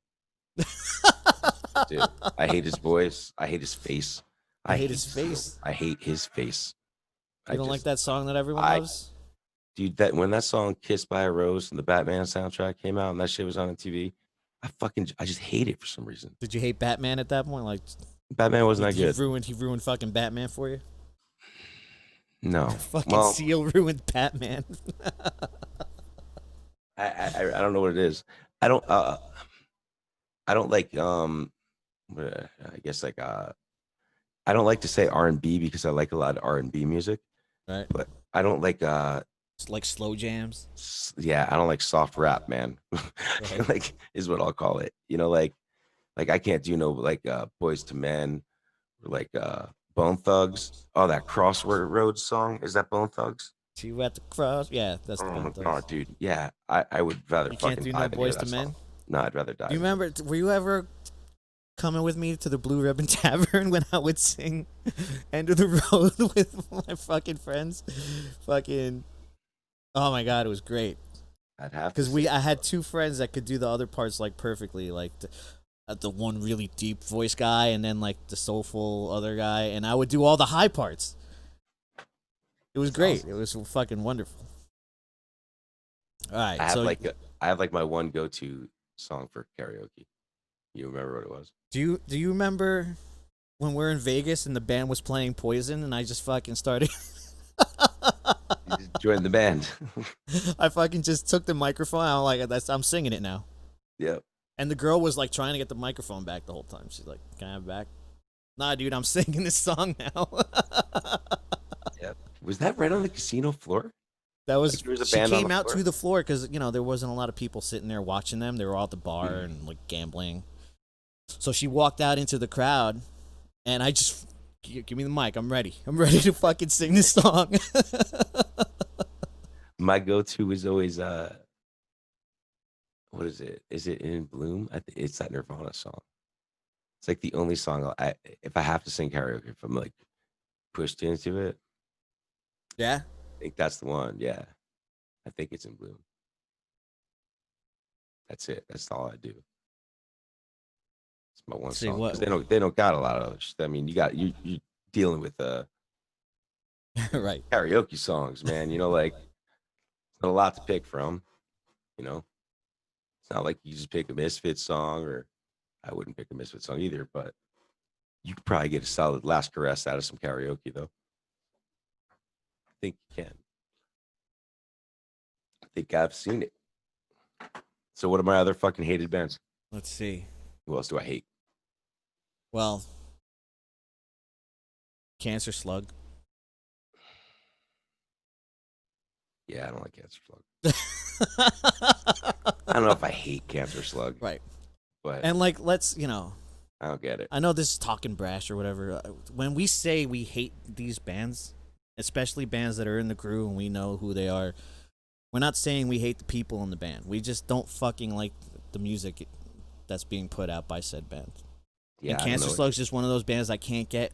Dude, I hate his voice. I hate his face. I hate his Seal. face. I hate his face. You don't like that song that everyone I- loves? Dude, that when that song "Kissed by a Rose" and the Batman soundtrack came out and that shit was on TV, I just hate it for some reason. Did you hate Batman at that point? Like, Batman wasn't that good. He ruined fucking Batman for you. No, Fucking well, Seal ruined Batman. I don't know what it is. I don't like I guess like I don't like to say R&B because I like a lot of R&B music, Right. but I don't like It's like slow jams. yeah, I don't like soft rap, man. Right. Like is what I'll call it. You know, like I can't do no like Boys to Men or like Bone Thugs. Oh, that Crossroads song, is that Bone Thugs? You at the cross. Yeah, that's the Oh my one. god, dude. Yeah, I would rather You fucking can't do die no than hear Boys that to song. Men. No, I'd rather die. Do you remember? Were you ever coming with me to the Blue Ribbon Tavern when I would sing "End of the Road" with my fucking friends? Fucking. Oh my god, it was great. I'd have to. Because I had two friends that could do the other parts like perfectly, like the one really deep voice guy, and then like the soulful other guy, and I would do all the high parts. It was great. awesome. It was fucking wonderful. All right, I have so I have like my one go-to song for karaoke. You remember what it was? do you remember when we're in Vegas and the band was playing Poison, and I just fucking started. You just joined the band. I fucking just took the microphone. I'm like, I'm singing it now. Yep. And the girl was like trying to get the microphone back the whole time. She's like, "Can I have it back?" Nah, dude, I'm singing this song now. Yep. Was that right on the casino floor? That was, Like, there was a she band on came the out floor? to the floor because there wasn't a lot of people sitting there watching them. They were all at the bar and like gambling. So she walked out into the crowd, and I just give me the mic. I'm ready. I'm ready to fucking sing this song. My go-to is always what is it? Is it In Bloom? It's that Nirvana song. It's like the only song if I have to sing karaoke, if I'm like pushed into it, Yeah. I think that's the one. Yeah, I think it's In Bloom. That's it. That's all I do. It's my one See, song. 'Cause what- they don't got a lot of other shit. I mean, you dealing with Right. karaoke songs, man. Like it's not a lot to pick from. It's not like you just pick a Misfits song, or I wouldn't pick a Misfits song either, but you could probably get a solid Last Caress out of some karaoke, though. I think you can. I think I've seen it. So what are my other fucking hated bands? Let's see. Who else do I hate? Well, Cancer Slug. Yeah, I don't like Cancer Slug. I don't know if I hate Cancer Slug, Right. but And like, let's, I don't get it. I know this is Talkin Brash or whatever. When we say we hate these bands, especially bands that are in the crew and we know who they are, we're not saying we hate the people in the band. We just don't fucking like the music that's being put out by said band. And Yeah, I don't Cancer know. Slug's just one of those bands I can't get.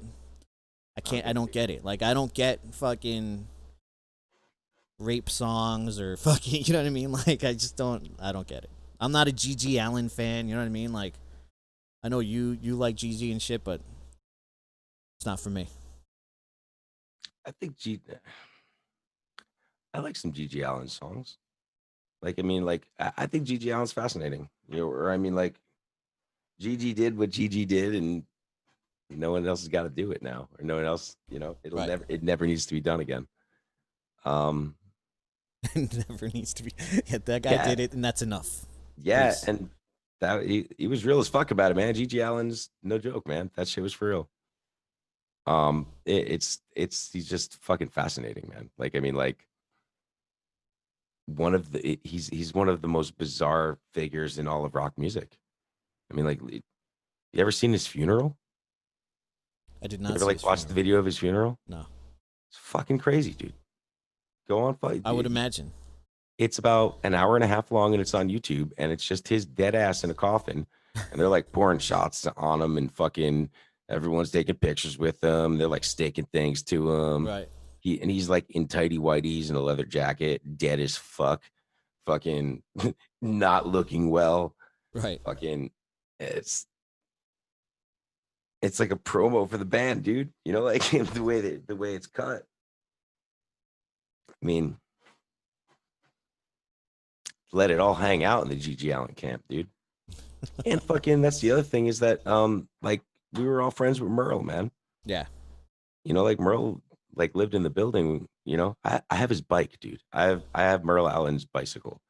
I don't get it. Like I don't get fucking rape songs or fucking, you know what I mean? Like I don't get it. I'm not a GG Allen fan, you know what I mean? Like I know you like GG and shit, but it's not for me. I think I like some GG Allen songs. Like, I mean, like, I think GG Allen's fascinating. You know, or I mean, like, GG did what GG did, and no one else has got to do it now, or no one else. You know, Right. it never needs to be done again. Um, It never needs to be. Yeah, that guy yeah, did it, and that's enough. yeah, Peace. and that he was real as fuck about it, man. GG Allen's no joke, man. That shit was for real. It's he's just fucking fascinating, man. Like, I mean, like he's one of the most bizarre figures in all of rock music. I mean, like, you ever seen his funeral? I did You not ever see like his watch the funeral. video of his funeral? No, It's fucking crazy, dude. Go on, fight. I would imagine. It's about an hour and a half long, and it's on YouTube, and it's just his dead ass in a coffin, and they're like pouring shots on him, and fucking everyone's taking pictures with him. They're like sticking things to him. Right. He's like in tighty whities and a leather jacket, dead as fuck, fucking not looking well. Right. Fucking, it's it's like a promo for the band, dude. You know, like the way it's cut. I mean, let it all hang out in the GG Allen camp, dude. And fucking that's the other thing is that like we were all friends with Merle, man. Yeah. You know, like Merle like lived in the building, you know. I have his bike, dude. I have Merle Allen's bicycle.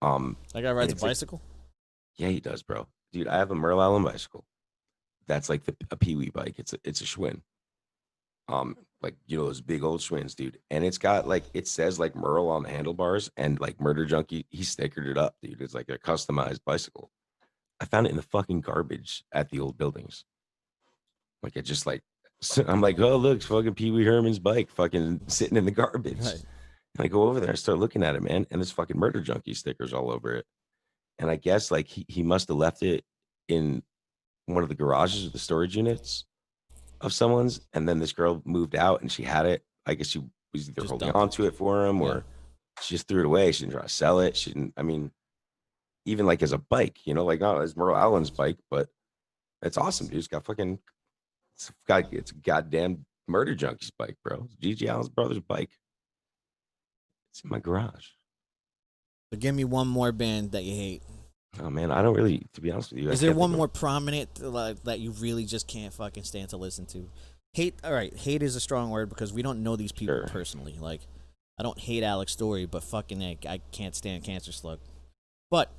That guy And rides a it's like, bicycle. yeah, he does, bro. Dude, I have a Merle Allen bicycle. That's like a Pee-wee bike. It's a Schwinn. Like, you know, those big old Schwinns, dude. And it's got like it says like Merle on the handlebars and like Murder Junkie. He stickered it up, dude. It's like a customized bicycle. I found it in the fucking garbage at the old buildings. Like, it just like, so I'm like, oh, look, it's fucking Pee Wee Herman's bike fucking sitting in the garbage. Right. And I go over there, I start looking at it, man, and there's fucking Murder Junkie stickers all over it. And I guess like he must have left it in one of the garages or the storage units of someone's. And then this girl moved out and she had it. I guess she was either Just holding dump it. on to it for him Yeah. or she just threw it away. She didn't try to sell it. She didn't, I mean, even like as a bike, you know, like, oh, it's Merle Allen's bike, but it's awesome, dude. It's got fucking, it's a goddamn Murder Junkie's bike, bro. It's GG Allen's brother's bike. It's in my garage. So give me one more band that you hate. Oh man, I don't really, to be honest with you. Is there one more prominent like that you really just can't fucking stand to listen to? Hate. All right, hate is a strong word because we don't know these people Sure. personally. Like, I don't hate Alex Story, but fucking I can't stand Cancer Slug. But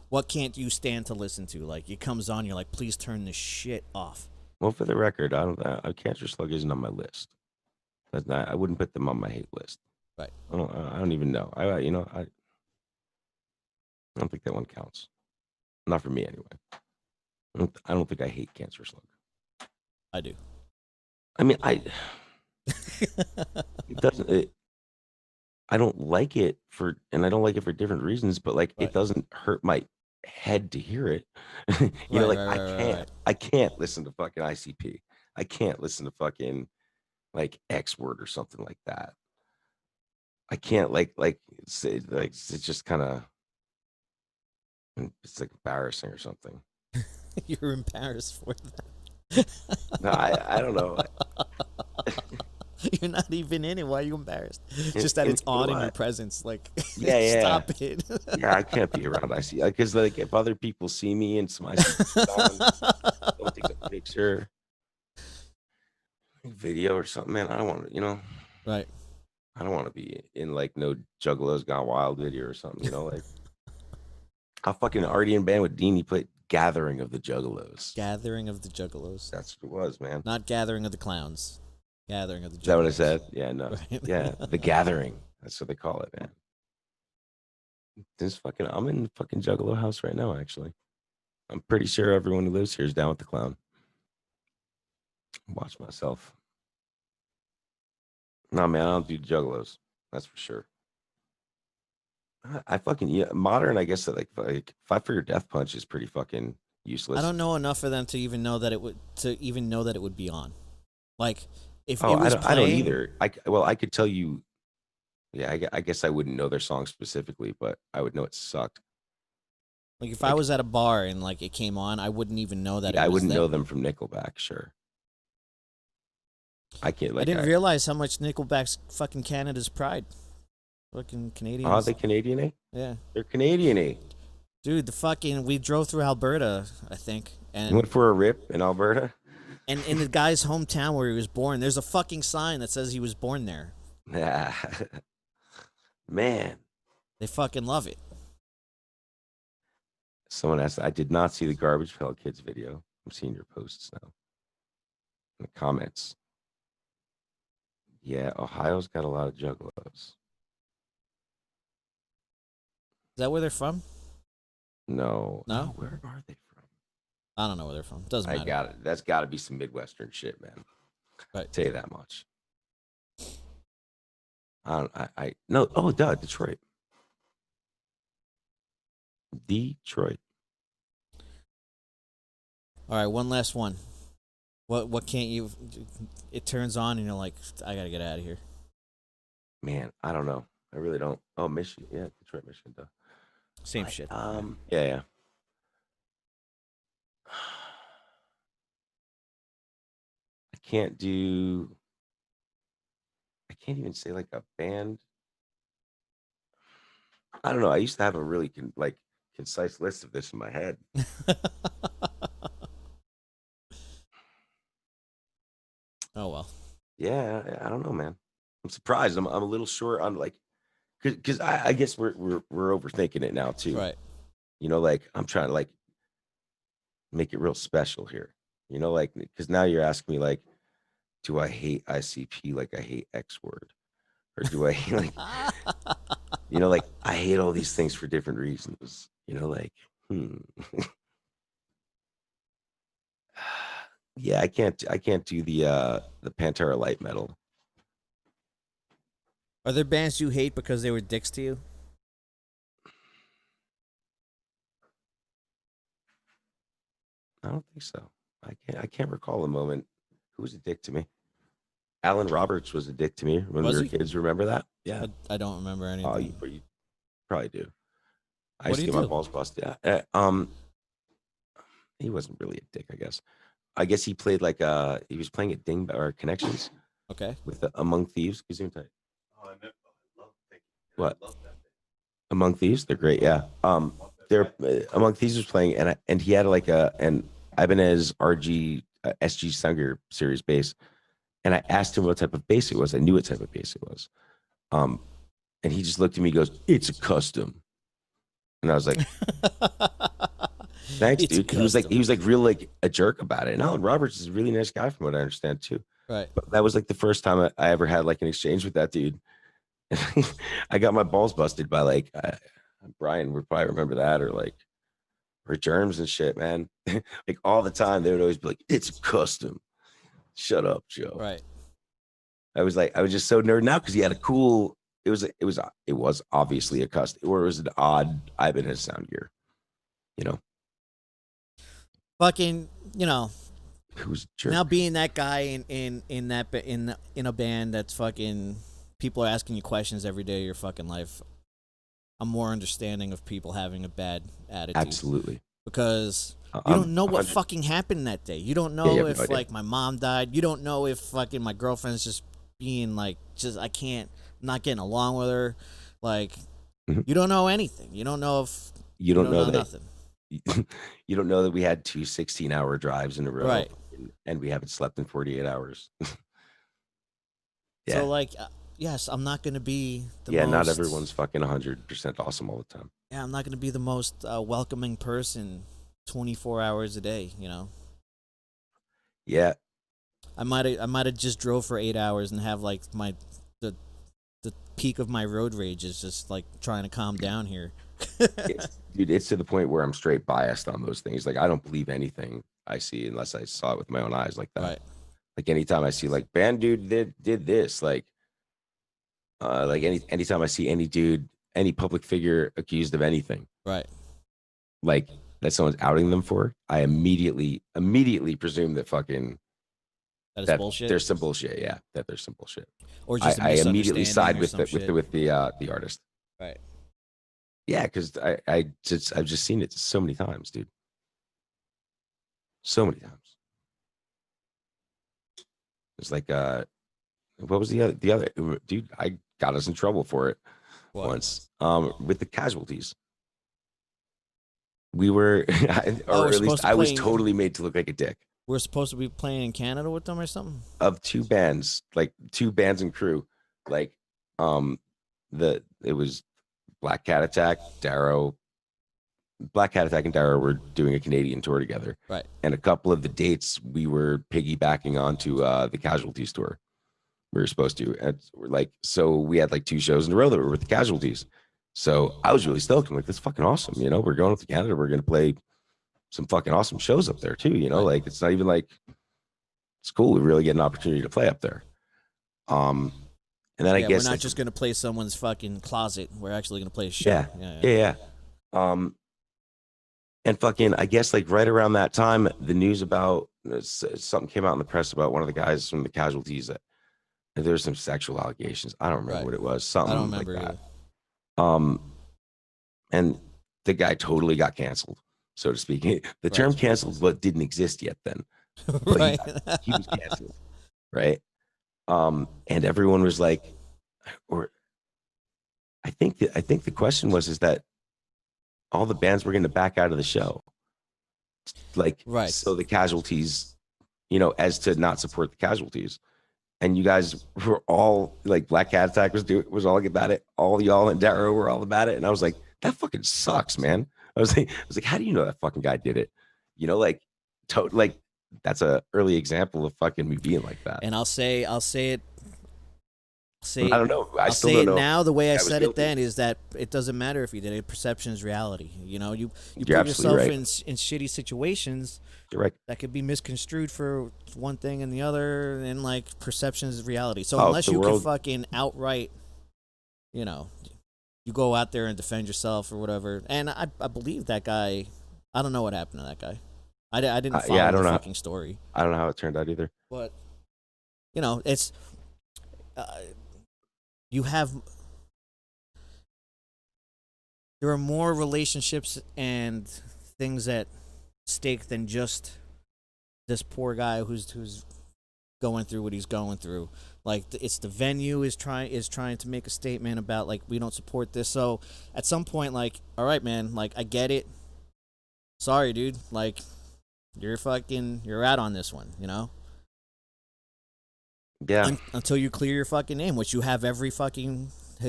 what can't you stand to listen to? Like, it comes on, you're like, please turn this shit off. Well, for the record, I don't. Cancer Slug isn't on my list. That's not. I wouldn't put them on my hate list. Right. I don't even know. I don't think that one counts. Not for me anyway. I don't think I hate Cancer Slug. I do. I mean, it doesn't. I don't like it and I don't like it for different reasons. But like, Right. it doesn't hurt my head to hear it. You know, like Right. I can't listen to fucking ICP. I can't listen to fucking like X Word or something like that. I can't say like it's just kind of it's like embarrassing or something. You're embarrassed for that. No, I don't know. You're not even in it. Why are you embarrassed? And- Just that and it's you know on in your what? presence. Like, Yeah. stop it. Yeah, I can't be around IC because like if other people see me in some ICP song, don't take a picture, video or something, man. I don't want to, Right. I don't want to be in like no Juggalos Gone Wild video or something, like I fucking already in band with Dean. He played Gathering of the Juggalos. Gathering of the Juggalos. That's what it was, man. Not Gathering of the Clowns. Gathering of the Juggalos. Is that what I said? Yeah, no. Right. Yeah, The Gathering. That's what they call it, man. I'm in the fucking Juggalo house right now, actually. I'm pretty sure everyone who lives here is down with the clown. Watch myself. No, man, I don't do Juggalos. That's for sure. I fucking, yeah, modern, I guess that like Five Finger Death Punch is pretty fucking, useless. I don't know enough of them to even know that it would be on. Like if Oh, it was I don't playing, either. I could tell you. Yeah, I guess I wouldn't know their song specifically, but I would know it sucked. like if I Like, was at a bar and like it came on, I wouldn't even know that yeah, it I was wouldn't know them. them from Nickelback. Sure, I can't. I Like, didn't realize how much Nickelback's fucking Canada's pride. Fucking are Canadians. they Canadian? Eh? Yeah. They're Canadian. Eh? Dude, we drove through Alberta, I think, You went and for a rip in Alberta. in the guy's hometown where he was born, there's a fucking sign that says he was born there. Yeah, man. They fucking love it. Someone asked. I did not see the Garbage Pail Kids video. I'm seeing your posts now. In the comments. Yeah, Ohio's got a lot of juggalos. Is that where they're from? No. No? Where are they from? I don't know where they're from. Doesn't matter. I got it. That's got to be some Midwestern shit, man. Right. Tell you that much. I no. Oh, duh, Detroit. Detroit. All right, one last one. What can't you? It turns on and you're like, I gotta get out of here. Man, I don't know. I really don't. Oh, Michigan. Yeah, Detroit, Michigan. Duh. Same shit. Yeah. I can't do. I can't even say like a band. I don't know. I used to have a really concise list of this in my head. Oh well. Yeah, I don't know, man. I'm surprised. I'm a little short on like, because I guess we're overthinking it now too. Right. You know, like I'm trying to like make it real special here. You know, like because now you're asking me like, do I hate ICP like I hate X word, or do I like, you know, like I hate all these things for different reasons. You know, like, yeah, I can't do the Pantera light metal. Are there bands you hate because they were dicks to you? I don't think so. I can't recall a moment. Who was a dick to me? Alan Roberts was a dick to me when Was we were he? kids. Remember that? Yeah. I don't remember anything. Oh, you probably do. I What used do to you get my do? balls busted. He wasn't really a dick, I guess. I guess he played like he was playing at Ding or Connections Okay. with Among Thieves. Gesundheit. Oh, I love thinking. What? I love that thing. Among Thieves, they're great. Yeah. They're Among Thieves was playing, and he had like an Ibanez RG SG Sunger series bass, and I asked him what type of bass it was. I knew what type of bass it was. And he just looked at me, and goes, "It's a custom," and I was like, "Thanks, It's dude." He was custom. like real like a jerk about it. And Alan Roberts is a really nice guy, from what I understand too. Right. But that was like the first time I ever had like an exchange with that dude. I got my balls busted by like Brian would probably remember that, or Germs and shit, man. Like all the time they would always be like, "It's custom." Shut up, Joe. Right. I was just so nerding out because he had a cool. It was obviously a custom, or it was an odd Ibanez sound gear. You know, Fucking, who's a jerk? now being that guy in a band that's fucking people are asking you questions every day of your fucking life. I'm more understanding of people having a bad attitude. Absolutely. Because you don't know what 100. fucking happened that day. You don't you know have if no idea. like my mom died. You don't know if fucking my girlfriend's just being like I'm not getting along with her. Like Mhm. you don't know anything. You don't know if You don't know that. nothing. You don't know that we had 2 16-hour drives in a row, Right. and we haven't slept in 48 hours. Yeah. So like yes, I'm not gonna be the Yeah, most, not everyone's fucking 100% awesome all the time. Yeah, I'm not gonna be the most welcoming person 24 hours a day. Yeah. I might have just drove for 8 hours and have like the peak of my road rage is just like trying to calm down here. Dude, it's to the point where I'm straight biased on those things. Like I don't believe anything I see unless I saw it with my own eyes like that. Right. Like anytime I see like band dude did this, like anytime I see any dude, any public figure accused of anything, Right. like that someone's outing them for, I immediately presume that fucking That is that bullshit. there's some bullshit. Yeah, that there's some bullshit. Or just a I immediately side misunderstanding or with some the shit. with the artist. Right. Yeah, because I've just seen it so many times, dude. So many times. It's like what was the other dude? I got us in trouble for it What? once. With the casualties. We were, Oh, or we're at least supposed to I was play- totally made to look like a dick. We're supposed to be playing in Canada with them or something? Of two bands, like two bands and crew, like it was Black Cat Attack, Darrow. Black Cat Attack and Darrow were doing a Canadian tour together. Right. And a couple of the dates we were piggybacking onto the Casualties tour. We were supposed to. And we're like, so we had like 2 shows in a row that were with the Casualties. So I was really stoked. I'm like, that's fucking awesome. You know, we're going up to Canada. We're going to play some fucking awesome shows up there too. You know, like it's not even like, it's cool. We really get an opportunity to play up there. And then I guess we're not like, just gonna play someone's fucking closet. We're actually gonna play a show. Yeah. And fucking, I guess like right around that time, the news about something came out in the press about one of the guys from the Casualties that there's some sexual allegations. I don't remember what it was. Something I don't remember like that. either. And the guy totally got canceled, so to speak. The term canceled, but didn't exist yet then. But Right. he was canceled, right? And everyone was like, or I think the question was, is that all the bands were going to back out of the show, like, Right. so the Casualties, you know, as to not support the Casualties. And you guys were all like, Black Cat Attack was all about it. All y'all and Darrow were all about it. And I was like, that fucking sucks, man. I was like, how do you know that fucking guy did it? You know, like, like that's a early example of fucking me being like that. And I'll say it. I don't know. I'll still say don't it know now. The way I was said guilty. it then is that it doesn't matter if you did it. Perception is reality. You know, you You're put yourself absolutely in shitty situations You're right. that could be misconstrued for one thing and the other, and like perception is reality. So Oh, unless the you world- can fucking outright, you know, you go out there and defend yourself or whatever. And I believe that guy. I don't know what happened to that guy. I didn't follow I don't the know. fucking story. I don't know how it turned out either. But you know, it's you have there are more relationships and things at stake than just this poor guy who's going through what he's going through. Like it's the venue is trying to make a statement about like we don't support this. So at some point, like, all right, man, like I get it. Sorry, dude. Like you're out on this one, you know. Yeah. Until you clear your fucking name, which you have every fucking.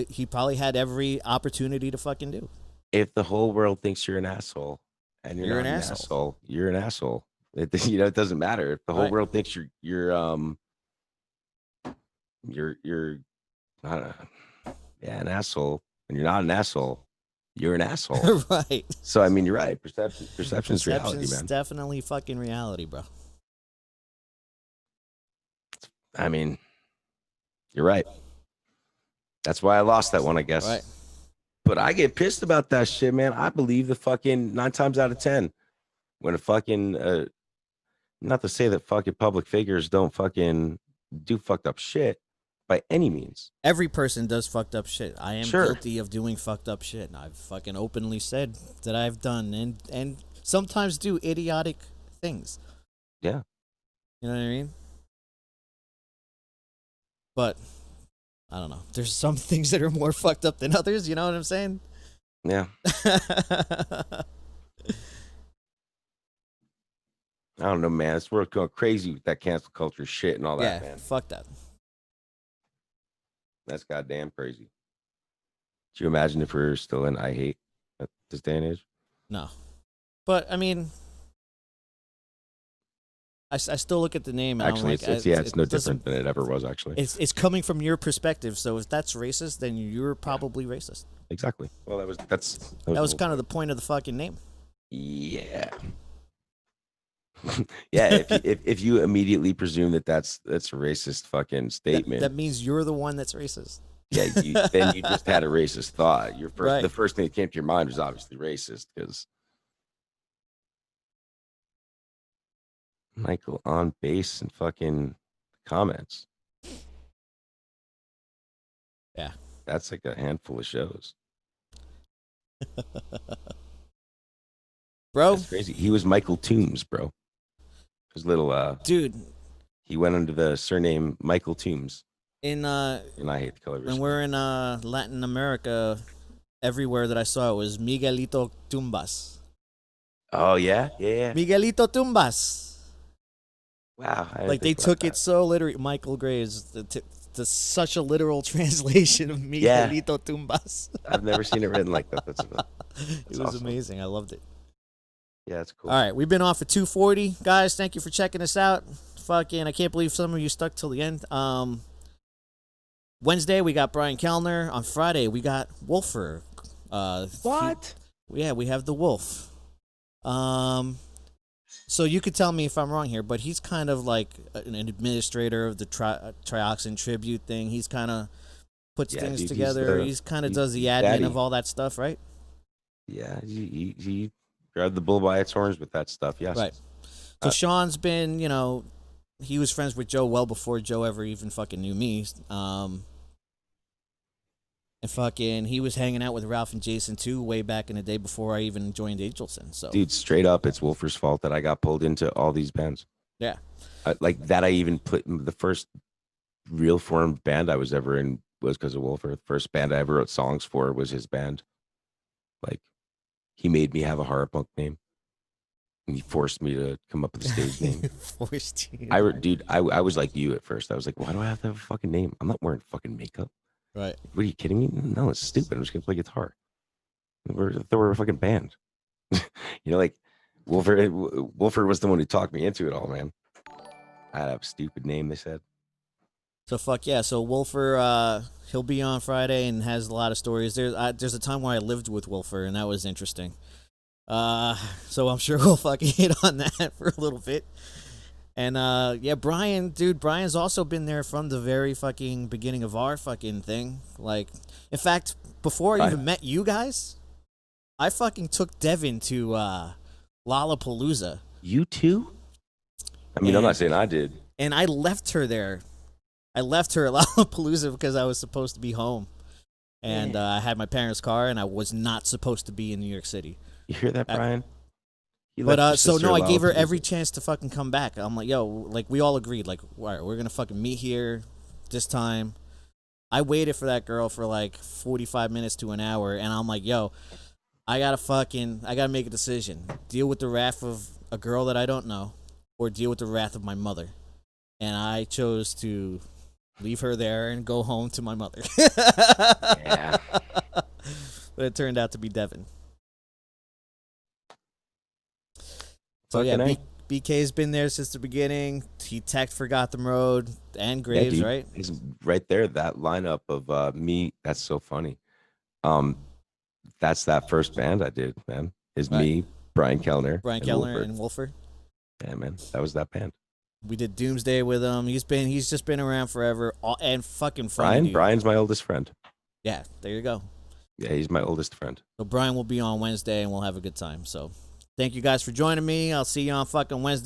He probably had every opportunity to fucking do. If the whole world thinks you're an asshole and you're not an asshole, you're an asshole. You know, it doesn't matter if the whole world thinks you're I don't know, an asshole, and you're not an asshole. You're an asshole. Right. So I mean, you're right. Perception's reality, man. Definitely fucking reality, bro. I mean, you're right. That's why I lost that one, I guess. Right. But I get pissed about that shit, man. I believe the fucking 9 times out of 10 when a fucking not to say that fucking public figures don't fucking do fucked up shit by any means. Every person does fucked up shit. I am Sure. guilty of doing fucked up shit. And I've fucking openly said that I've done and sometimes do idiotic things. Yeah. You know what I mean? But I don't know. There's some things that are more fucked up than others. You know what I'm saying? Yeah. I don't know, man. This world's going crazy with that cancel culture shit and all that, man. Fuck that. That's goddamn crazy. Do you imagine if we're still in I hate at this day and age? No. But, I mean, I still look at the name and Actually, I'm like... it's no different than it ever was, actually. It's coming from your perspective, so if that's racist, then you're probably racist. Exactly. Well, that was kind of the point of the fucking name. Yeah. Yeah, if you immediately presume that's a racist fucking statement, that means you're the one that's racist. Yeah, then you just had a racist thought. Right. The first thing that came to your mind was obviously racist because Michael on bass and fucking comments. Yeah. That's like a handful of shows. Bro, That's crazy. He was Michael Toombs, bro. His little dude, he went under the surname Michael Toombs. in And I hate the color. when we're in Latin America, everywhere that I saw it was Miguelito Tumbas. Oh yeah, yeah. Miguelito Tumbas. Wow. I didn't Like they think about took it that. so literally. Michael Graves, such a literal translation of Miguelito Tumbas. I've never seen it written like that. That's It was awesome. amazing. I loved it. Yeah, that's cool. All right, we've been on for 2:40, guys. Thank you for checking us out. Fucking, I can't believe some of you stuck till the end. Wednesday we got Brian Kellner. On Friday we got Wolfer. What? Yeah, we have the Wolf. So you could tell me if I'm wrong here, but he's kind of like an administrator of the Trioxin tribute thing. He's kind of puts things dude, together. He's kind of does the admin daddy. of all that stuff, right? Yeah, he grabbed the bull by its horns with that stuff. Yes. Right. So Sean's been, he was friends with Joe well before Joe ever even fucking knew me. And fucking, he was hanging out with Ralph and Jason too, way back in the day before I even joined Angelson. So, Dude, straight up, it's Wolfer's fault that I got pulled into all these bands. yeah, Like that, I even put the first real formed band I was ever in was because of Wolfer. The first band I ever wrote songs for was his band. Like, he made me have a horror punk name. And he forced me to come up with a stage name. forced you. I was like you at first. I was like, why do I have to have a fucking name? I'm not wearing fucking makeup. Right. What are you kidding me? No, it's stupid. I'm just gonna play guitar. We're a fucking band. Like Wolfer was the one who talked me into it all, man. I had a stupid name, they said. So fuck yeah. So Wolfer, he'll be on Friday and has a lot of stories. There's a time where I lived with Wolfer and that was interesting. So I'm sure we'll fucking hit on that for a little bit. And yeah, Brian's also been there from the very fucking beginning of our fucking thing. Like, in fact, before I even met you guys, I fucking took Devin to Lollapalooza. You too? I mean, I'm not saying I did. And I left her there. I left her at Lollapalooza because I was supposed to be home. And I had my parents' car, and I was not supposed to be in New York City. You hear that, Brian? So no, I gave her every chance to fucking come back. I'm like, yo, like we all agreed, like, all right, we're gonna fucking meet here this time. I waited for that girl for like 45 minutes to an hour, and I'm like, yo, I gotta make a decision. Deal with the wrath of a girl that I don't know, or deal with the wrath of my mother. And I chose to leave her there and go home to my mother. Yeah. But it turned out to be Devin. So yeah, BK's been there since the beginning. He teched for Gotham Road and Graves, right? He's right there. That lineup of me. That's so funny. That's that first band I did, man. Is me, Brian Kellner, and Wolfer. Yeah, man, that was that band. We did Doomsday with him. He's just been around forever, and fucking funny. Brian's my oldest friend. Yeah, there you go. Yeah, he's my oldest friend. So Brian will be on Wednesday, and we'll have a good time. So thank you guys for joining me. I'll see you on fucking Wednesday.